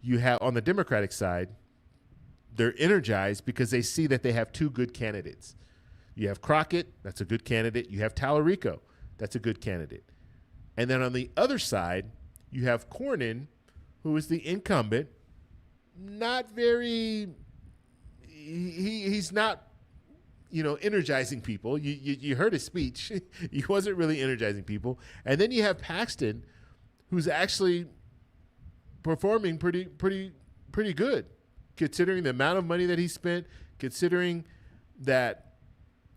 you have on the Democratic side, they're energized because they see that they have two good candidates. You have Crockett, that's a good candidate. You have Tallarico, that's a good candidate. And then on the other side, you have Cornyn, who is the incumbent, not very he's not energizing people. You heard his speech. He wasn't really energizing people. And then you have Paxton, who's actually performing pretty good, considering the amount of money that he spent, considering that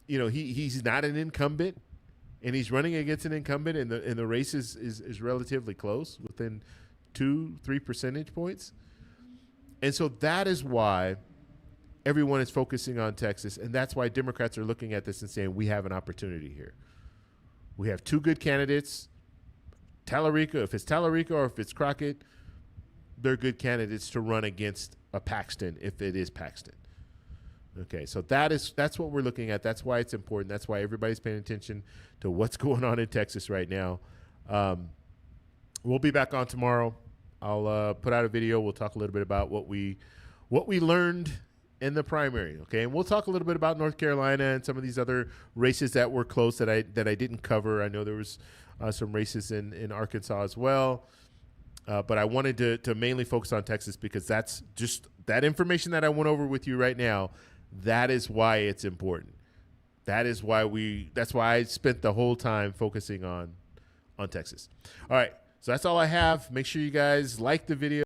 he's not an incumbent and he's running against an incumbent, and the race is relatively close, within 2-3 percentage points. And so that is why everyone is focusing on Texas, and that's why Democrats are looking at this and saying, we have an opportunity here. We have two good candidates. Tallarico, if it's Tallarico or if it's Crockett, they're good candidates to run against a Paxton if it is Paxton. Okay, so that's what we're looking at. That's why it's important. That's why everybody's paying attention to what's going on in Texas right now. We'll be back on tomorrow. I'll put out a video. We'll talk a little bit about what we learned in the primary, okay? And we'll talk a little bit about North Carolina and some of these other races that were close that I didn't cover. I know there was some races in Arkansas as well, but I wanted to mainly focus on Texas because that's just that information that I went over with you right now. That is why it's important. That's why I spent the whole time focusing on Texas. All right, so that's all I have. Make sure you guys like the video.